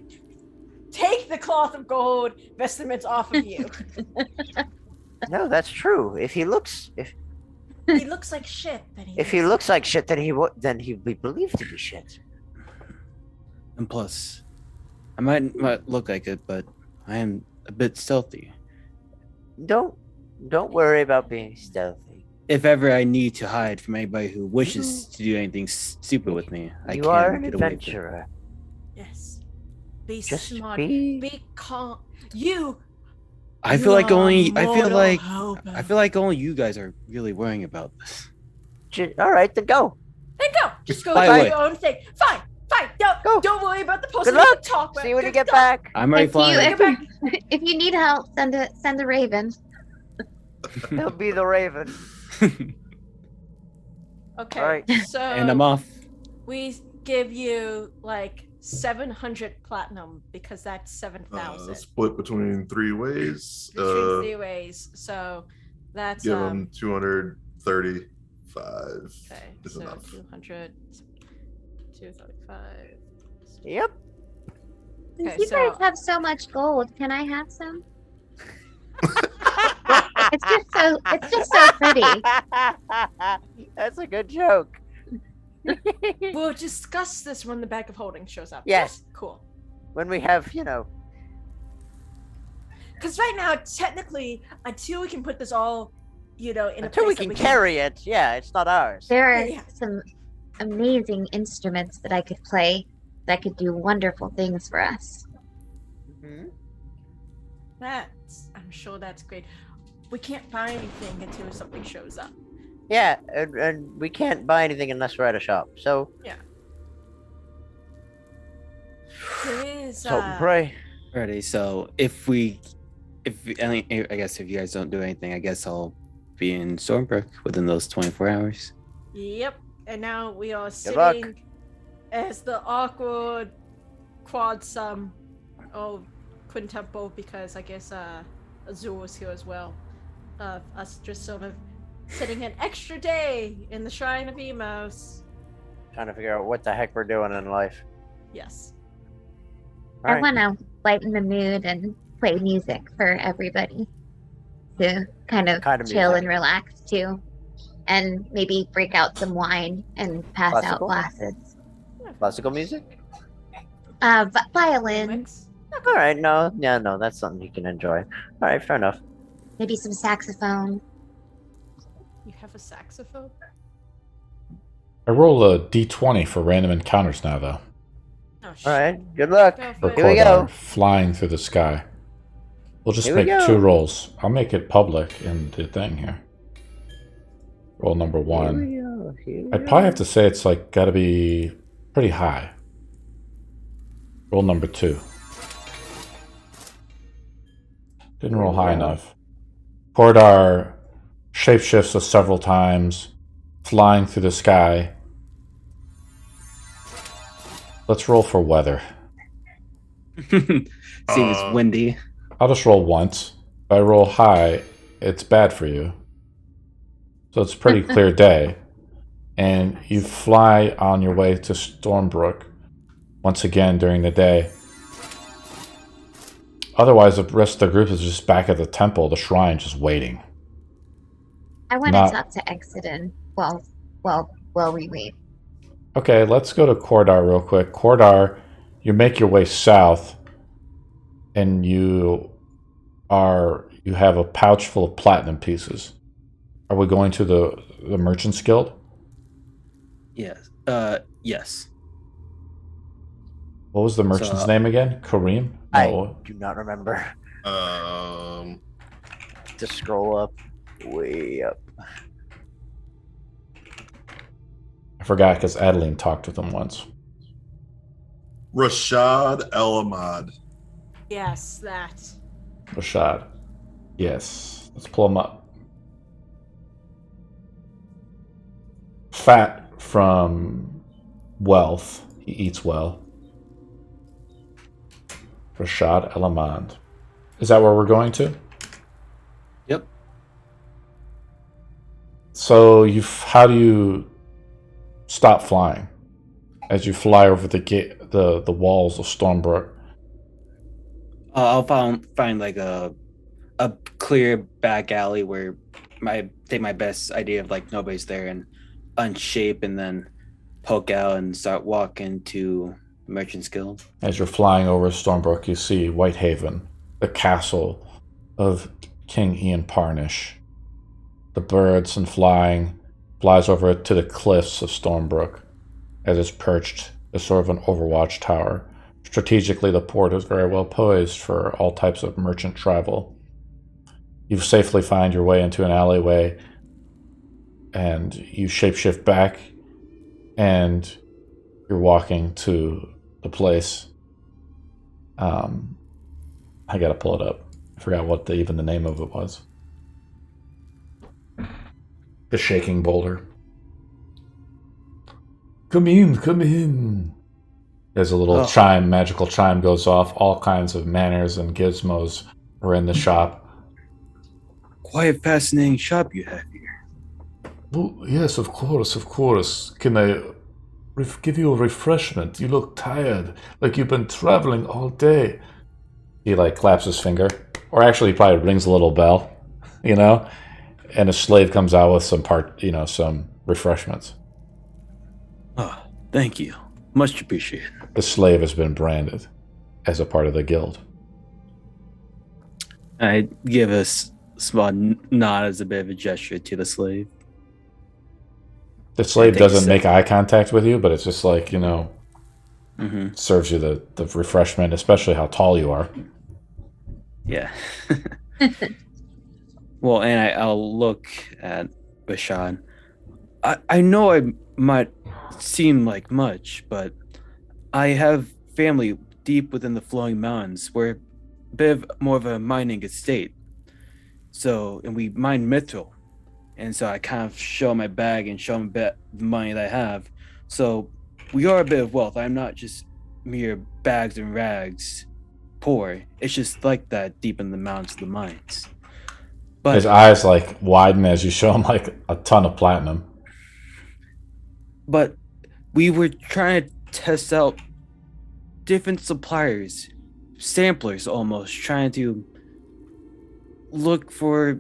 take the cloth of gold vestments off of you. No, that's true. If he looks He looks like shit. if he looks like shit, then he'll be believed to be shit. And plus, I might look like it, but I am a bit stealthy. Don't worry about being stealthy. If ever I need to hide from anybody who wishes to do anything stupid with me, I You can are an get away with it. adventurer. Yes. Be Just smart. be. Be calm. You. I feel like only mortal I feel like only you guys are really worrying about this. All right, then go. Then go. Just go By do the way- your own thing. Fine. Go. Don't worry about the Good person luck. you talk with. See when you Good get luck. back. I'm already If flying. you, if you need help, send a raven. He'll be the Raven. Okay. All right. So And I'm off. we give you like 700 platinum because that's 7,000 Split between 3 ways. between 3 ways. So that's Give him 235. okay. is So enough. 200, 235. Yep. Since Okay, you so- guys have so much gold, can I have some? It's just so pretty. That's a good joke. We'll discuss this when the bag of holding shows up. Yes. Cool. When we have, Because right now, technically, until we can put this all, in a until we place can that carry it, yeah, it's not ours. There are Yeah. some amazing instruments that I could play that could do wonderful things for us. Mhm. I'm sure that's great. We can't buy anything until something shows up. Yeah, and we can't buy anything unless we're at a shop. So, There is, hope and pray. Alrighty, so I guess if you guys don't do anything, I guess I'll be in Stormbrook within those 24 hours. Yep. And now we are luck. sitting as the awkward quad sum. Oh, quintuple because I guess Azul is here as well. Us just sort of sitting an extra day in the Shrine of Imos. Trying to figure out what the heck we're doing in life. Yes. All I right. want to lighten the mood and play music for everybody to kind of Kind of chill music. and relax too. And maybe break out some wine and pass out Classical? glasses. Classical music? Violin, Mix. All right, no, that's something you can enjoy. All right, fair enough. maybe some saxophone. You have a saxophone? I roll a d20 for random encounters now, though. Oh, shit. All right, good luck. Go For for Here we it. go. Coredar, flying through the sky. We'll just Here we make go. 2 rolls. I'll make it public in the thing here. Roll number 1. Here we I'd probably have to say it's like got to be pretty high. Roll number 2. Didn't roll high enough. Coredar shapeshifts us several times, flying through the sky. Let's roll for weather. See, it's windy. I'll just roll once. If I roll high, it's bad for you. So it's a pretty clear day. And you fly on your way to Stormbrook once again during the day. Otherwise, the rest of the group is just back at the temple, the shrine, just waiting. I want to talk to Exeden while we wait. Okay, let's go to Coredar real quick. Coredar, you make your way south, and you have a pouch full of platinum pieces. Are we going to the Merchants Guild? Yes. Yes. What was the merchant's name again? Kareem? No. I do not remember. Just scroll up, way up. I forgot because Adeline talked with him once. Rahsad Elamad. Yes, that. Rahsad. Yes. Let's pull him up. Fat from wealth. He eats well. Rahsad Elamad. Is that where we're going to? Yep. So how do you stop flying as you fly over the walls of Stormbrook? I'll find like a clear back alley where take my best idea of like nobody's there and unshape and then poke out and start walking to Merchant's Guild. As you're flying over Stormbrook, you see Whitehaven, the castle of King Ian Parnish. The birds and flies over to the cliffs of Stormbrook as it's perched as sort of an overwatch tower. Strategically, the port is very well poised for all types of merchant travel. You safely find your way into an alleyway and you shapeshift back and you're walking to the place. I gotta pull it up. I forgot what even the name of it was. The Shaking Boulder. Come in, come in. There's a little chime, magical chime goes off. All kinds of manners and gizmos are in the shop. Quite fascinating shop you have here. Oh, yes, of course, of course. Can I give you a refreshment? You look tired, like you've been traveling all day. He claps his finger, or actually he probably rings a little bell, and a slave comes out with some refreshments. Oh, thank you. Much appreciated. The slave has been branded as a part of the guild. I give a small nod as a bit of a gesture to the slave. The slave doesn't make eye contact with you, but it's just serves you the refreshment, especially how tall you are. Yeah. Well, and I'll look at Rahsad. I know I might seem like much, but I have family deep within the flowing mountains. We're a bit more of a mining estate. And we mine mithril. And so I kind of show my bag and show them a bit of the money that I have. So we are a bit of wealth. I'm not just mere bags and rags poor. It's just like that deep in the mountains of the mines. But his eyes widen as you show him a ton of platinum. But we were trying to test out different suppliers, samplers almost, trying to look for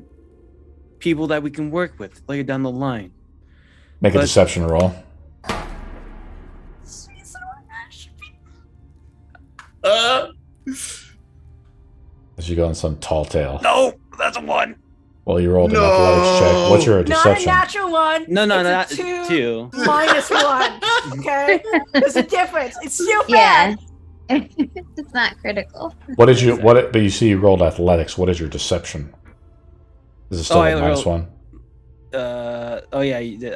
people that we can work with later down the line. Make a deception roll. As you go in some tall tale. No, that's a 1. Well, you rolled an athletics check. What's your deception? Not a natural 1. No, it's not a 2. -1. Okay, there's a difference. It's still bad. Yeah, it's not critical. What did you? But you see, you rolled athletics. What is your deception? Is it still a -1? Oh yeah, you did.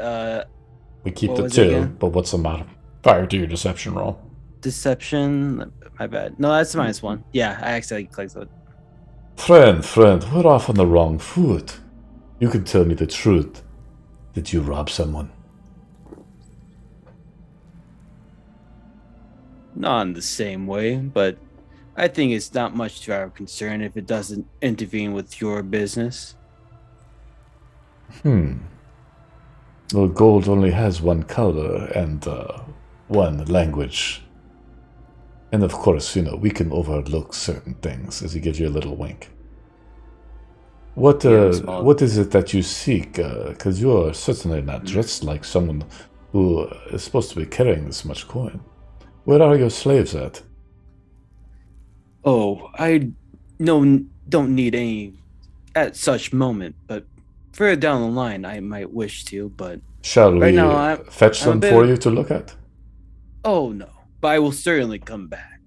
We keep the 2, but what's the modifier to your deception roll? Deception. My bad. No, that's -1. Yeah, I accidentally clicked it. Friend, we're off on the wrong foot. You can tell me the truth. Did you rob someone? not in the same way, but I think it's not much to our concern if it doesn't intervene with your business. Well, gold only has one color and one language. And of course, we can overlook certain things, as he gives you a little wink. What is it that you seek? Because you're certainly not dressed like someone who is supposed to be carrying this much coin. Where are your slaves at? Oh, I don't need any at such moment, but further down the line I might wish to, but Shall right we now, fetch I'm a them bit- for you to look at? oh no, but I will certainly come back.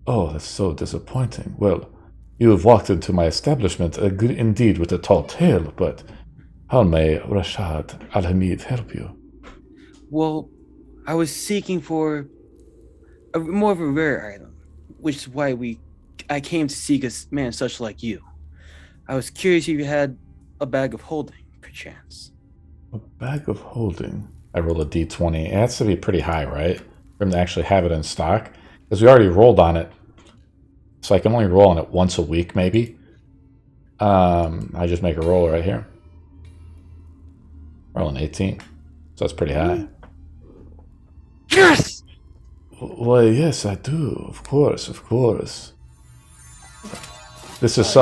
Oh, that's so disappointing. Well, you have walked into my establishment indeed with a tall tale, but how may Rahsad and Evie help you? Well, I was seeking for more of a rare item, which is why I came to seek a man such like you. I was curious if you had a bag of holding, perchance. A bag of holding. I rolled a d20. It has to be pretty high, right? For him to actually have it in stock. Because we already rolled on it. So I can only roll on it once a week, maybe. I just make a roll right here. Roll an 18. So that's pretty high. Yes! Well, yes, I do. Of course, of course. This is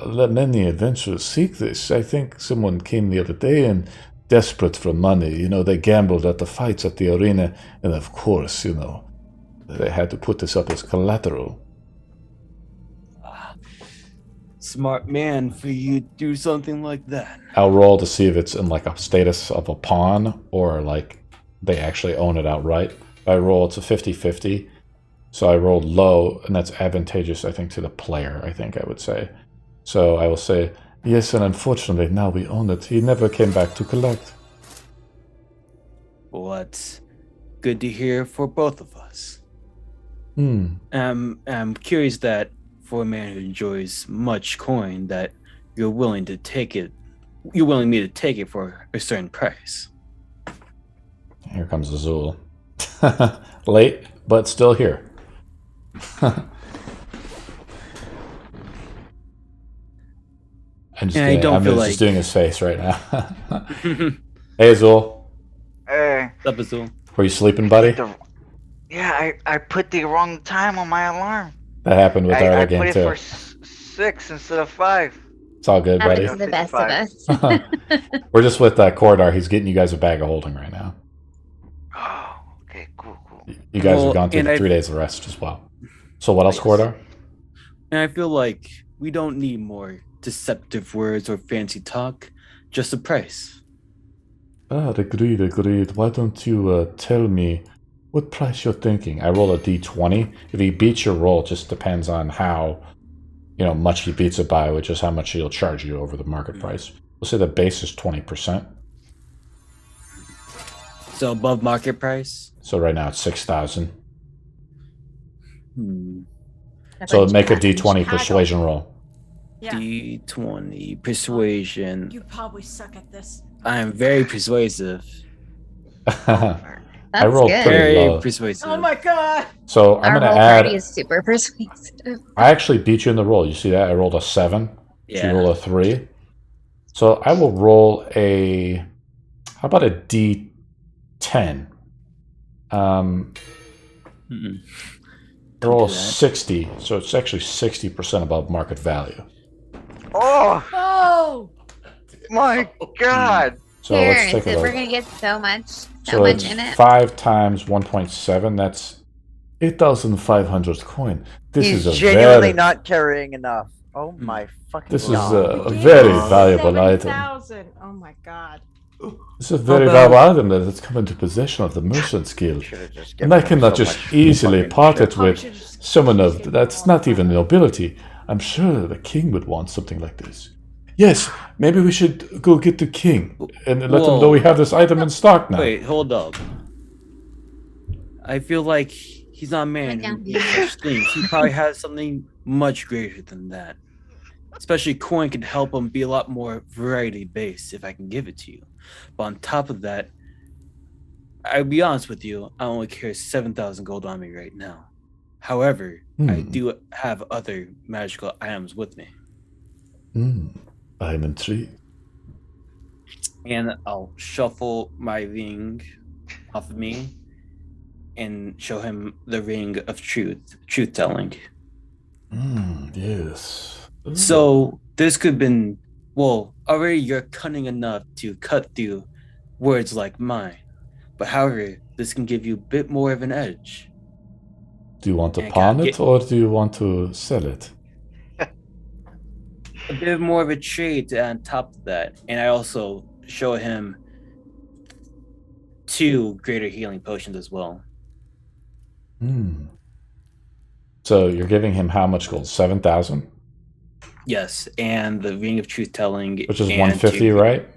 many adventurers seek this. I think someone came the other day and desperate for money. They gambled at the fights at the arena, and of course, they had to put this up as collateral. Smart man for you to do something like that. I'll roll to see if it's in like a status of a pawn or like they actually own it outright. If I roll, it's a 50-50. So I rolled low, and that's advantageous, I think, to the player, I think I would say. So I will say, yes, and unfortunately, now we own it. He never came back to collect. Well, that's good to hear for both of us. I'm curious that for a man who enjoys much coin, that you're willing me to take it for a certain price. Here comes Azul. Late, but still here. I'm just doing his face right now. Hey, Azul. Hey. What's up, Azul? Were you sleeping, buddy? I put the wrong time on my alarm. That happened with our other game, too. I put it for 6 instead of 5. It's all good, buddy. Happens to the best of us. We're just with Coredar. He's getting you guys a bag of holding right now. Oh, okay, cool. You guys have gone through 3 days of rest as well. So what else, Coredar? And I feel like we don't need more deceptive words or fancy talk, just a price. Agreed. Why don't you tell me what price you're thinking? I roll a d20. If he beats your roll, it just depends on how much he beats it by, which is how much he'll charge you over the market price. We'll say the base is 20%. So above market price? So right now it's 6,000. So make a d20 persuasion roll. Yeah. D20 persuasion. You probably suck at this. I am very persuasive. I rolled good. pretty Very low. persuasive. Oh my god! So I'm Our going to whole add. party is super persuasive. I actually beat you in the roll. You see that? I rolled a 7. Yeah. You roll a 3. So I will roll a. How about a d10? Roll a 60. So it's actually 60% above market value. Oh Oh! my god! So Here, let's take a we're look. gonna get so much So it's in it. 5 times 1.7. That's 8,500 coin. This He's is a genuinely very. not carrying enough. Oh my fucking This is god. a very valuable item. 7,000. Oh my god. This is a very valuable item that has come into possession of the Merchants Guild. Should've just And I given him cannot so just much easily fucking part shit. it with someone of that's not even nobility. I'm sure the king would want something like this. Yes, maybe we should go get the king and let him know we have this item in stock now. Wait, hold up. I feel like he's not a man who needs such things. He probably has something much greater than that. Especially coin can help him be a lot more variety based if I can give it to you. But on top of that, I'll be honest with you, I only carry 7,000 gold on me right now. However, I do have other magical items with me. I'm intrigued. And I'll shuffle my ring off of me and show him the ring of truth telling. Yes. So this could have been, well, already you're cunning enough to cut through words like mine. But however, this can give you a bit more of an edge. Do you want to And pawn it or do you want to sell it? A bit more of a trade on top of that. And I also show him 2 greater healing potions as well. So you're giving him how much gold? 7,000? Yes, and the ring of truth telling. Which is and 150, right?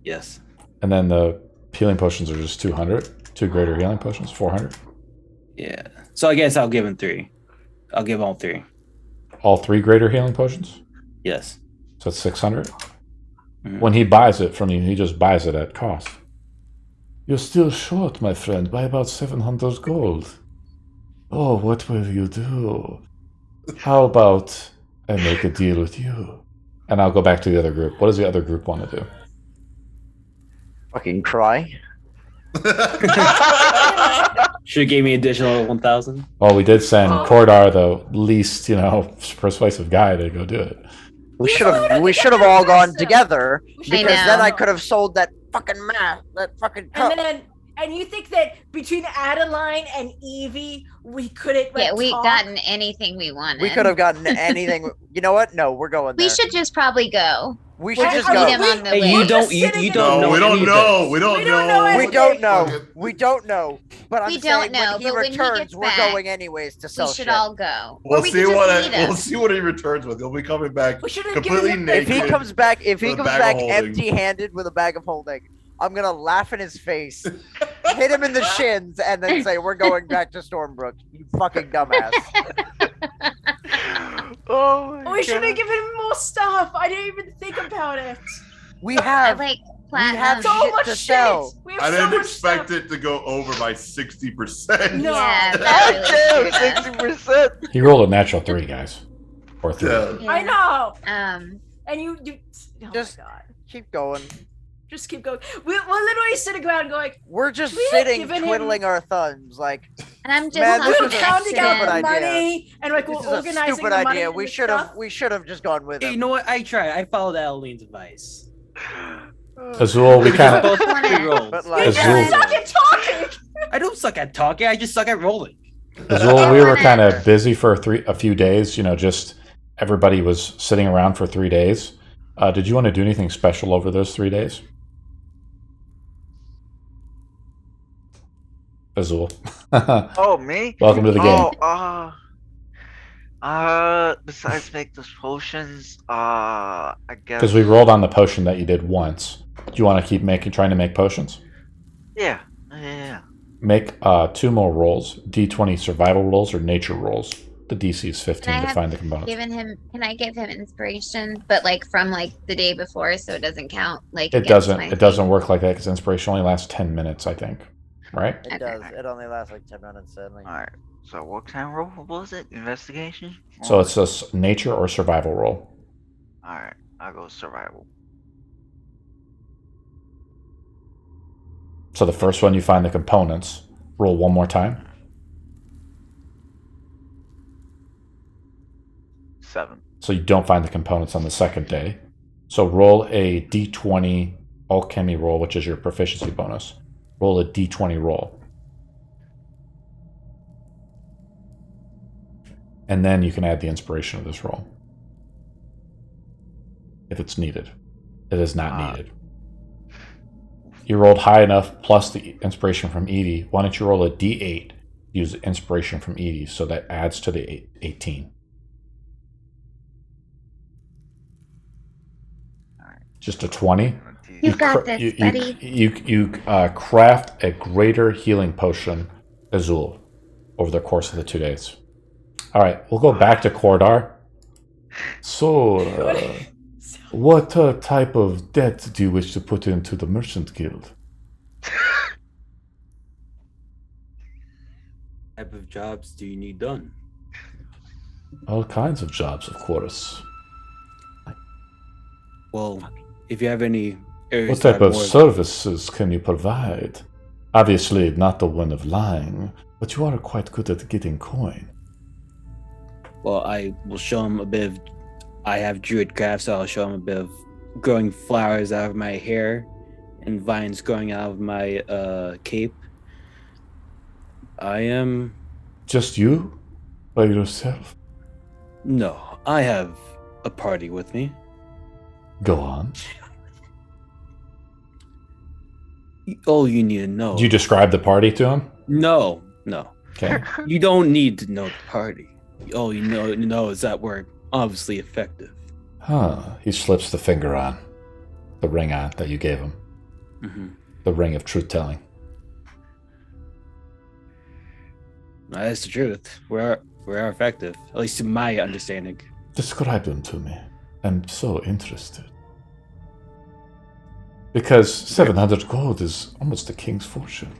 Yes. And then the healing potions are just 200? 2 greater healing potions? 400? Yeah. So I guess I'll give him 3. I'll give all 3. All 3 greater healing potions? Yes. So it's 600? Mm-hmm. When he buys it from you, he just buys it at cost. You're still short, my friend, by about 700 gold. Oh, what will you do? How about I make a deal with you? And I'll go back to the other group. What does the other group want to do? Fucking cry. Should have gave me additional 1,000. Well, we did send Coredar, the least, persuasive guy, to go do it. We should have all gone together because know. then I could have sold that fucking map, that fucking cup. And you think that between Adeline and Evie, we couldn't we talk? gotten anything we wanted. We could have gotten anything. You know what? No, we're going there. We should just probably go. We We'll should just just go. meet him on the Hey, way. you don't No, know. we don't any of know. this. We don't We know. don't know We anything. don't know. We don't know. But I'm We saying don't know, when he but when he returns, gets we're back, going anyways to sell We should shit. all go. We'll Or we see could what just meet him. we'll see what he returns with. He'll be coming back We should've completely given him- naked. If he comes back, With a bag of holding. empty-handed with a bag of holding, I'm gonna laugh in his face, hit him in the shins, and then say, "We're going back to Stormbrook." You fucking dumbass. Oh my We should have God. given him more stuff. I didn't even think about it. We I have. like we have platinum. So shit much to shit. sell. We have I so didn't much expect stuff. it to go over by 60%. No. Yeah, God that really damn, screwed us. 60%. He rolled a natural 3, guys. Or 3. Yeah. Yeah. I know. And you oh Just- my god. Keep going. Just keep going. We're literally sitting around going, We're just We had sitting, given him- twiddling our thumbs, like And I'm just Man, this we're was a counting stupid out the idea. money and like this we're is a organizing stupid the money. idea. and We the should have. stuff. We should have just gone with Hey, you him. know what? I tried. I followed Adeline's advice. Azul, we kind of... Both 3 rolls. But You like, Azul. just suck at talking. I don't suck at talking. I just suck at rolling. Azul, we were kind of busy for a few days. Just everybody was sitting around for 3 days. Did you want to do anything special over those 3 days? Azul. Oh, me? Welcome to the game. Besides make those potions, I guess. Because we rolled on the potion that you did once. Do you want to keep trying to make potions? Yeah. Make 2 more rolls. D20 survival rolls or nature rolls. The DC is 15 Can I to have find the components. Can I give him inspiration, but like from like the day before, so it doesn't count? Like It against doesn't. my It doesn't thing? work like that because inspiration only lasts 10 minutes, I think. Right? it Okay. does. It only lasts like 10 minutes. Sadly. Alright. So what kind of roll was it? Investigation? So it's a nature or survival roll. Alright. I'll go survival. So the first one you find the components. Roll one more time. 7. So you don't find the components on the second day. So roll a D20 alchemy roll, which is your proficiency bonus. Roll a D20 roll. And then you can add the inspiration of this roll. If it's needed. It is not needed. You rolled high enough plus the inspiration from Edie. Why don't you roll a D8? Use the inspiration from Edie, so that adds to the 18. Just a 20. You got this, buddy. You craft a greater healing potion, Azul, over the course of the 2 days. All right, we'll go back to Coredar. So, what type of debt do you wish to put into the Merchant Guild? type of jobs do you need done? All kinds of jobs, of course. Well, if you have any areas What that type are of more- services can you provide? Obviously, not the one of lying, but you are quite good at getting coin. Well, I will show him a bit of. I have druid craft, so I'll show him a bit of growing flowers out of my hair and vines growing out of my cape. I am. Just you? By yourself? No, I have a party with me. Go on. All you need to know. Did you describe the party to him? No. Okay. You don't need to know the party. All you know is that we're obviously effective. Huh. He slips the finger on. The ring on that you gave him. Mm-hmm. The ring of truth-telling. That's the truth. We are effective, at least to my understanding. Describe them to me. I'm so interested. Because 700 gold is almost the king's fortune.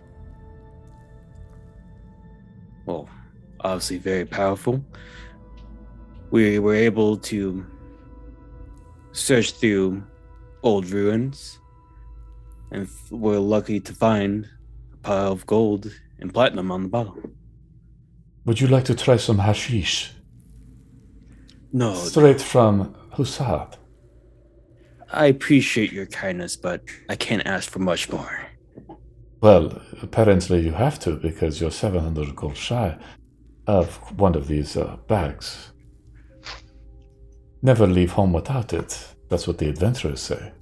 Well, obviously very powerful. We were able to search through old ruins, and we're lucky to find a pile of gold and platinum on the bottom. Would you like to try some hashish? No, Straight from Rahsad. I appreciate your kindness, but I can't ask for much more. Well, apparently you have to, because you're 700 gold shy of one of these bags. Never leave home without it. That's what the adventurers say.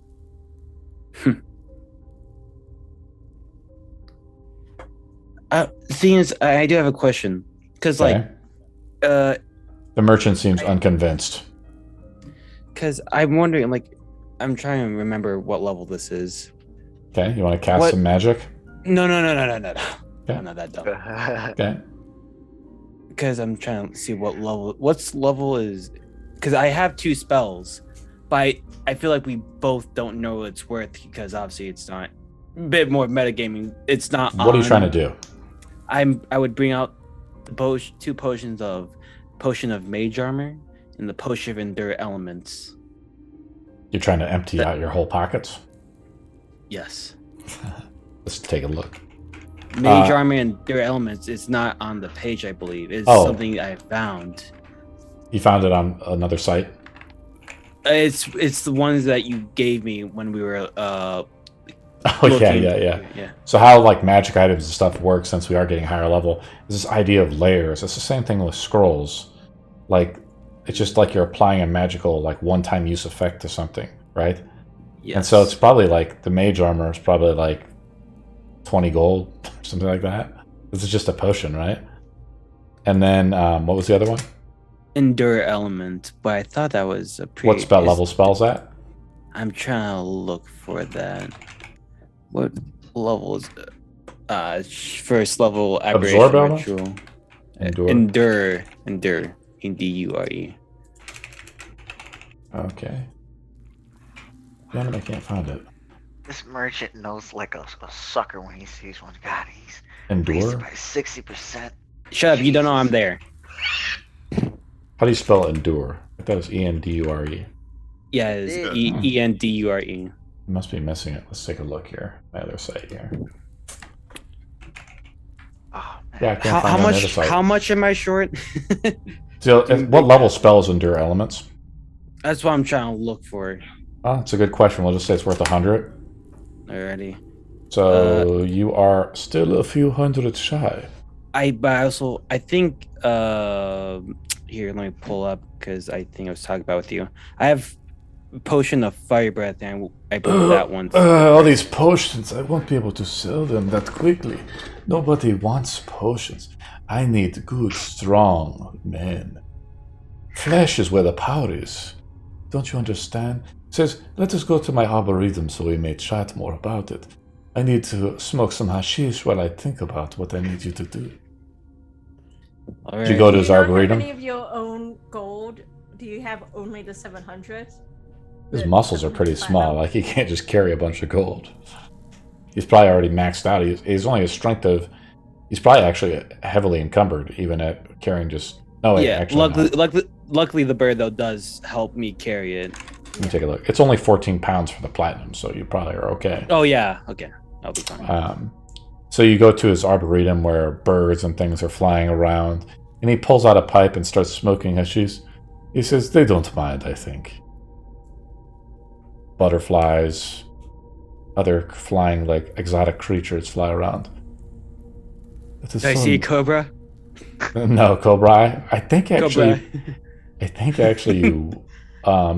Thing is, I do have a question. Because, Okay. The merchant seems I- unconvinced. Because I'm wondering, I'm trying to remember what level this is. Okay, you want to cast What- some magic? No. Okay. I'm not that dumb. Okay. Because I'm trying to see what's level is. Because I have 2 spells, but I feel like we both don't know what it's worth, because obviously it's not a bit more metagaming. It's not. What are you trying to do? I would bring out the 2 potions of potion of mage armor and the potion of endure elements. You're trying to empty out your whole pockets? Yes. Let's take a look. Mage armor and endure elements is not on the page, I believe. It's Oh. something I found. You found it on another site? It's the ones that you gave me when we were Oh, looking. yeah. So how magic items and stuff work, since we are getting higher level, is this idea of layers. It's the same thing with scrolls. It's just like you're applying a magical one-time use effect to something, right? Yes. And so it's probably the mage armor is probably 20 gold, something like that. This is just a potion, right? And then what was the other one? endure element, but I thought that was a What spell level spell's that? I'm trying to look for that. What level is it? First level aberration Absorb element? ritual. Endure. Endure. Endure. Okay. Damn it, I can't find it. This merchant knows like a sucker when he sees one. God, he's Endure? raised by 60%. Shut up! You don't know I'm there. How do you spell endure? I thought it was E-N-D-U-R-E. Yeah, it's Yeah. Endure. You must be missing it. Let's take a look here. My other site here. Oh, man. Yeah, I can't find it on the other site. How much am I short? So, what level spells endure elements? That's what I'm trying to look for Oh, it's a good question. We'll just say it's worth 100. already. So you are still a few hundred shy. But I think here, let me pull up, because I think I was talking about with you. I have potion of fire breath, and I put that one. All these potions, I won't be able to sell them that quickly. Nobody wants potions. I need good, strong men. Flesh is where the power is. Don't you understand? It says, let us go to my arboretum so we may chat more about it. I need to smoke some hashish while I think about what I need you to do. All Did you go to Do his you not have arboretum? any of your own gold? Do you have only the 700? His muscles are pretty small. He can't just carry a bunch of gold. He's probably already maxed out. He's only a strength of He's probably actually heavily encumbered, even at carrying just. Oh wait, Yeah, actually, no. luckily the bird though does help me carry it. Let me take a look. It's only 14 pounds for the platinum, so you probably are okay. Oh yeah, okay, I'll be fine. So you go to his arboretum where birds and things are flying around, and he pulls out a pipe and starts smoking hashish. He says, "They don't mind, I think." Butterflies, other flying like exotic creatures fly around. Did I see a cobra? No, Cobra. I think actually. Cobra. I think actually you.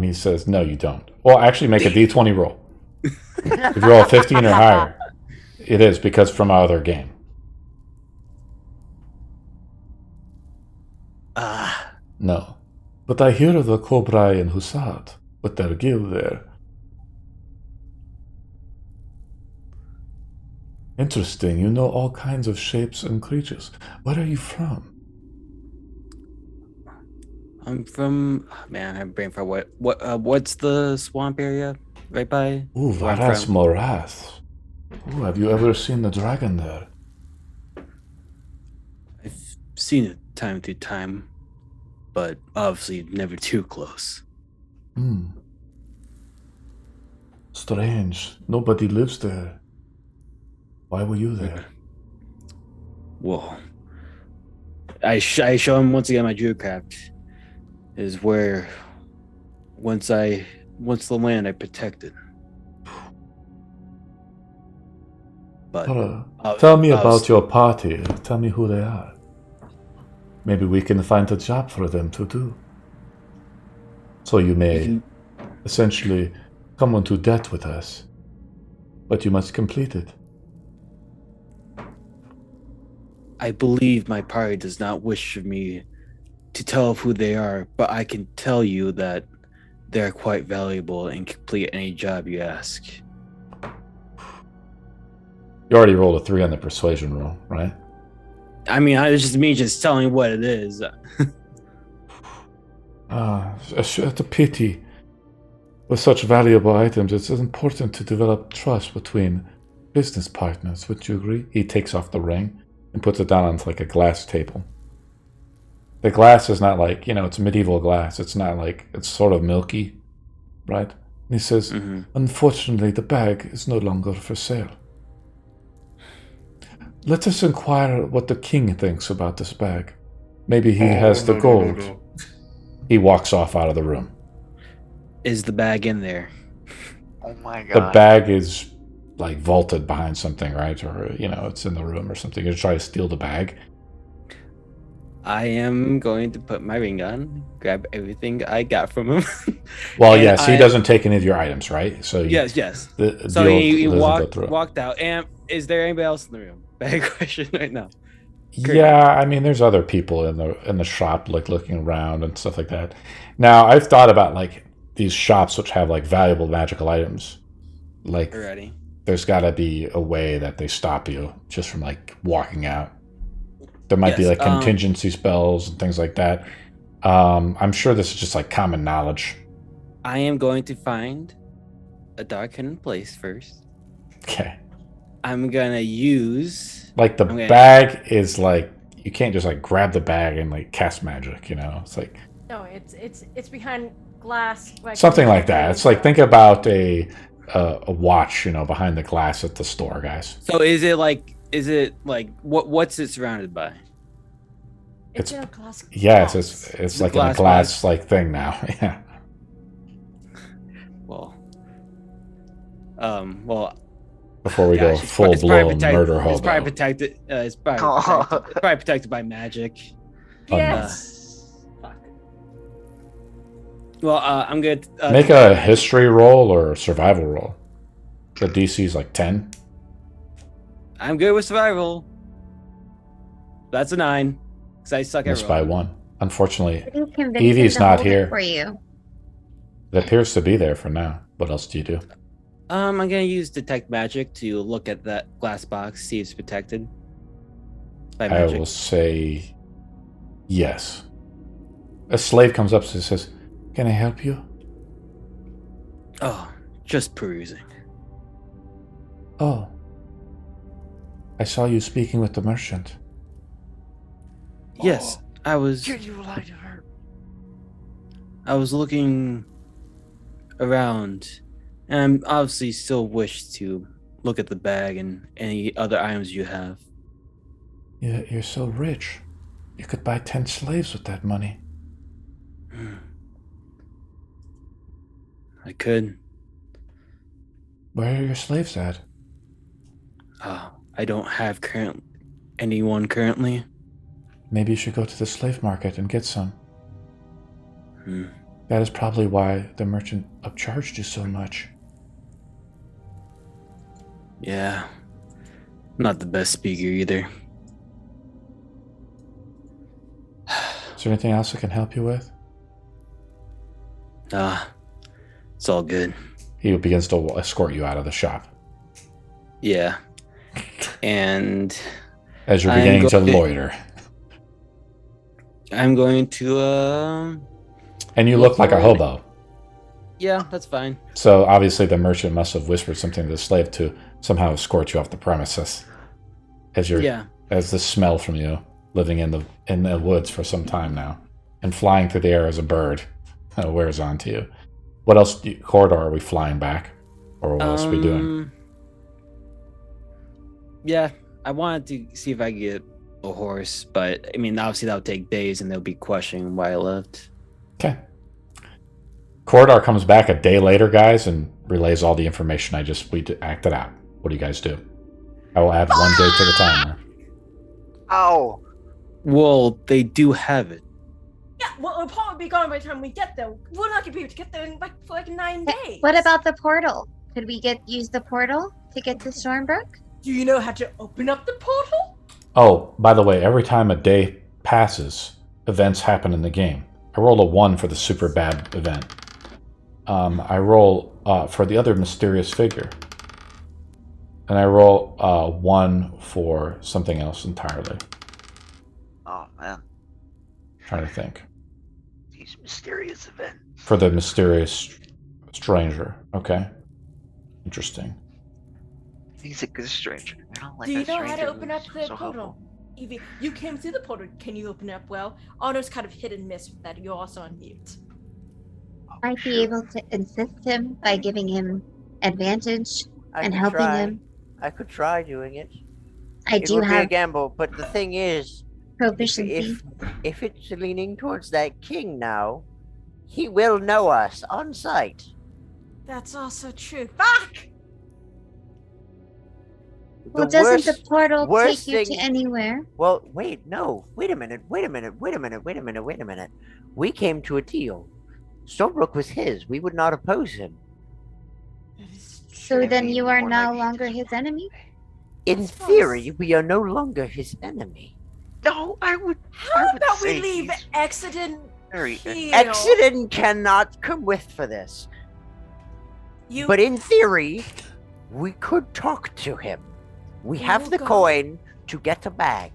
He says, "No, you don't." Well, actually, make a D20 roll. If you roll a 15 or higher, it is because from our other game. No, but I hear of the Cobra and Rahsad with their guild there. Interesting. You know all kinds of shapes and creatures. Where are you from? I'm from. Man, I'm brain for what? What's the swamp area right by? Ooh, where I'm Varas from? Morath. Ooh, have you ever seen the dragon there? I've seen it time to time, but obviously never too close. Hmm. Strange. Nobody lives there. Why were you there? Whoa. I show him once again my druidcraft is where once the land I protected. But Tell me about your party. Tell me who they are. Maybe we can find a job for them to do. So you may essentially come into debt with us, but you must complete it. I believe my party does not wish for me to tell who they are, but I can tell you that they're quite valuable and complete any job you ask. You already rolled a 3 on the persuasion roll, right? I mean, it's just me just telling what it is. It's a pity. With such valuable items, it's important to develop trust between business partners. Would you agree? He takes off the ring and puts it down on like a glass table. The glass is not like, it's medieval glass. It's not like, it's sort of milky, right? And he says, Unfortunately, the bag is no longer for sale. Let us inquire what the king thinks about this bag. Maybe he has the gold. No. He walks off out of the room. Is the bag in there? Oh my god. The bag is like vaulted behind something, right? Or, it's in the room or something. You try to steal the bag. I am going to put my ring on, grab everything I got from him. Well, yes, he doesn't take any of your items, right? So yes. So he walked out. And is there anybody else in the room? Bad question right now. Yeah, I mean, there's other people in the shop, like looking around and stuff like that. Now, I've thought about like these shops which have like valuable magical items. Like, already. There's got to be a way that they stop you just from like walking out. There might be like contingency spells and things like that. I'm sure this is just like common knowledge. I am going to find a dark hidden place first. Okay. I'm gonna use like the bag is like you can't just like grab the bag and like cast magic, It's like no, it's behind glass. Like something like that. It's like think about a watch, behind the glass at the store, guys. So is it like what's it surrounded by? It's a glass. Yes, it's like a glass like thing now. Yeah. Well. Before we go full blown murder hobo. It's probably protected. It's probably protected by magic. Yes. Fuck. Well, I'm good. Make a history roll or a survival roll. The DC is like 10. I'm good with survival. That's a 9. Because I suck at Missed by 1. Unfortunately, Evie's Evie's not here. For you. It appears to be there for now. What else do you do? I'm gonna use detect magic to look at that glass box, see if it's protected by magic. I will say yes. A slave comes up and says, "Can I help you?" Oh, just perusing. Oh. I saw you speaking with the merchant. Yes, I was. Did you lie to her? I was looking around, and I obviously still wish to look at the bag and any other items you have. Yeah, you're so rich. You could buy 10 slaves with that money. I could. Where are your slaves at? I don't have anyone currently. Maybe you should go to the slave market and get some. That is probably why the merchant upcharged you so much. Yeah. Not the best speaker either. Is there anything else I can help you with? It's all good. He begins to escort you out of the shop. Yeah. And as you're beginning to loiter. I'm going to and you look like a hobo. Yeah, that's fine. So obviously the merchant must have whispered something to the slave to somehow escort you off the premises. As the smell from you living in the woods for some time now and flying through the air as a bird wears on to you. What else Coredar, are we flying back? Or what else are we doing? Yeah, I wanted to see if I could get a horse, but I mean, obviously that would take days and they'll be questioning why I left. Okay. Coredar comes back a day later, guys, and relays all the information we acted out. What do you guys do? I will add 1 day to the timer. Oh. Well, they do have it. Yeah, well, it'll probably be gone by the time we get there. We're not gonna be able to get there in for like 9 days. What about the portal? Could we use the portal to get to Stormbrook? Do you know how to open up the portal? Oh, by the way, every time a day passes, events happen in the game. I roll a 1 for the super bad event. I roll for the other mysterious figure. And I roll 1 for something else entirely. Oh, man. Trying to think. These mysterious events. For the mysterious stranger. Okay. Interesting. He's a good stranger. I don't like Do you that know how to stranger open up who's the so portal? helpful. Evie, you came through the portal. Can you open it up well? Arno's kind of hit and miss with that. You're also on mute. Might be able to assist him by giving him advantage I and could helping try. him. I could try doing it. It It would be a have gamble, but the thing is, proficiency. if it's leaning towards that king now, he will know us on sight. That's also true. Fuck! Well, doesn't the portal worst take you thing- to anywhere? Well, wait a minute. We came to a deal. Stormbrook was his. We would not oppose him. So then Maybe you are more no like longer just- his enemy? In That's theory, we are no longer his enemy. No, I would. How I would about we say leave he's Exeden very. here? Exeden cannot come with for this. You But in theory, we could talk to him. We have will the go. coin to get a bag.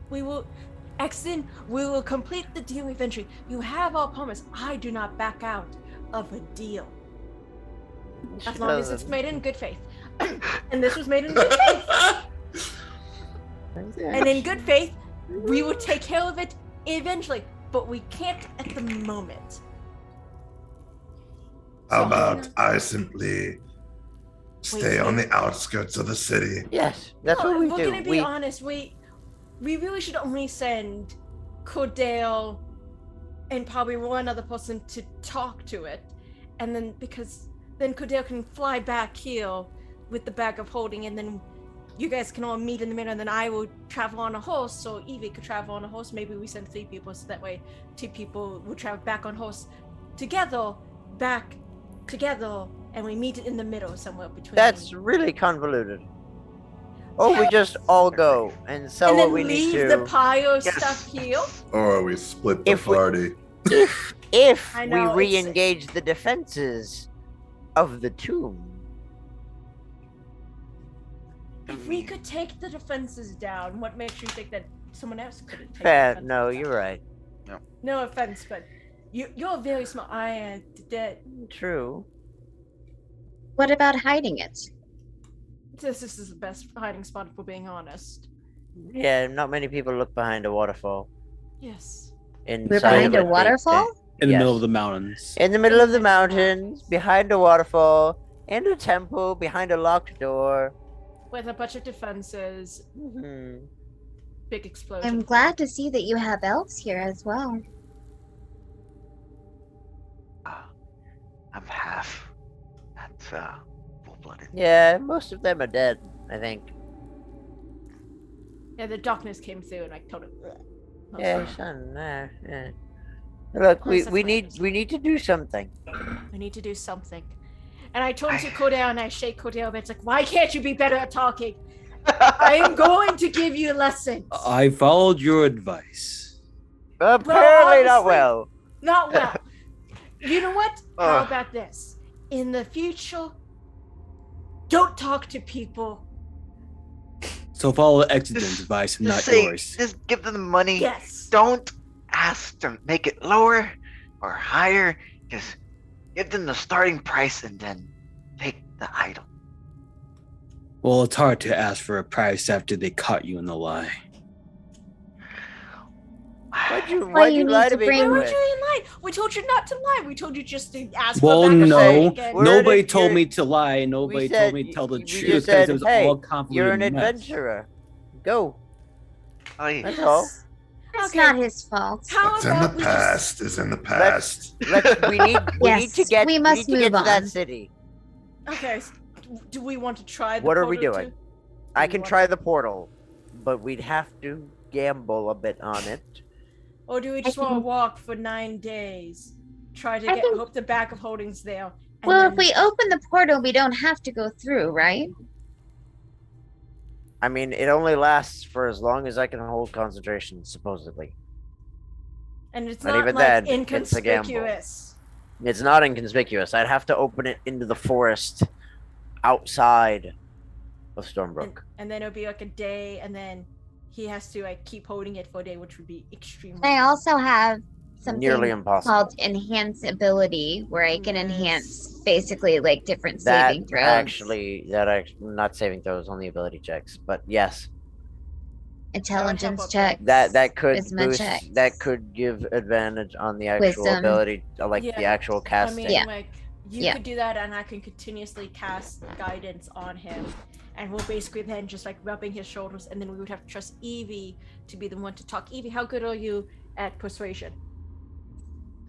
We will, Exton, we will complete the deal eventually. You have our promise. I do not back out of a deal. As long as it's made in good faith. And this was made in good faith. And in good faith, we will take care of it eventually. But we can't at the moment. How So- about I simply stay on the outskirts of the city? Yes, that's what we we're do. gonna be honest. We really should only send Coredar and probably one other person to talk to it, and then because then Coredar can fly back here with the bag of holding, and then you guys can all meet in the middle, and then I will travel on a horse, so Evie could travel on a horse. Maybe we send 3 people, so that way 2 people will travel back on horse together, and we meet in the middle somewhere between. That's really convoluted. Or we just all go and sell and what then we need leave to. the pile of Yes. stuff here. Or we split the If we- party? if I we know, it's- re-engage the defenses of the tomb. If we could take the defenses down, what makes you think that someone else couldn't take the Fair. defenses No, down? you're right. No offense, but you're very smart. I True. What about hiding it? this is the best hiding spot, if we're being honest. Yeah, not many people look behind a waterfall. Yes. We're behind a waterfall? In the middle of the mountains. In the middle of the mountains, behind a waterfall, in a temple, behind a locked door. With a bunch of defenses. Mm-hmm. Big explosion. I'm glad to see that you have elves here as well. I'm half. That's full-blooded. Yeah, most of them are dead, I think. Yeah, the darkness came through and I told him. Yeah, son. Yeah. Look, we need to do something. We need to do something. And I turn to Coredar and I shake Coredar, but it's like, why can't you be better at talking? I am going to give you lessons. I followed your advice. Apparently not well. Not well. You know what? How about this? In the future, don't talk to people. So follow Exeden's advice and not yours. Just give them the money. Yes. Don't ask to make it lower or higher. Just give them the starting price and then take the item. Well, it's hard to ask for a price after they caught you in the lie. Why'd you Why you lie need to to me? bring- Why would you lie? We told you not to lie. We told you just to ask Well, for a no. again. Where Nobody did told you- me to lie, and nobody told me to tell the we truth just because said, it was hey, all convoluted you're an mess. adventurer. Go. That's Yes. all. It's Okay. not his fault. How What's in the about we just... past is in the past. We need Yes, to get we must to get move to that on. city. Okay, do we want to try the What are we portal doing? too? I we can want try to- the portal, but we'd have to gamble a bit on it. Or do we just want to think- walk for 9 days? Try to I get think- hope the bag of holdings there. and Well, then- if we open the portal, we don't have to go through, right? I mean, it only lasts for as long as I can hold concentration, supposedly. And it's But not even like then, it's a gamble. inconspicuous. It's not inconspicuous. I'd have to open it into the forest outside of Stormbrook. And then it'll be like a day, and then he has to like keep holding it for a day, which would be extremely. I also have something Nearly impossible. called enhance ability, where I can Yes. enhance basically like different That saving throws. not saving throws, only ability checks. But yes, Intelligence up check. that could Wisdom boost. checks. That could give advantage on the actual Wisdom. ability, like the Yeah, actual I casting. mean, Yeah. like you Yeah. could do that, and I can continuously cast guidance on him, and we'll basically then just like rubbing his shoulders, and then we would have to trust Evie to be the one to talk. Evie, how good are you at persuasion?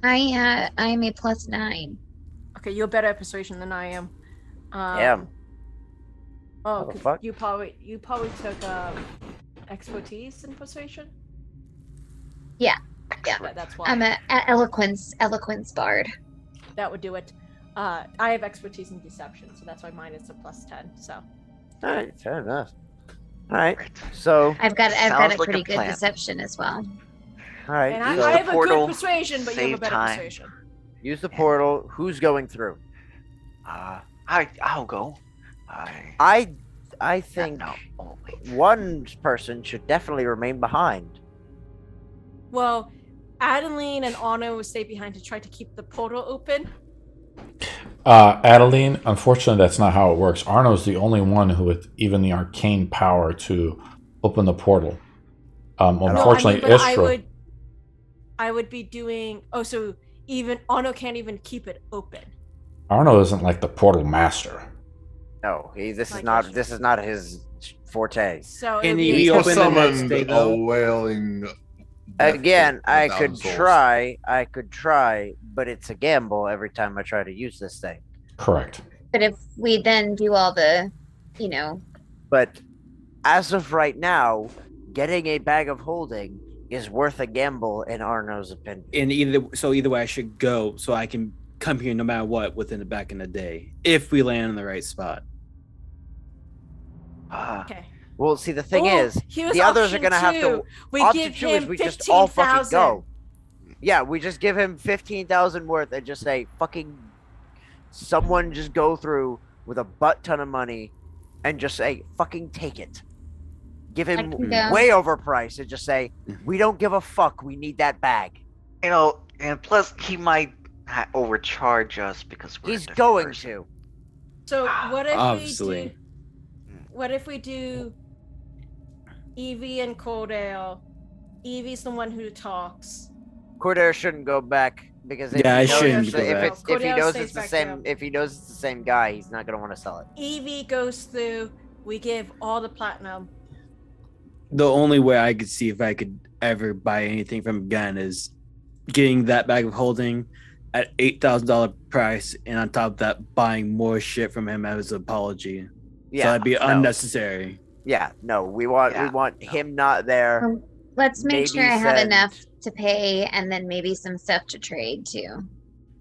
I'm a +9. Okay, you're better at persuasion than I am. Damn. Oh, What the 'cause fuck? you probably took expertise in persuasion. Yeah. Yeah, that's why. I'm a eloquence bard. That would do it. I have expertise in deception, so that's why mine is a +10. So All right, fair enough. All right, Right. so I've got Sounds a like a pretty good plan. deception as well. all right. and use I the have a portal, good persuasion, but you have a save better time. persuasion. Use the portal. Who's going through? I'll go. I think no, only. one person should definitely remain behind. Well, Adeline and Arno will stay behind to try to keep the portal open. Adeline, unfortunately, that's not how it works. Arno's the only one who with even the arcane power to open the portal. Unfortunately, no, I mean, Istra. I would be doing. Oh, so even Arno can't even keep it open. Arno isn't like the portal master. No, this My is not. gosh. This is not his forte. So Can it'd you be- be I open the next summoned day, a though? wailing. Again, death I to could 1,000 souls. try. I could try, but it's a gamble every time I try to use this thing. Correct. But if we then do all the, you know, But as of right now, getting a bag of holding is worth a gamble in Arno's opinion. And either way, I should go so I can come here no matter what within the back in the day if we land in the right spot. Okay. Well, see, the thing Oh, is, here's the others are option gonna have to. two. We Option give two is him we just all fucking 15,000. go. Yeah, we just give him 15,000 worth and just say, fucking, someone just go through with a butt ton of money and just say, fucking take it. Give him can go. way overpriced and just say, we don't give a fuck. We need that bag. You know, and plus he might overcharge us because we're He's a different going person. to. So what if Obviously. we do? what if we do Evie and Coredar? Evie's the one who talks. Coredar shouldn't go back because if Yeah, he I knows, shouldn't go if back. it's if he Coredar knows stays it's the back same there. if he knows it's the same guy, he's not gonna want to sell it. Evie goes through. We give all the platinum. The only way I could see if I could ever buy anything from him again is getting that bag of holding at $8,000 price, and on top of that, buying more shit from him as an apology. Yeah, So that'd be no. unnecessary. Yeah, no, we want him not there. Let's make Maybe sure I have send- enough to pay, and then maybe some stuff to trade too.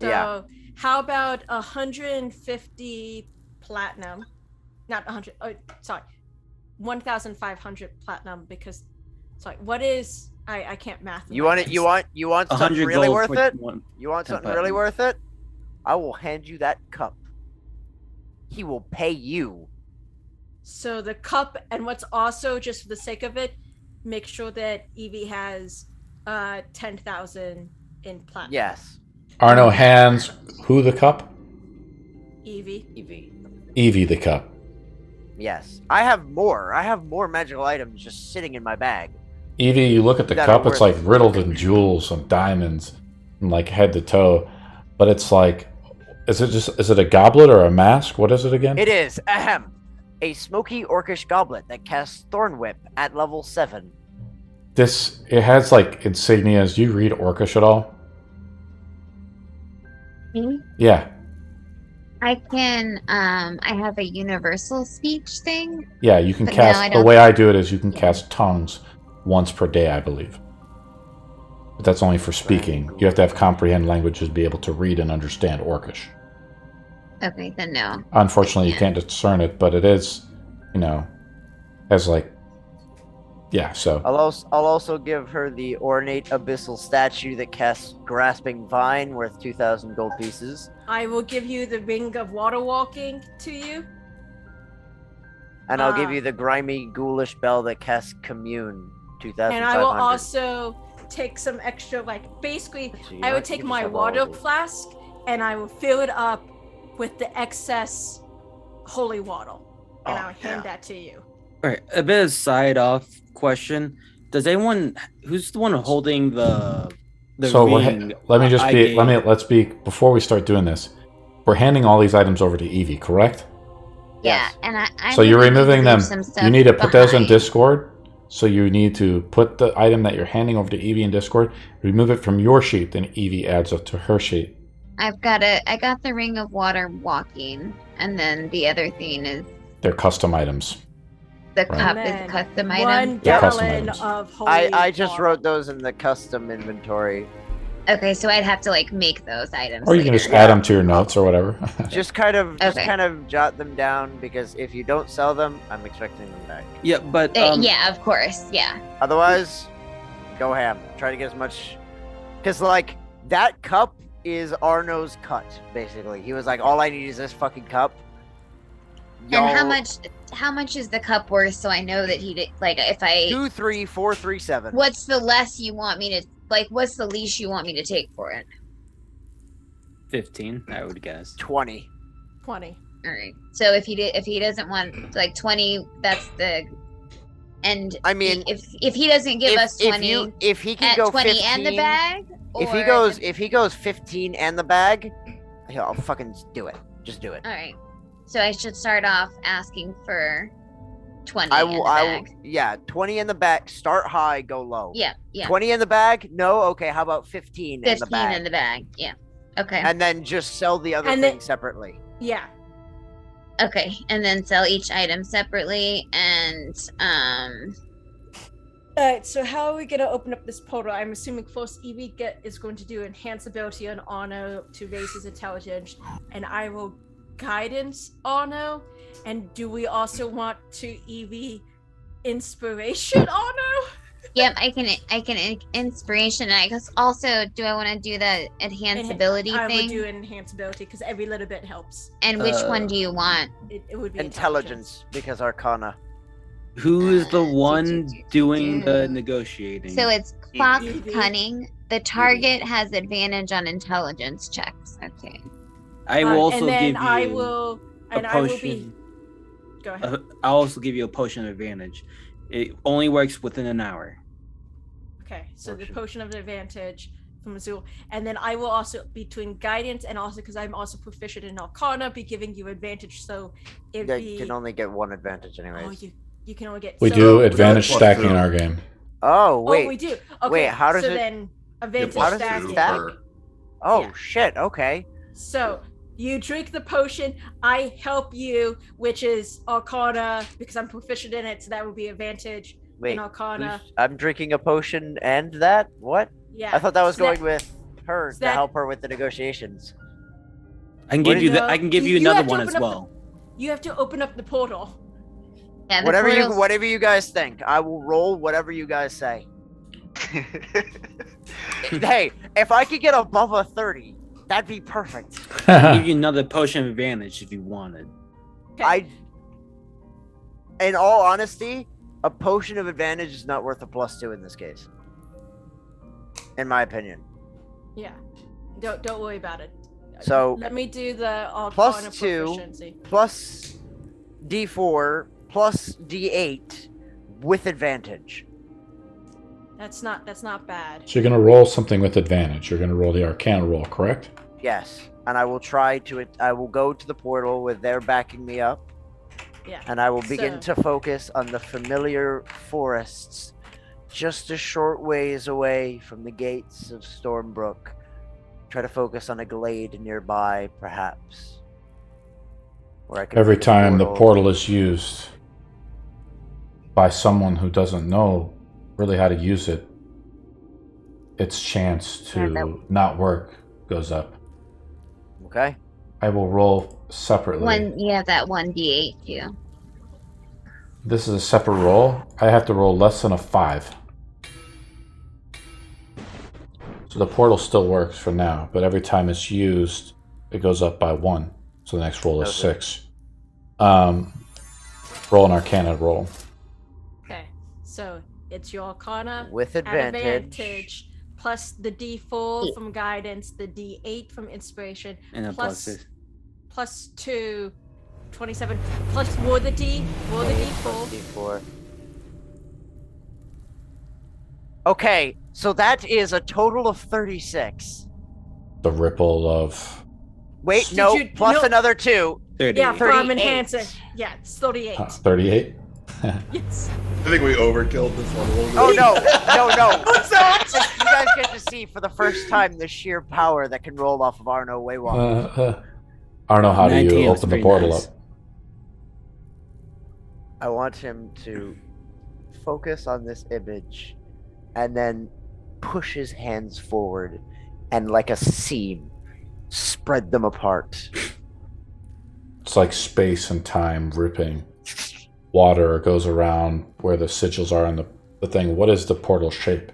So Yeah. how about 150 platinum? Not 100. Oh, sorry, 1,500 platinum. Because, sorry, what is? I can't math. You want it? You want something 100 really gold worth for it? one. You want 10 something really platinum. worth it? I will hand you that cup. He will pay you. So the cup, and what's also, just for the sake of it, make sure that Evie has 10,000 in platinum. Yes. Arno hands who the cup? Evie. Evie the cup. Yes. I have more. I have more magical items just sitting in my bag. Evie, you look at the That cup, are it's like worth- riddled in jewels and diamonds, and like head to toe. But it's like, is it a goblet or a mask? What is it again? It is, ahem, a smoky orcish goblet that casts Thorn Whip at level 7. It has like insignias. Do you read Orcish at all? Me? Yeah. I can. I have a universal speech thing. Yeah, you can But no, I cast. The don't- way I do it is you can cast tongues once per day, I believe. But that's only for speaking. You have to have comprehend languages to be able to read and understand Orcish. Okay, then no. Unfortunately, you can't discern it, but it is, as like, yeah. So I'll also give her the ornate abyssal statue that casts Grasping Vine worth 2,000 gold pieces. I will give you the ring of water walking to you. And I'll give you the grimy ghoulish bell that casts Commune 2,500. And I will also take some extra, basically, Actually, I would you take just my have all water of those. flask and I will fill it up with the excess holy water. And I'll hand that to you. All right, a bit of side off question. Does anyone who's the one holding the so ring? let's be before we start doing this. We're handing all these items over to Evie, correct? Yeah, Yes. and I So you're really need to removing leave them. some stuff You need to put those in behind. Discord. So you need to put the item that you're handing over to Evie in Discord, remove it from your sheet, then Evie adds it to her sheet. I got the ring of water walking, and then the other thing is They're custom items. the Right. cup And is then custom 1 item. Yeah, custom gallon items. of holy I just water. wrote those in the custom inventory. Okay, so I'd have to make those items. Or you can later. just add them to your notes or whatever. Just kind of Okay. jot them down because if you don't sell them, I'm expecting them back. Yeah, but Yeah, of course. Yeah. Otherwise, go ham. Try to get as much. Because, that cup is Arno's cut, basically. He was like, all I need is this fucking cup. And how Y'all- much is the cup worth? So I know that he did. If I 23437. what's the less you want me to what's the least you want me to take for it? 15, I would guess. 20. 20. All right. So if he doesn't want 20, that's the and I mean, if he doesn't give us 20 if he can at go 20 15, and the bag, if he goes 15 and the bag, I'll fucking do it. Just do it. all right. So I should start off asking for 20 I in will. the I bag. will. Yeah, 20 in the bag. Start high, go low. Yeah. 20 in the bag? No. Okay. How about 15 in the 15 bag? in the bag. Yeah. Okay. And then just sell the other And thing then- separately. Yeah. Okay. And then sell each item separately and Alright, so how are we gonna open up this portal? I'm assuming first Evie is going to do enhance ability on Arno to raise his intelligence, and I will guidance Arno. And do we also want to Evie inspiration Arno? yep, I can inspiration. And I guess also, do I want to do the enhance ability I thing? would do enhance ability because every little bit helps. And which one do you want? It would be Intelligence, because Arcana. Who is the one doing the negotiating? So it's clock Evie. cunning. The target has advantage on intelligence checks. Okay. I will also and then give you I will a and I will be potion. Go ahead. I'll also give you a potion of advantage. It only works within an hour. Okay, so the potion of advantage from Azul, and then I will also, between guidance and also because I'm also proficient in Arcana, be giving you advantage. So if You can only get one advantage, anyways. you can only get. We so, do advantage plus stacking in two. our game. Oh wait. Oh, we do. Okay, Wait, how does so it- then advantage how does it stacking. stack? Oh Yeah. shit. Okay. So you drink the potion, I help you, which is Arcana because I'm proficient in it, so that would be advantage Wait. in Arcana. I'm drinking a potion and that? What? Yeah. I thought that was so going with her so to help her with the negotiations. I can What give did you you- I can give you You another have to one open as up well. You have to open up the portal. Yeah, the Whatever you guys think. I will roll whatever you guys say. Hey, if I could get above a 30, that'd be perfect. I'll give you another potion of advantage if you wanted. Okay. In all honesty, a potion of advantage is not worth a +2 in this case. In my opinion. Yeah. Don't worry about it. So Let me do the Arcana +2 proficiency. plus D4 plus D8 with advantage. That's not bad. So you're going to roll something with advantage. You're going to roll the Arcana roll, correct? Yes. And I will I will go to the portal with their backing me up. Yeah. And I will begin So- to focus on the familiar forests just a short ways away from the gates of Stormbrook. Try to focus on a glade nearby, perhaps. Where I can Every make a time the portal is used by someone who doesn't know really how to use it, its chance to not work goes up. Okay. I will roll separately. you have that 1d8 too. This is a separate roll. I have to roll less than a 5. So the portal still works for now, but every time it's used, it goes up by 1. So the next roll is Okay. 6. Roll an Arcana roll. Okay. So it's your Arcana With at advantage. advantage plus the D4 from guidance, the D8 from inspiration, And a plus plus plus 2, 27, plus more the D4. D4. Okay, so that is a total of 36. The ripple of Wait, Did no, you- plus no. another 2. 30. Yeah, from 38. enhancing. Yeah, it's 38. 38. Yes. I think we overkilled this one a little bit. Oh no. You guys get to see for the first time the sheer power that can roll off of Arno Waywalk. Arno, how do 19 you is open the pretty portal nice. up? I want him to focus on this image and then push his hands forward and like a seam spread them apart. It's like space and time ripping. Water goes around where the sigils are on the thing. What is the portal shape?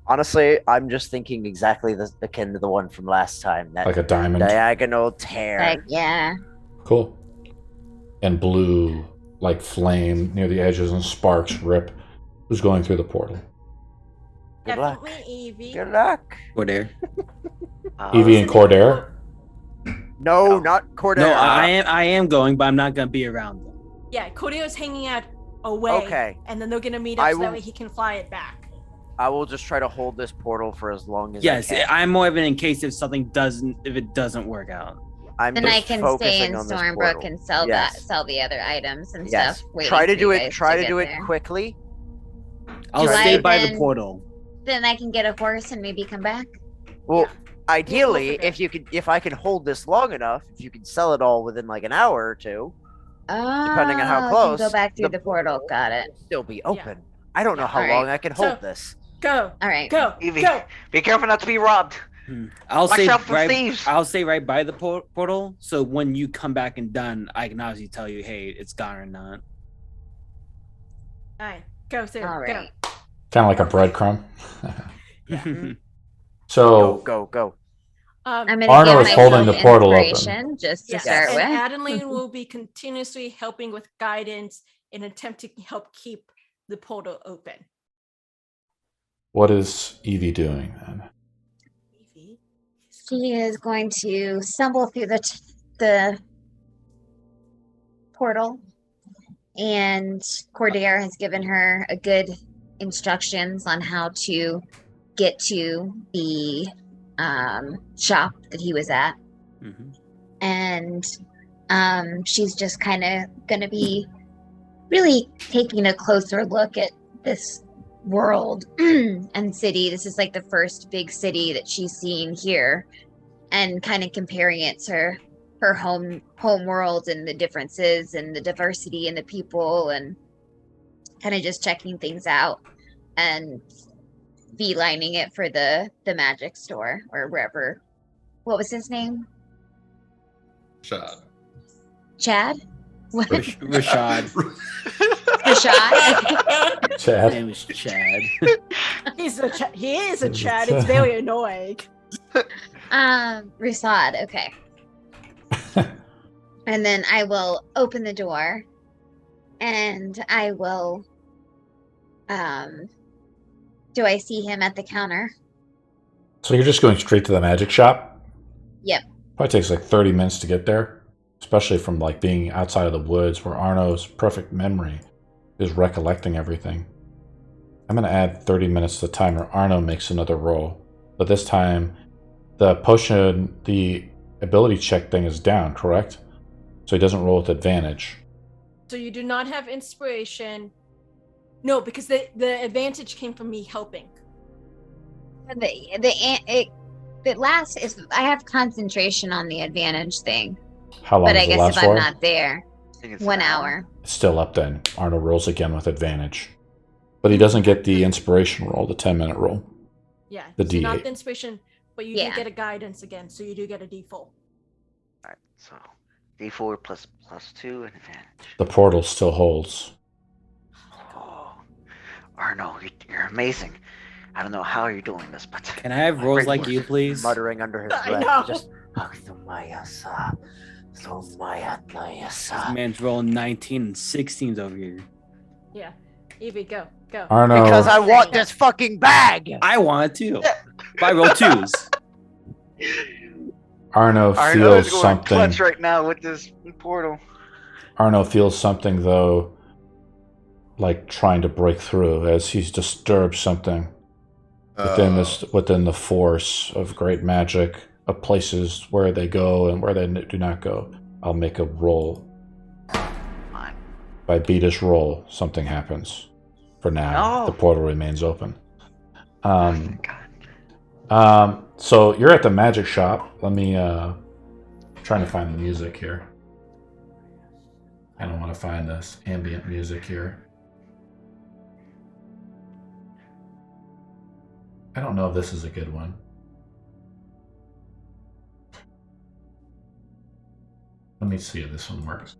Honestly, I'm just thinking exactly akin to the one from last time. That Like a diamond? diagonal tear. Like, yeah. Cool. And blue, like flame near the edges and sparks rip. Who's going through the portal? Good luck. Definitely Evie. Good luck. Coredar. Evie and Coredar? No, Oh. not Corridar. No, I am going, but I'm not gonna be around them. Yeah, Cordeo's hanging out away. Okay. And then they're gonna meet up I so that will- way he can fly it back. I will just try to hold this portal for as long as Yes, I can. I'm more of an in case if it doesn't work out. I'm Then just I can focusing stay in on this Stormbrook portal. and sell Yes. sell the other items and Yes. stuff. waiting Try to for do you it. guys Try to get do it there. quickly. I'll Do stay I by the then- portal. Then I can get a horse and maybe come back. Well, Yeah. ideally, figure. if I can hold this long enough, if you can sell it all within like an hour or two, Depending on how Oh, you close, can go back through the the portal. Got it. it'll still be open. I don't know how Alright. long I can hold So- this. Go. All right. Go. Evie, Go. be careful not to be robbed. I'll Watch stay out for right. thieves. I'll stay right by the portal. So when you come back and done, I can obviously tell you, hey, it's gone or not. Alright. Go through. All Go. right. Kind of like a breadcrumb. Yeah. So Go. Um, I'm gonna Arno give is myself holding the portal open. inspiration just to yes. start And with. Adeline will be continuously helping with guidance in an attempt to help keep the portal open. what is Evie doing then? Evie. She is going to stumble through the portal, and Coredar has given her a good instructions on how to get to the shop that he was at. Mm-hmm. And she's just kind of going to be really taking a closer look at this world and city. This is like the first big city that she's seeing here, and kind of comparing it to her home world and the differences and the diversity and the people, and kind of just checking things out and beelining it for the magic store or wherever. What was his name? Shad. Chad? Rahsad. Rahsad? His Chad. name was Chad. He is a Chad. It's very annoying. Rahsad, okay. And then I will open the door and I will do I see him at the counter? So you're just going straight to the magic shop? Yep. Probably takes like 30 minutes to get there, especially from like being outside of the woods where Arno's perfect memory is recollecting everything. I'm going to add 30 minutes to the timer. Arno makes another roll, but this time the potion, the ability check thing is down, correct? So he doesn't roll with advantage. So you do not have inspiration. No, because the advantage came from me helping. The last is I have concentration on the advantage thing, How long but does I it guess last if for? I'm not there, I think it's 1 an hour. It's still up then. Arno rolls again with advantage. But he doesn't get the inspiration roll, the 10-minute roll. Yeah. The so not D8. the inspiration, but you Yeah. do get a guidance again, so you do get a D4. Alright, so D4 plus 2 and advantage. The portal still holds. Oh, Arno, you're amazing. I don't know how you're doing this, but Can I have rolls like you, please? Muttering under his I breath. know. Just This man's rolling 19 and 16s over here. Yeah. Evie, go. Arno, because I want this fucking bag. I want to. But I roll 2s. Arno Arno feels is going something. clutch right now with this portal. Arno feels something, though, like trying to break through as he's disturbed something within the force of great magic, of places where they go and where they do not go. I'll make a roll. Fine. If I beat his roll, something happens. For now, No. the portal remains open. Thank God. So you're at the magic shop. Let me trying to find the music here. I don't want to find this ambient music here. I don't know if this is a good one. Let me see if this one works.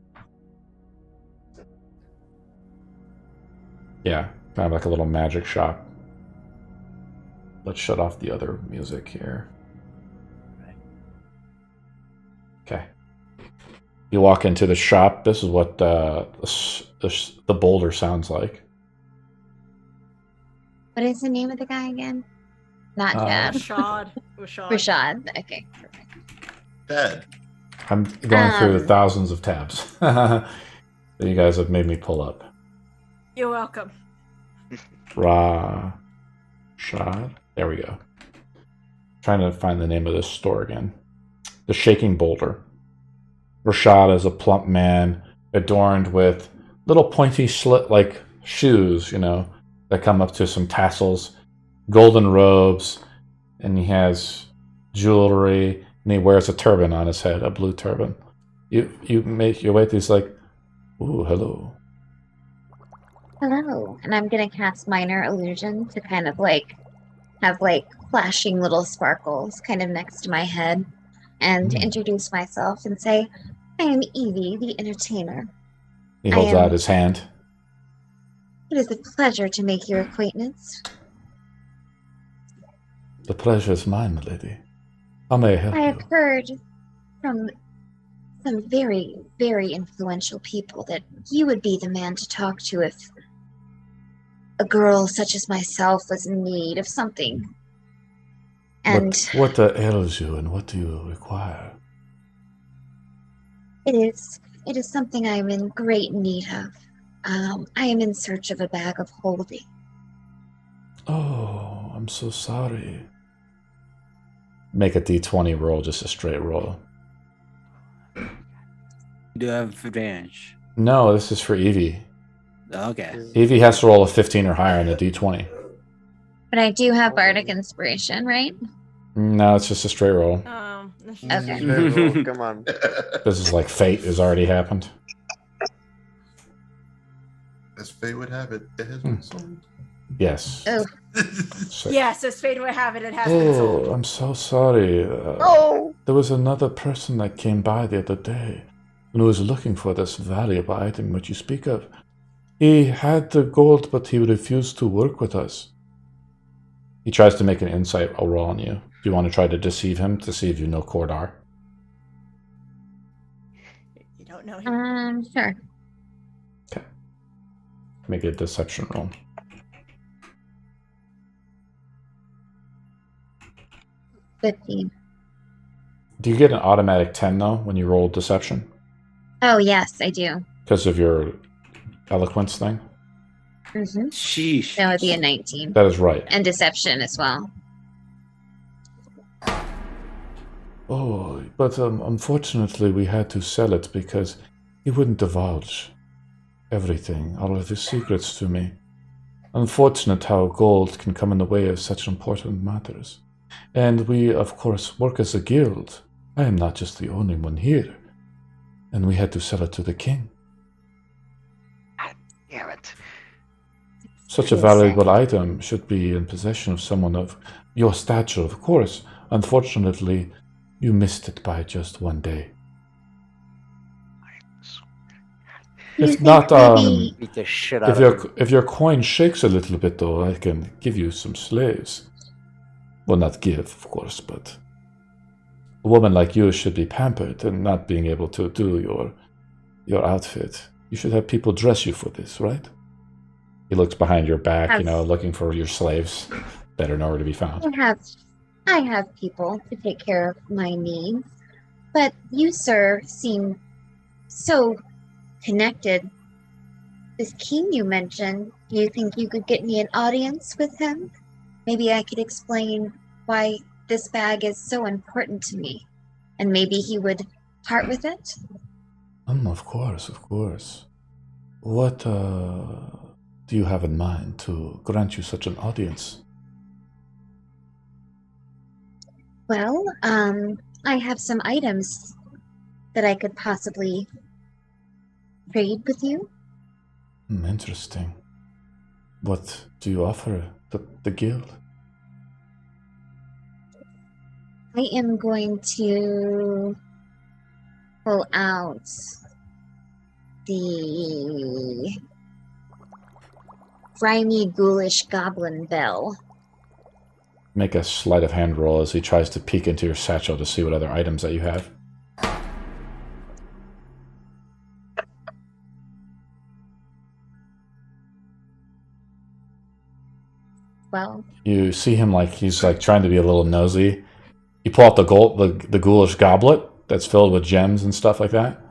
Yeah, kind of like a little magic shop. Let's shut off the other music here. Okay. You walk into the shop. This is what the boulder sounds like. What is the name of the guy again? Not Chad. Rashad. Rahsad. Okay. Dead. I'm going through thousands of tabs that you guys have made me pull up. You're welcome. Rahsad. There we go. Trying to find the name of this store again. The Shaking Boulder. Rahsad is a plump man adorned with little pointy slit-like shoes, that come up to some tassels, golden robes, and he has jewelry, and he wears a turban on his head, a blue turban. You make your way through, he's like, ooh, hello. Hello. And I'm going to cast Minor Illusion to kind of have flashing little sparkles kind of next to my head and introduce myself and say, I am Evie, the entertainer. He holds out his hand. It is a pleasure to make your acquaintance. The pleasure is mine, my lady. How may I help I have you? heard from some very, very influential people that you would be the man to talk to if a girl such as myself was in need of something. And What ails you and what do you require? it is It is something I am in great need of. I am in search of a bag of holding. Oh, I'm so sorry. Make a d20 roll, just a straight roll. You do have advantage. No, this is for Evie. Okay. Evie has to roll a 15 or higher on the d20. But I do have Bardic Inspiration, right? No, it's just a straight roll. Okay. Roll, come on. This is like fate has already happened. As fate would have it, it has been sold. Yes. Oh. So- Yes, as fate would have it, it has been sold. Oh, I'm so sorry. Oh! There was another person that came by the other day and who was looking for this valuable item which you speak of. He had the gold, but he refused to work with us. He tries to make an insight roll on you. Do you want to try to deceive him to see if you know Coredar? You don't know him. Sure. Okay. Make a deception roll. $15. Do you get an automatic 10 though when you roll deception? Oh, yes, I do. Because of your eloquence thing? Mm-hmm. Sheesh. That would be a 19. That is right. And deception as well. Oh, but unfortunately we had to sell it because he wouldn't divulge everything, all of his secrets to me. Unfortunate how gold can come in the way of such important matters. And we, of course, work as a guild. I am not just the only one here. And we had to sell it to the king. Damn it. Such a valuable item should be in possession of someone of your stature, of course. Unfortunately, you missed it by just one day. If not, Beat the shit out if of him. your coin shakes a little bit, though, I can give you some slaves. Well, not give, of course, but a woman like you should be pampered and not being able to do your outfit. You should have people dress you for this, right? He looks behind your back, looking for your slaves that are nowhere to be found. I have people to take care of my needs, but you, sir, seem so connected. This king you mentioned, do you think you could get me an audience with him? Maybe I could explain why this bag is so important to me, and maybe he would part with it? Of course, of course. What do you have in mind to grant you such an audience? Well, I have some items that I could possibly trade with you. Interesting. What do you offer the guild? I am going to pull out the grimy, ghoulish goblin bell. Make a sleight of hand roll as he tries to peek into your satchel to see what other items that you have. Well, you see him he's trying to be a little nosy. You pull out the ghoulish goblet that's filled with gems and stuff like that.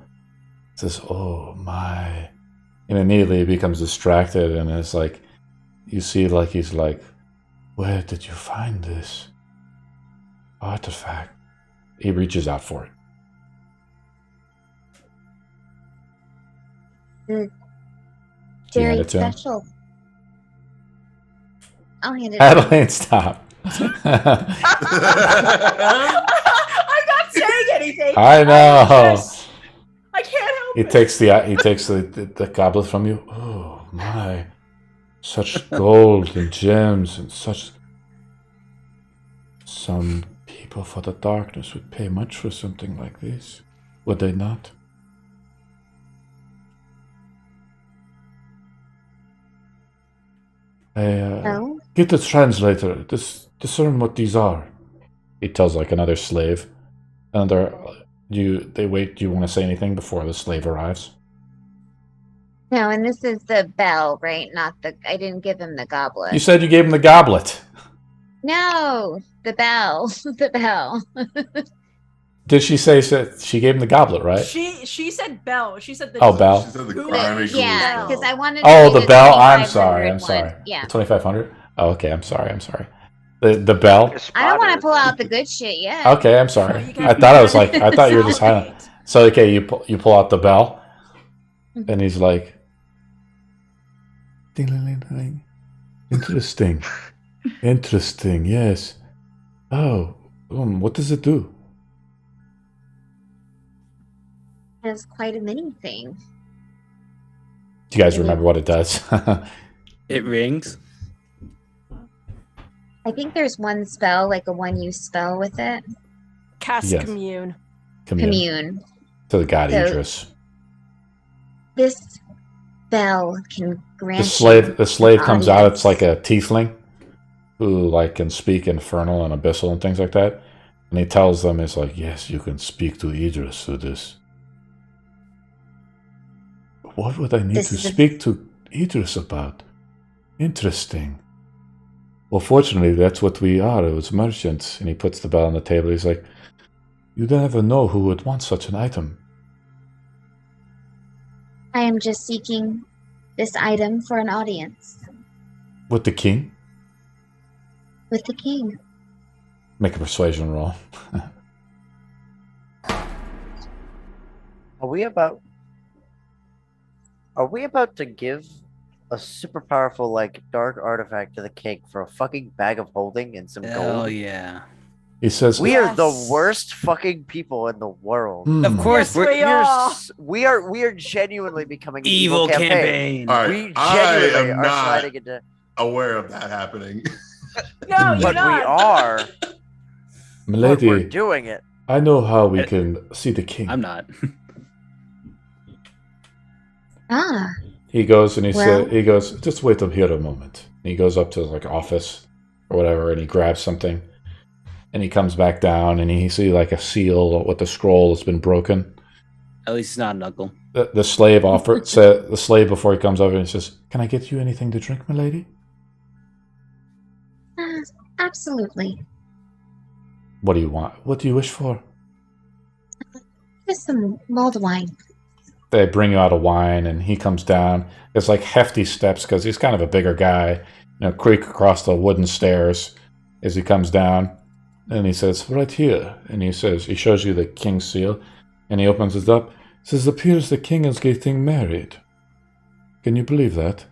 Says, "Oh my!" And immediately he becomes distracted, and it's like you see he's like, "Where did you find this artifact?" He reaches out for it. Do you hand very it to him? special. I'll hand it. Adeline, stop. I'm not saying anything. I know. I can't help He it. takes the goblet from you. Oh my! Such gold and gems and such. Some people for the darkness would pay much for something like this, would they not? No? Get the translator. Discern what these are. He tells another slave. They wait. Do you want to say anything before the slave arrives? No, and this is the bell, right? Not I didn't give him the goblet. You said you gave him the goblet. No, the bell. The bell. Did she say she gave him the goblet, right? She said bell. She said the Bell. She said the Who- grimy Yeah, ghouls because I bell. wanted. Oh, to do the bell. I'm sorry. 2500 I'm sorry. one. Yeah. The 2500. Oh, okay. I'm sorry. The bell. I don't want to pull out the good shit yet. Okay, I'm sorry. You I guys thought I was gotta like, I thought you were just hiding. salivate. So okay, you pull out the bell, and he's like, ding ding ding ding. Interesting, interesting. Yes. Oh, what does it do? It's quite a mini thing. Do you guys remember what it does? It rings. I think there's one spell, like a one-use spell with it. Cast Yes. commune. Commune. To the god So- Idris. This bell can grant The slave comes out. It's like audience. a tiefling who like can speak infernal and abyssal and things like that. And he tells them, it's like, yes, you can speak to Idris through this. What would I need This to is a- speak to Idris about? Interesting. Well, fortunately, that's what we are. It was merchants. And he puts the bell on the table. He's like, you never know who would want such an item. I am just seeking this item for an audience With the king? with the king. Make a persuasion roll. Are we about to give a super powerful like dark artifact to the king for a fucking bag of holding and some Hell gold? yeah. He says, We are the Yes. worst fucking people in the world. "Hmm, Of course, Yes, we're we are. We are genuinely becoming an evil campaign. campaign. All right, We I genuinely am are not sliding into, aware of that happening. No, you're but we not. are. But we're milady, doing it. I know how we can see the king." I'm not. Ah, He goes and Well- he goes, just wait up here a moment. And he goes up to like office or whatever, and he grabs something, and he comes back down, and he see like a seal with the scroll has been broken. At least it's not a knuckle. The slave the slave before he comes over and says, "Can I get you anything to drink, milady?" absolutely. What do you want? What do you wish for? Just some mulled wine. They bring you out a wine, and he comes down. It's like hefty steps because he's kind of a bigger guy. Creak across the wooden stairs as he comes down. And he says, "Right here." And he shows you the king's seal, and he opens it up. He says, "Appears the king is getting married." Can you believe that?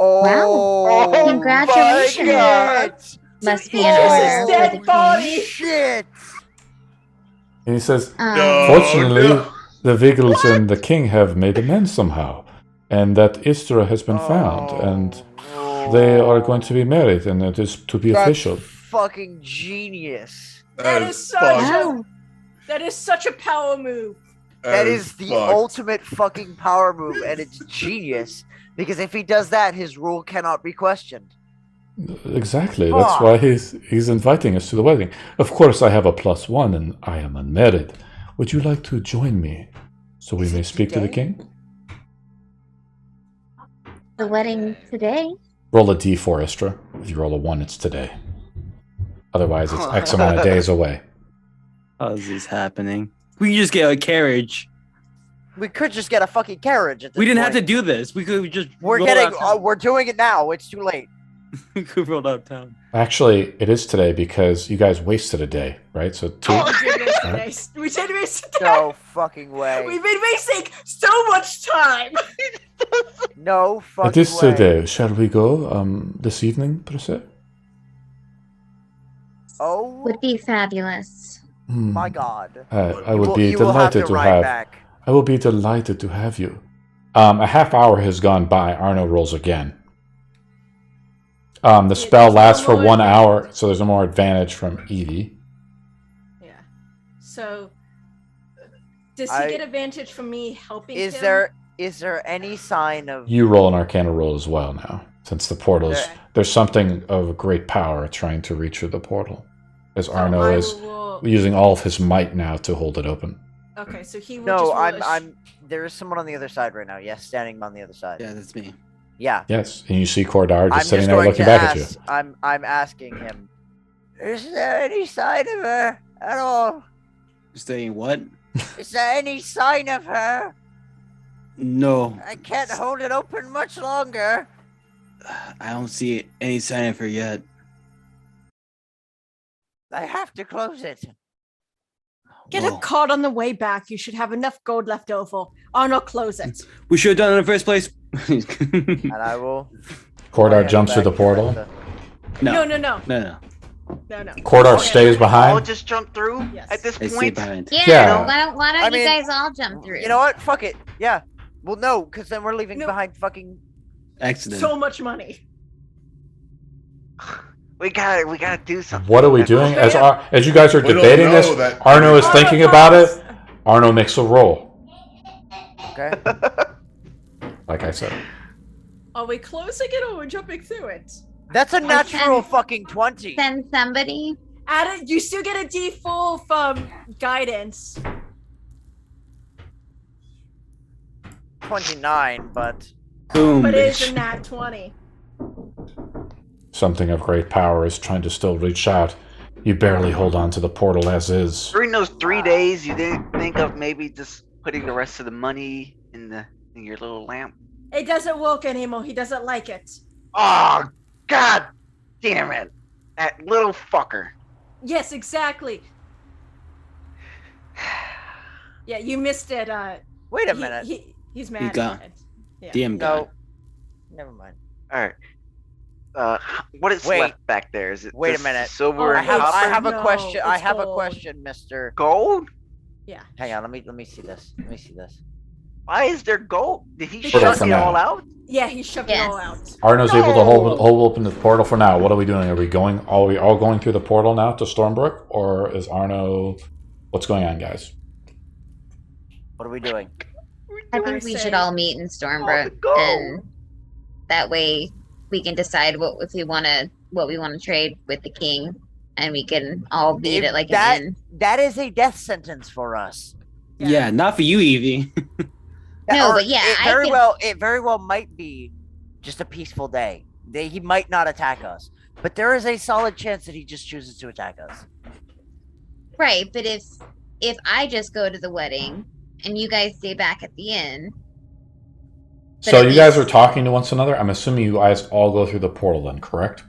Oh, Congratulations. my God. Must be Idris an is order dead for the body. king. Shit. And he says, No. "Fortunately, no. the Vigils and the king have made amends somehow, and that Istra has been found, and they are going to be married, and it is to be That's official." fucking genius. That is such fucked. a Wow. that is such a power move. That is the fucked. ultimate fucking power move, and it's genius. Because if he does that, his rule cannot be questioned. Exactly. That's Fuck. why he's inviting us to the wedding. Of course, I have a +1, and I am unmarried. Would you like to join me so we Is may it speak to the today? king? The wedding today. Roll a D4, Istra. If you roll a 1, it's today. Otherwise, it's X amount of days away. How is this happening? We can just get a carriage. We could just get a fucking carriage at this We didn't have to point. do this. We could just. We're roll getting. out of town. We're doing it now. It's too late. We could roll out of town. Actually, it is today because you guys wasted a day, right? So 2. We did waste today. We did waste today. No fucking way. We've been wasting so much time. No fucking It is way. today. Shall we go this evening, per se? Oh Would be fabulous. my god. I would be You will have delighted to ride have. back. I will be delighted to have you. A half hour has gone by. Arno rolls again. The spell there's lasts no for more 1 hour, advantage. so there's no more advantage from Evie. Yeah. So, does he I- get advantage from me helping Is him? there any sign of You roll an Arcana roll as well now, since the portal's Okay. there's something of great power trying to reach through the portal, as So Arno I is will- using all of his might now to hold it open. Okay, so he will No, just I'm roll a I'm there is someone on the other side right now. Yes, standing on the other side. Yeah, that's me. Yeah. Yes, and you see Coredar I'm just sitting just there going looking to back at you. ask I'm asking him. Is there any sign of her at all? Saying what? Is there any sign of her? No. I can't hold it open much longer. I don't see any sign of her yet. I have to close it. Get Whoa. a card on the way back. You should have enough gold left over. Arno, close it. We should have done it in the first place. And I will. Coredar I jumps through back the portal. to- No. No. Coredar Okay. stays All behind. just jump through Yes. at this I stay point. behind. Yeah, Yeah. why don't I you mean, guys all jump through? You know what? Fuck it. Yeah. Well, no, because then we're leaving No. behind fucking. Accident. So much money. We gotta do something. What are we doing? As you guys are We don't debating know this, that- Arno is Arno thinking about knows. it. Arno makes a roll, Okay. like I said. Are we closing it or are we jumping through it? That's a natural can- fucking 20. Send somebody. Add it. You still get a D4 from guidance. 29, but. Boom. But it is bitch. a nat 20. Something of great power is trying to still reach out. You barely hold on to the portal as is. During those 3 days, you didn't think of maybe just putting the rest of the money in your little lamp. It doesn't work anymore. He doesn't like it. Oh, god damn it! That little fucker. Yes, exactly. Yeah, you missed it. Wait a minute. He's mad. got- at it. Yeah. DM guy. No. Never mind. All right. What is Wait. left back there? Is it Wait a just minute. silver Oh, I and have, I copper? have a No, question. I it's have a gold. question, Mister. Gold? Yeah. Hang on. Let me see this. Let me see this. Why is there gold? Did he Because- shut For it now. all out? Yeah, he shoved it all Yes. out. Arno's able to No. hold open the portal for now. What are we doing? Are we all going through the portal now to Stormbrook, or is Arno? What's going on, guys? What are we doing? I I think we say- should all meet in Stormbrook, go. and that way we can decide what we want to trade with the king, and we can all meet If at like that- an inn. That is a death sentence for us. Yeah, not for you, Evie. No, Or but yeah, it I very can- well. It very well might be just a peaceful day. He might not attack us, but there is a solid chance that he just chooses to attack us. Right, but if I just go to the wedding and you guys stay back at the inn, But So at you guys least- are talking to one another. I'm assuming you guys all go through the portal, then, correct?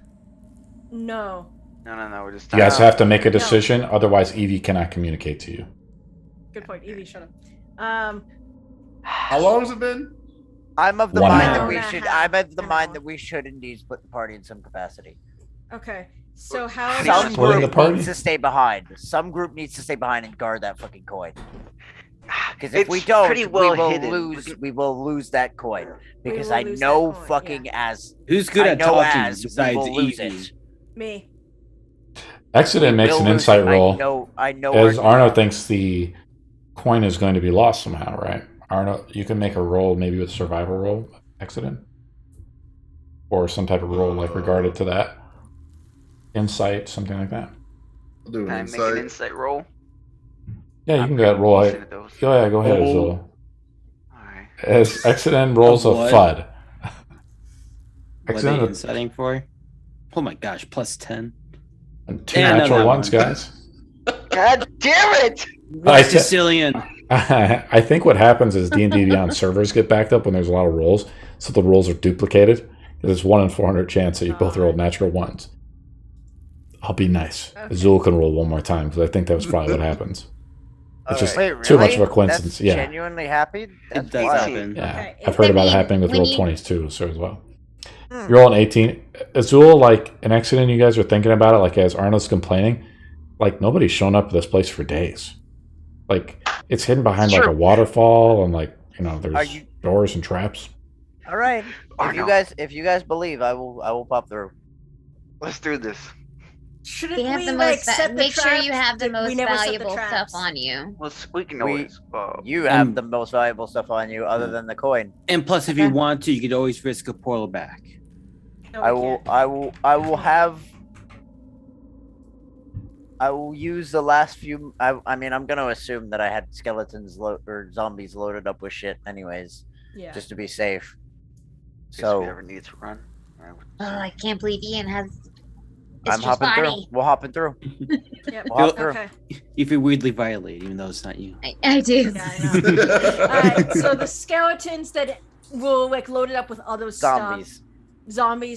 No. No. We're just You guys talking- have to make a decision, otherwise Evie cannot communicate to you. Good point. Evie, shut up. How long has it been? I'm of the 1 mind hour. that we Hour and a should. half, I'm of the an mind hour. that we should indeed split the party in some capacity. Okay. So how Some Some about Splitting group the party? needs to stay behind. Some group needs to stay behind and guard that fucking coin. Because if It's we don't, pretty well we will hidden. lose. We will lose that coin. Because will I lose know that coin, fucking yeah. as Who's good I at know talking as we besides will lose Evie? it. me? Exeden makes We'll an lose insight it. roll. I know. As our- Arno thinks the coin is going to be lost somehow, right? Arno, you can make a roll, maybe with survival roll, Exeden, or some type of roll like regarded to that. Insight, something like that. I'll do Can an I make an insight. insight roll? Yeah, you I'm can go ahead, roll. pretty decent at those. Yeah, go ahead. Oh. Azul. Alright. As Exeden rolls a what? FUD. What are they Exeden, inciting for? Oh my gosh, plus 10. and two Yeah, no, natural that ones, one. guys. God damn it! I What te- Sicilian? I think what happens is D&D Beyond servers get backed up when there's a lot of rolls, so the rolls are duplicated. There's 1 in 400 chance that you both roll natural ones. I'll be nice. Okay. Azul can roll one more time because I think that was probably what happens. It's just Wait, too much really? of a coincidence. That's yeah, genuinely happy. That's It does wild. happen. yeah. Okay, I've heard about it then happening with we roll need- 20s too, so as well. Hmm. You're rolling 18. Azul, like an accident, you guys are thinking about it. Like as Arno's complaining, like nobody's shown up to this place for days. Like it's hidden behind like Sure. a waterfall and like Are there's you- doors and traps. All right. Arno. If you guys believe, I will pop through. Let's do this. Shouldn't You have we the like most. set the Make sure you traps? have the Did we most never set the valuable stuff traps? on you. We can We- always. You have And- the most valuable stuff on you, other than the coin. And plus, if you Okay. want to, you could always risk a portal back. No, I we will. can't. I will have. I will use the last few. I mean, I'm gonna assume that I had skeletons or zombies loaded up with shit, anyways, Yeah. just to be safe. So, if we So ever need to run. Oh, I can't believe Ian has It's I'm just hopping through. body. We're hopping through. Yep. We'll hop through. Okay. You feel weirdly violated, even though it's not you. I do. Yeah, I know. Alright, so the skeletons that will like loaded up with other zombies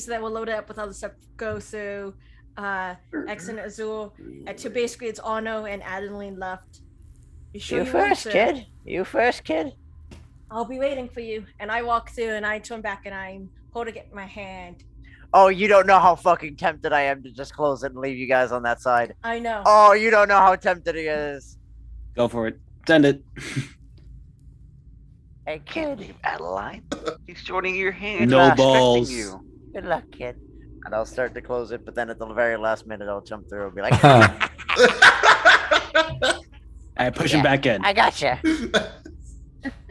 that were loaded up with other stuff go through X and Azul. To basically it's Arno and Adeline left. Sure You want first, to? kid. You first, kid. I'll be waiting for you. And I walk through and I turn back and I'm holding it in my hand. Oh, you don't know how fucking tempted I am to just close it and leave you guys on that side. I know. Oh, you don't know how tempted he is. Go for it. Send it. Hey, Can't kid. leave Adeline. She's joining your hand. No Expecting balls. You. Good luck, kid. And I'll start to close it, but then at the very last minute, I'll jump through and be like, I push him back in. I gotcha.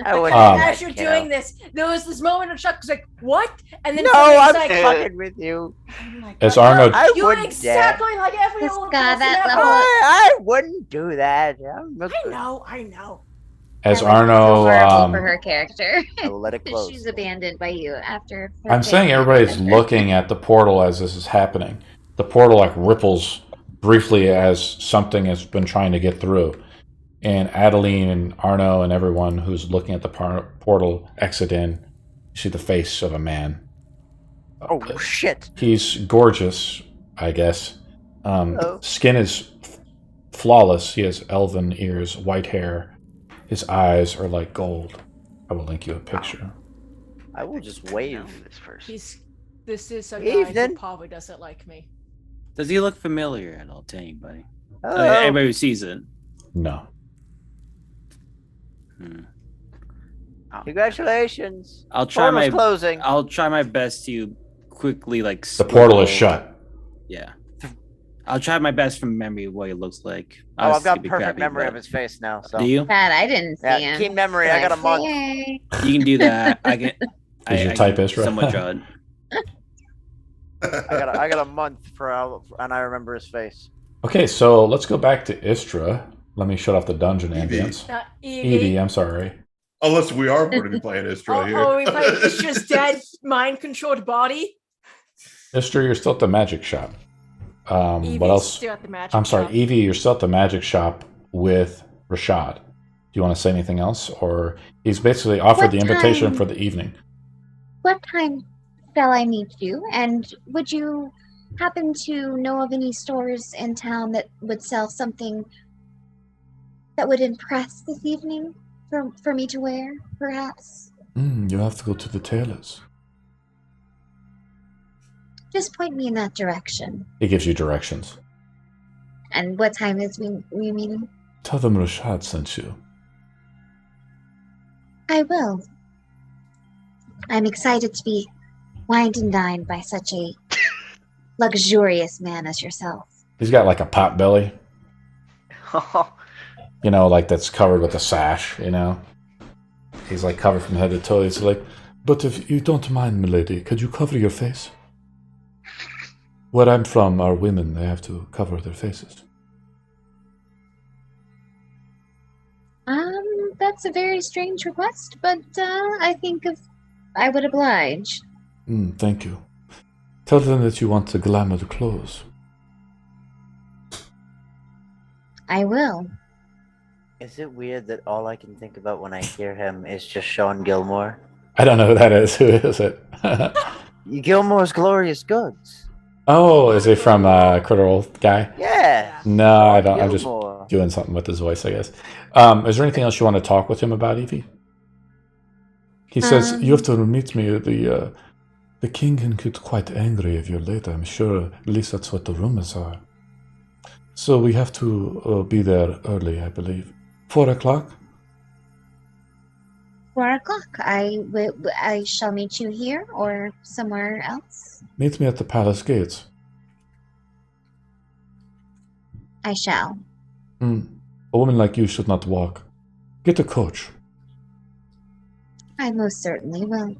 I wouldn't. As you're doing this, there was this moment of shock. It's like, what? And then No, suddenly it's I'm like, fucking with you. oh my As God, Arno- I you're wouldn't exactly like every This old guy, person that ever. level- I wouldn't do that. I know. As That would be so Arno, horrible for her character. I will let it close. She's abandoned by you after. her I'm saying family everybody's abandoned her. looking at the portal as this is happening. The portal like ripples briefly as something has been trying to get through. And Adeline and Arno and everyone who's looking at the portal exit in, you see the face of a man. Oh shit! He's gorgeous, I guess. Hello. Skin is flawless. He has elven ears, white hair. His eyes are like gold. I will link you a picture. I will just Know wave. this first. This is a guy Evening. who probably doesn't like me. Does he look familiar at all to anybody? Hello. Anybody who sees it. No. Congratulations. I'll try Portal's my closing. I'll try my best to quickly like. The portal is shut. Yeah. I'll try my best from memory of what he looks like. Oh, I've got Obviously, perfect crappy, memory but- of his face now. So Do you? Bad, I didn't see yeah, him. keen memory. I got a month. Yay. You can do that. I can. Did you I type can Isra? somewhat draw it. I got a month and I remember his face. Okay, so let's go back to Istra. Let me shut off the dungeon Evie. ambience. Evie. Evie, I'm sorry. Unless we are going to be playing Istra here. Oh, we play it's just dead mind-controlled body. Istra, you're still at the magic shop. Evie's What else? still at the magic I'm sorry, shop. Evie, you're still at the magic shop with Rahsad. Do you want to say anything else? Or he's basically offered What the invitation time? for the evening. What time shall I meet you? And would you happen to know of any stores in town that would sell something that would impress this evening for me to wear, perhaps? You have to go to the tailors. Just point me in that direction. He gives you directions. And what time is we meeting? Tell them Rahsad sent you. I will. I'm excited to be wined and dined by such a luxurious man as yourself. He's got like a pot belly, you know, like that's covered with a sash, you know. He's like covered from head to toe. He's like, but if you don't mind, milady, could you cover your face? Where I'm from, our women, they have to cover their faces. That's a very strange request, but I think I would oblige. Thank you. Tell them that you want the glamoured clothes. I will. Is it weird that all I can think about when I hear him is just Sean Gilmore? I don't know who that is. Who is it? Gilmore's Glorious Goods. Oh, is he from Critical Guy? Yeah. No, I don't. I'm just Gilmore. doing something with his voice, I guess. Is there anything else you want to talk with him about, Evie? He says, you have to meet me. The king can get quite angry if you're late, I'm sure. At least that's what the rumors are. So we have to be there early, I believe. 4 o'clock? 4 o'clock. I shall meet you here or somewhere else. Meet me at the palace gates. I shall. A woman like you should not walk. Get a coach. I most certainly will.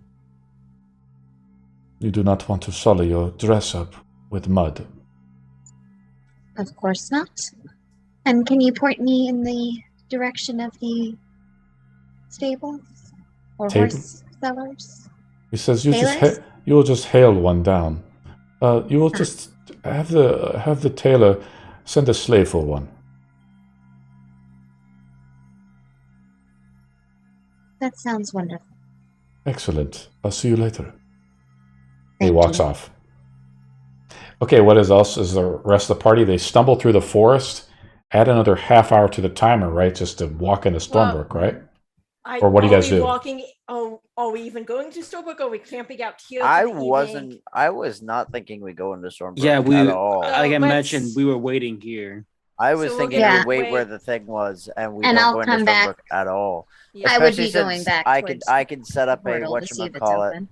You do not want to sully your dress up with mud. Of course not. And can you point me in the direction of the stables or Table? horse sellers? He says, Tailors? you will just hail one down. You will just have the tailor send a slave for one. That sounds wonderful. Excellent. I'll see you later. He Thank walks you. off. Okay, what is else is the rest of the party? They stumble through the forest, add another half hour to the timer, right? Just to walk into Stormbrook, right? Or what do you guys do? Are we even going to Stormbrook, or are we camping out here? for I the evening? wasn't. I was not thinking we go into Stormbrook Yeah, at all. like I let's- mentioned, we were waiting here. I was So we'll thinking get- we wait where wait. the thing was, and we And don't I'll go into come back. Stormbrook at all. Yeah. I would Especially be going since back I could towards I can set up a Portal to see if it's whatchamacallit. open.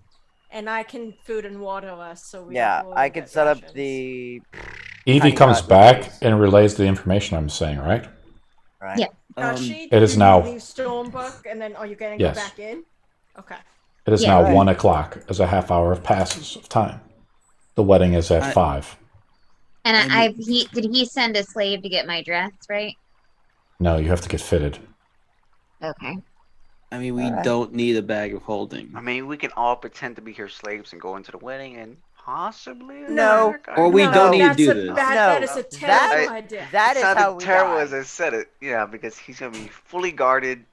And I can food and water us, so we Yeah, don't I can get set up rations. the Evie Tiny comes hut back place. and relays the information I'm saying, right? right. Yeah. She, It is did now- you leave Stormbrook, and then are you going to Yes. go back in? Okay. It is Yeah. now Right. 1 o'clock as a half hour of passes of time. The wedding is at 5. And And- did he send a slave to get my dress, right? No, you have to get fitted. Okay. I mean, we Alright. don't need a bag of holding. I mean, we can all pretend to be her slaves and go into the wedding and possibly. No. attack. I Or we don't don't know. need to that's do a this. That is a that- terrible idea. That It is sounded how we terrible die. as I said it. Yeah, because he's gonna be fully guarded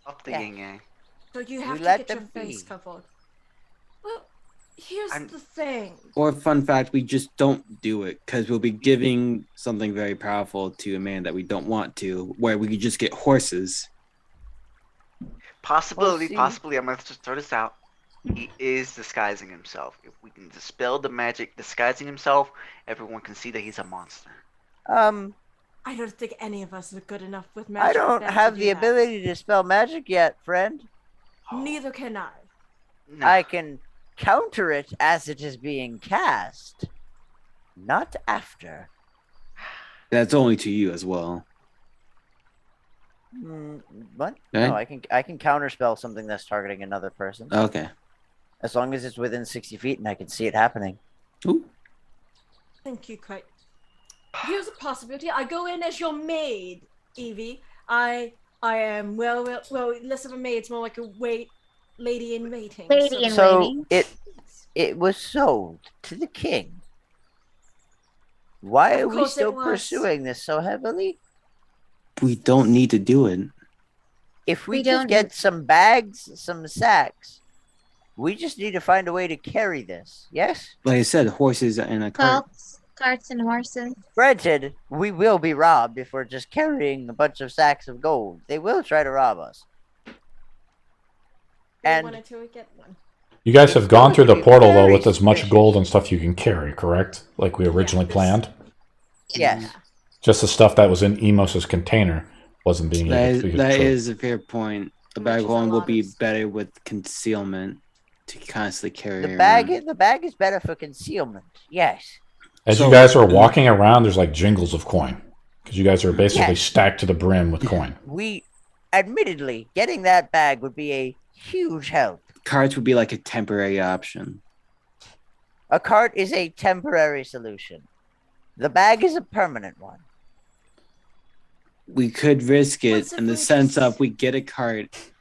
up the Yeah. yin yang. So you have to let get your them face be. covered. Well, here's I'm- the thing. Or fun fact, we just don't do it because we'll be giving something very powerful to a man that we don't want to, where we could just get horses. Possibility, see. possibly. I'm gonna just throw this out. He is disguising himself. If we can dispel the magic disguising himself, everyone can see that he's a monster. I don't think any of us are good enough with magic. I don't to have do the that. ability to spell magic yet, friend. Neither can I. No. I can counter it as it is being cast, not after. That's only to you as well. What? Okay. No, I can counterspell something that's targeting another person, Okay. as long as it's within 60 feet and I can see it happening. Ooh. Thank you, quite. Here's a possibility. I go in as your maid, Evie. I am well, less of a maid. It's more like a lady in waiting. Lady in So waiting. it was sold to the king. Why Of are we course it still was. pursuing this so heavily? We don't need to do it. If we We just don't get need- some bags, some sacks, we just need to find a way to carry this. Yes? Like I said, horses and a cart. Carts and horses. Granted, we will be robbed if we're just carrying a bunch of sacks of gold. They will try to rob us. And- wanted to get one. You guys It's have gone going through to the be portal, though, very with as much suspicious. gold and stuff you can carry, correct? Like we originally this- planned? Yes. Just the stuff that was in Emos's container wasn't being able to be That controlled. is a fair point. A Which bag is of a holding will lot be of- better with concealment to constantly carry The around. bag is better for concealment. Yes. As So- you guys are walking around, there's like jingles of coin. Because you guys are basically Yes. stacked to the brim with coin. We admittedly getting that bag would be a huge help. Carts would be like a temporary option. A cart is a temporary solution. The bag is a permanent one. We could risk it What's if in the we sense just- of we get a cart,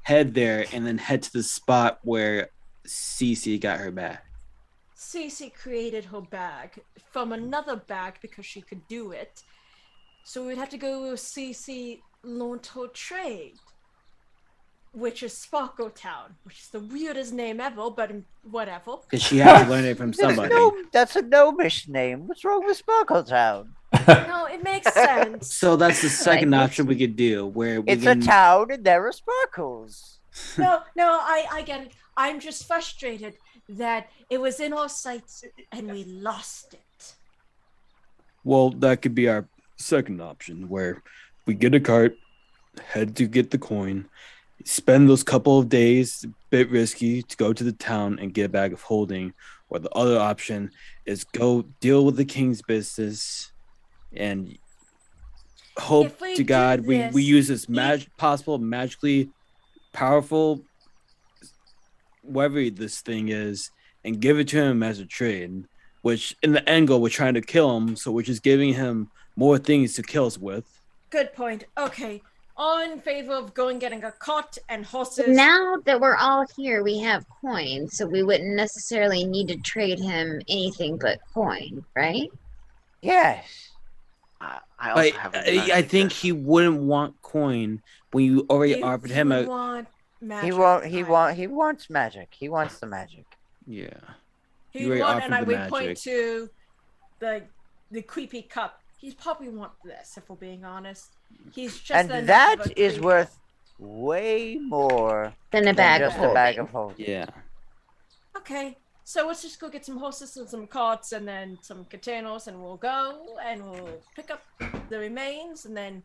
head there, and then head to the spot where Cece got her back. Cece created her bag from another bag because she could do it. So we'd have to go with Cece learned her trade, which is Sparkle Town, which is the weirdest name ever, but whatever. Because she had to learn it from somebody. That's a gnomish name. What's wrong with Sparkle Town? No, it makes sense. So that's the second Like- option we could do, where we It's can. a town and there are sparkles. No, I get it. I'm just frustrated that it was in our sights and we lost it. Well, that could be our second option, where we get a cart, head to get the coin, spend those couple of days, a bit risky, to go to the town and get a bag of holding. Or the other option is go deal with the king's business and hope If we to do God we this, use this possible magically powerful whatever this thing is and give it to him as a trade, which in the end goal we're trying to kill him, so we're just giving him more things to kill us with. Good point. Okay. All in favor of going getting a cart and horses. Now that we're all here, we have coin, so we wouldn't necessarily need to trade him anything but coin, right? Yes. I also But have another I think suggestion. he wouldn't want coin when you already offered him would a. want magic. He wants magic. He wants the magic. Yeah. He'd You already want, offered and I the would point magic. to the creepy cup. He'd probably want this, if we're being honest. He's just And enough that of a is creep. worth way more Than a than bag just of a bag holding. of holding. Yeah. Okay, so let's just go get some horses and some carts and then some containers, and we'll go and we'll pick up the remains, and then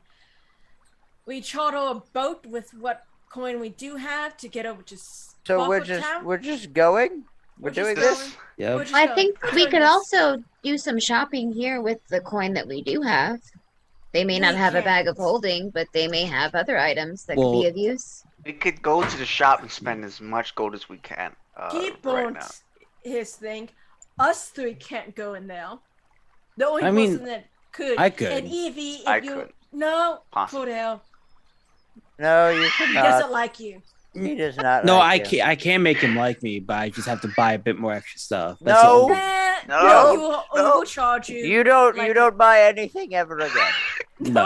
we charter a boat with what coin we do have to get over to So we're just going. We're doing this. Yep. I think we could also do some shopping here with the coin that we do have. They may not We have a bag of can't. holding, but they may have other items that could Well- be of use. We could go to the shop and spend as much gold as we can. He right won't now. his thing. Us three can't go in there. The only I mean, person that could. I could. And Evie, if I you could. no, Possibly. Cordell, No, you he cannot. doesn't like you. He does not. No, like you. I can't make him like me, but I just have to buy a bit more extra stuff. That's No. all. No, you will no. overcharge you. You don't. Like- You don't buy anything ever again. No.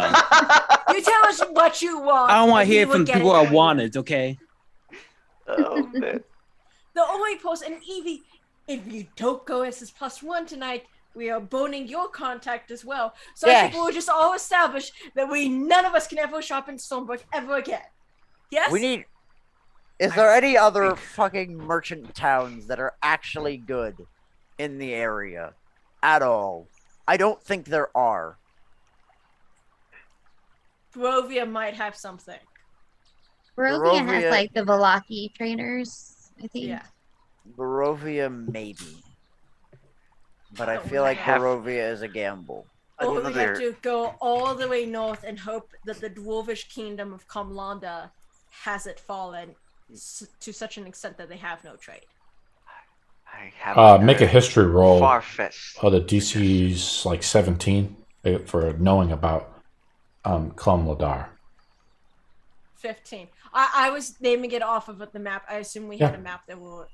You tell us what you want. I don't want and to hear we it from will get people it I for you. wanted, okay? Oh, man. The only person, and Evie, if you don't go as his +1 tonight, we are boning your contact as well. So I think Yes. we'll just all establish that none of us can ever shop in Stormbrook ever again. Yes? We need. Is there any other fucking merchant towns that are actually good in the area at all? I don't think there are. Barovia might have something. Barovia has Barovia- like the Velaki trainers, I think. Yeah. Barovia, maybe. But I Oh, feel like have- Barovia is a gamble. Or we have Another- to go all the way north and hope that the dwarvish kingdom of Comlanda hasn't fallen to such an extent that they have no trade. I have Make a history roll. far-fetched. Oh, the DC's like 17 for knowing about Clomladar. 15. I was naming it off of the map. I assume we had a map that will.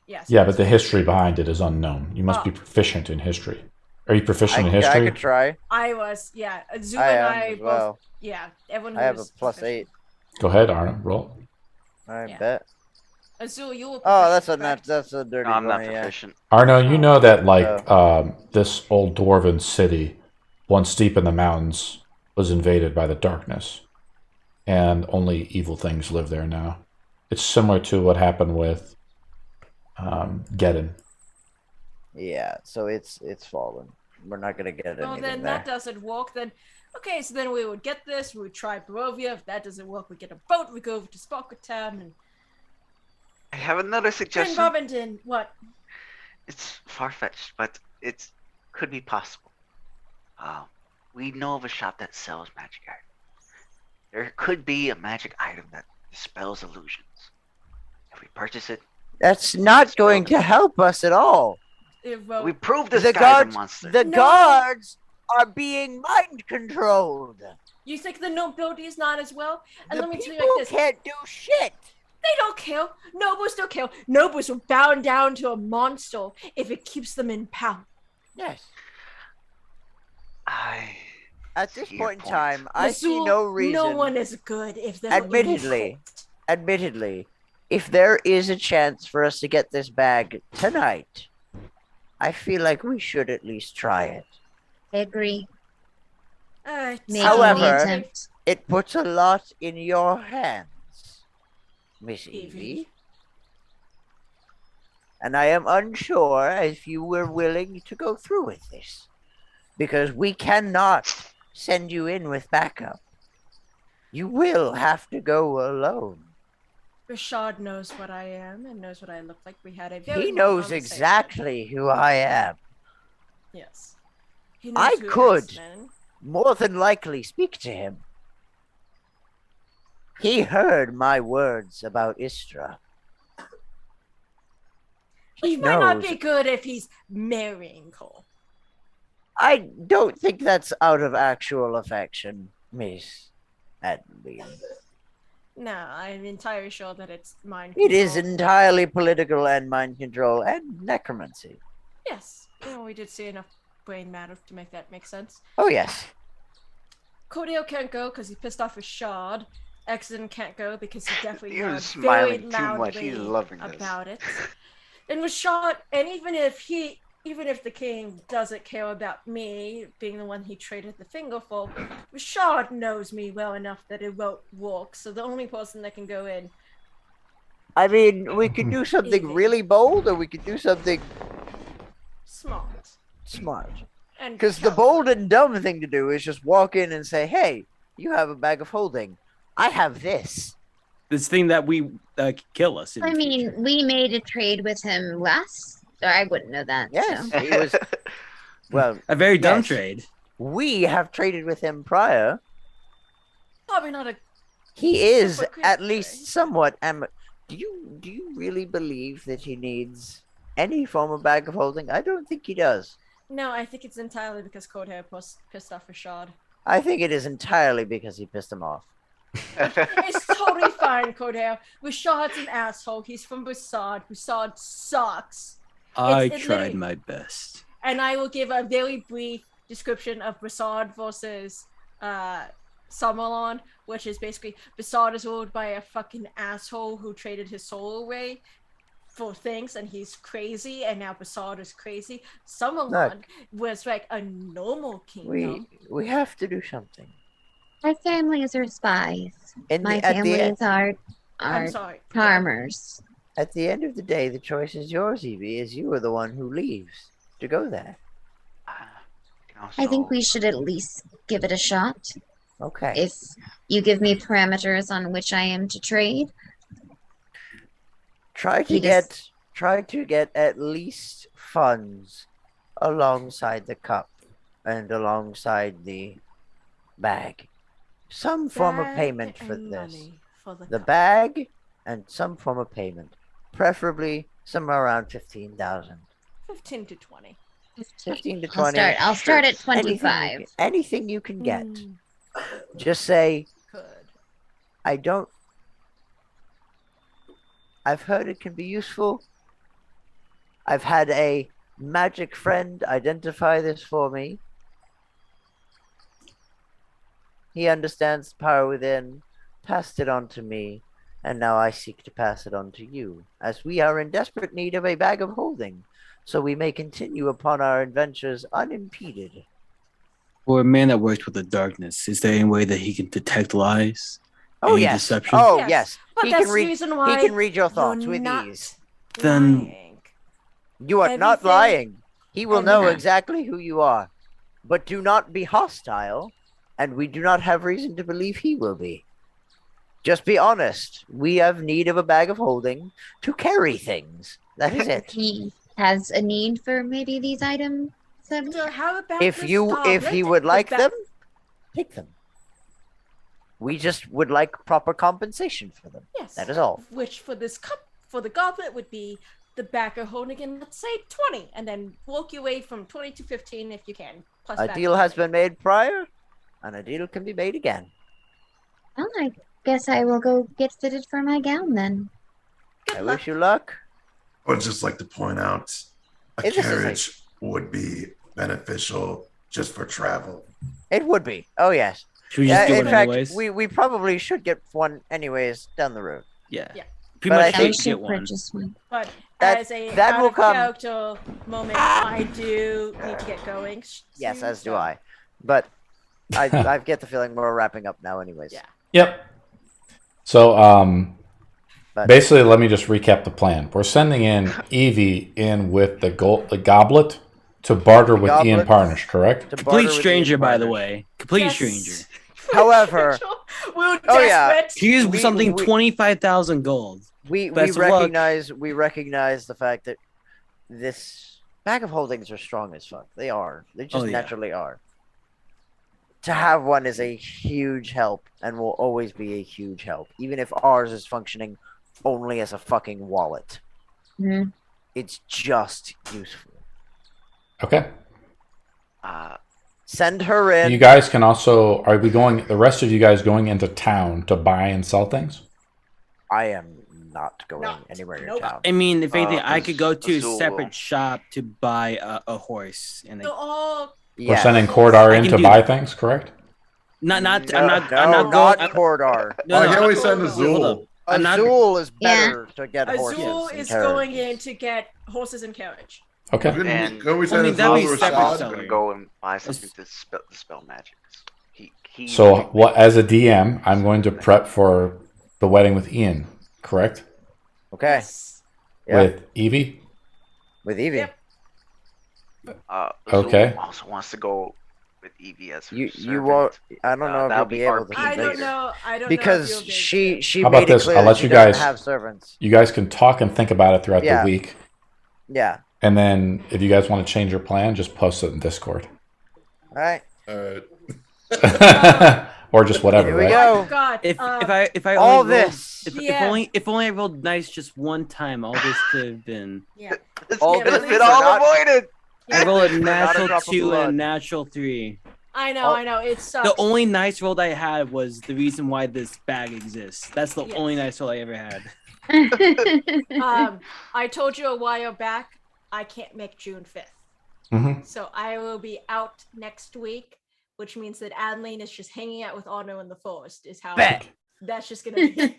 Yes. Yeah, but the history behind it is unknown. You must be Oh. proficient in history. Are you proficient in I history? could try. I was, yeah. Azul I and am I as both. well. Yeah, everyone. I have a was +8. proficient. Go ahead, Arno. Roll. I Yeah. bet. Azul, you were. Oh, that's a proficient, that's a dirty No, I'm not 20, yeah. proficient. Arno, you know that like Oh. this old dwarven city, once deep in the mountains, was invaded by the darkness, and only evil things live there now. It's similar to what happened with Gedden. Yeah, so it's fallen. We're not gonna get Well, anything then there. that doesn't work. Then, okay, so then we would get this. We would try Barovia. If that doesn't work, we get a boat. We go over to Sparkle Town and I have another Pin suggestion. Robinson. What? It's far-fetched, but it could be possible. We know of a shop that sells magic items. There could be a magic item that dispels illusions. If we purchase it, That's not going to help us at all. we prove this The guy's guards- a monster. The No. guards are being mind controlled. You think the nobility is not as well? And The let me tell you people like this: can't do shit. they don't kill. Nobles don't kill. Nobles will bow down to a monster if it keeps them in power. Yes. I At this see your point in point. time, I see Azul, no reason. No one is good if they're Admittedly. Admittedly, if there is a chance for us to get this bag tonight, I feel like we should at least try it. I agree. Making However- the attempt. It puts a lot in your hands, Miss Evie. Evie. And I am unsure if you were willing to go through with this. Because we cannot send you in with backup. You will have to go alone. Rahsad knows what I am and knows what I look like. We had a very He long knows conversation. exactly who I am. Yes. He knows I who could. X-Men. More than likely speak to him. He heard my words about Istra. He Which might not knows. be good if he's marrying Cole. I don't think that's out of actual affection, Miss Adeline. No, I'm entirely sure that it's mind It is control. entirely political and mind control and necromancy. Yes. You know, we did see enough brain matter to make that make sense. Oh, yes. Coredar can't go because he pissed off Rahsad. Exeden can't go because he definitely He was yelled smiling very too much. loudly He's loving this. about it. And Rahsad, and even if the king doesn't care about me being the one he traded the finger for, Rahsad knows me well enough that it won't work. So the only person that can go in. I mean, we could do something Evie. really bold, or we could do something Smart. smart. And Because the bold and dumb thing to do is just walk in and say, "Hey, you have a bag of holding. I have this." This thing that we kill us. in I the mean, future. we made a trade with him last. Or I wouldn't know that. Yes, So. he was. Well, A very dumb yes. trade. we have traded with him prior. Probably not a. He is Super quick at least trade. somewhat. Do you really believe that he needs any form of bag of holding? I don't think he does. No, I think it's entirely because Coredar pissed off Rahsad. I think it is entirely because he pissed him off. It's totally fine, Coredar. Rahsad's an asshole. He's from Rahsad. Rahsad sucks. I it tried literally- my best. And I will give a very brief description of Rahsad versus Summerlawn, which is basically Rahsad is ruled by a fucking asshole who traded his soul away for things, and he's crazy, and now Rahsad is crazy. Summerlawn was like a normal kingdom. We have to do something. My families are spies. My At families I'm are sorry. farmers. the end of the day, the choice is yours, Evie, as you are the one who leaves to go there. I think we should at least give it a shot. Okay. If you give me parameters on which I am to trade, Try to He just- get at least funds alongside the cup and alongside the bag. Some form of Bag payment for and this. money for the The cup. bag and some form of payment. Preferably somewhere around 15,000. 15 to 20. 15 to 20. I'll start at Anything you 25. can- Anything you can get. Mm, Just say, could. I've heard it can be useful. I've had a magic friend identify this for me. He understands the power within, passed it on to me, and now I seek to pass it on to you, as we are in desperate need of a bag of holding, so we may continue upon our adventures unimpeded. For a man that works with the darkness, is there any way that he can detect lies? Oh Any yes. deception? Oh Yes, yes. But He that's can the read. reason why He can read your you're thoughts with not ease. Then- lying. You are not Everything- lying. He will and know that- exactly who you are. But do not be hostile, and we do not have reason to believe he will be. Just be honest. We have need of a bag of holding to carry things. That is it. He has a need for maybe these items. So how about If this he goblet would like with them, that- take them. We just would like proper compensation for them. Yes. That is all. Which for this cup, for the goblet would be the back of holding in, let's say 20, and then work your way from 20 to 15 if you can. Plus A back deal of has holding. been made prior, and a deal can be made again. Well, I guess I will go get fitted for my gown then. Good I luck. wish you luck. I would just like to point out a This is carriage would be beneficial just for travel. It would be. Oh yes. Should we just do in it fact, anyways? we probably should get one anyways down the road. Yeah. Yeah. Pretty But I much think- I should should get one. purchase one. But That- as a that out will of come- character moment, I do need to get going. Yes, soon, as do so- I. But I get the feeling we're wrapping up now, anyways. Yeah. Yep. So, But- basically, let me just recap the plan. We're sending in Evie in with the goblet to barter with Ian Goblet. Parnish, correct? To barter Complete with stranger, Ian by the Parnish. way. Complete Yes. stranger. However- we're Oh, yeah. desperate. Here's We- something we- 25,000 gold. We Best of luck. recognize the fact that this bag of holdings are strong as fuck. They are. They just Oh, yeah. naturally are. To have one is a huge help and will always be a huge help, even if ours is functioning only as a fucking wallet. Mhm. It's just useful. Okay. Send her in. You guys can also. The rest of you guys going into town to buy and sell things? I am not going No. anywhere near Nope. town. I mean, if anything, I could go to a Azul will- separate shop to buy a horse, and So all We're Yes. sending Coredar I in can to do buy that. things, correct? not No, I'm not not going. Coredar. No, Why no, can't we I'm- send hold Azul? up. I'm not- Azul is Yeah. better to get horses. Azul and is carriages. going in to get horses and carriage. Okay. And- Can we send Only that'd Azul be or separate Rahsad? I'm salary. gonna go and buy something to spell magic. He So, what? As a DM, I'm going to prep for the wedding with Ian, correct? Okay. Yes. Yeah. With Evie. With Evie. Yep. Azul Okay. also wants to go with Evie as her You servant. won't. I don't know if that'll you'll be be able RP to I don't convince her. know. I don't know. Because if you'll be she able to. she How about made it this? clear I'll that let she you doesn't guys- have servants. You guys can talk and think about it throughout Yeah. the week, Yeah. and then if you guys want to change your plan, just post it in Discord, All right. or just whatever, Here we right? go. I forgot. If I All only rolled, this. Yeah. if only I rolled dice just one time, all this could have been. Yeah. It's All been this all for not- avoided. I rolled a not a natural drop of 2 and blood. a natural 3. I know. I know. It sucks. The only nice roll I had was the reason why this bag exists. That's the Yes. only nice roll I ever had. I told you a while back. I can't make June 5th, Mm-hmm. so I will be out next week, which means that Adeline is just hanging out with Arno in the forest. Is how Bet. that's just gonna be.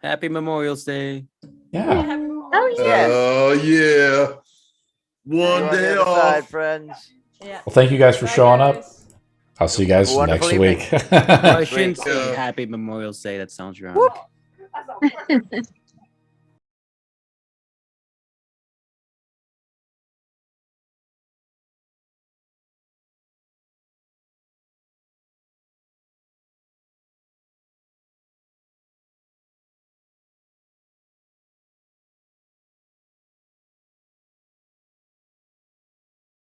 Happy Memorial Day. Yeah. Oh, yeah. Yes. Oh yeah. See you One on the day other off. side, friends. Yeah. Well, thank you guys for Bye, showing up. guys. I'll see you guys Wonderful next evening. week. I shouldn't Great. say Yeah. Happy Memorial Day. That sounds wrong.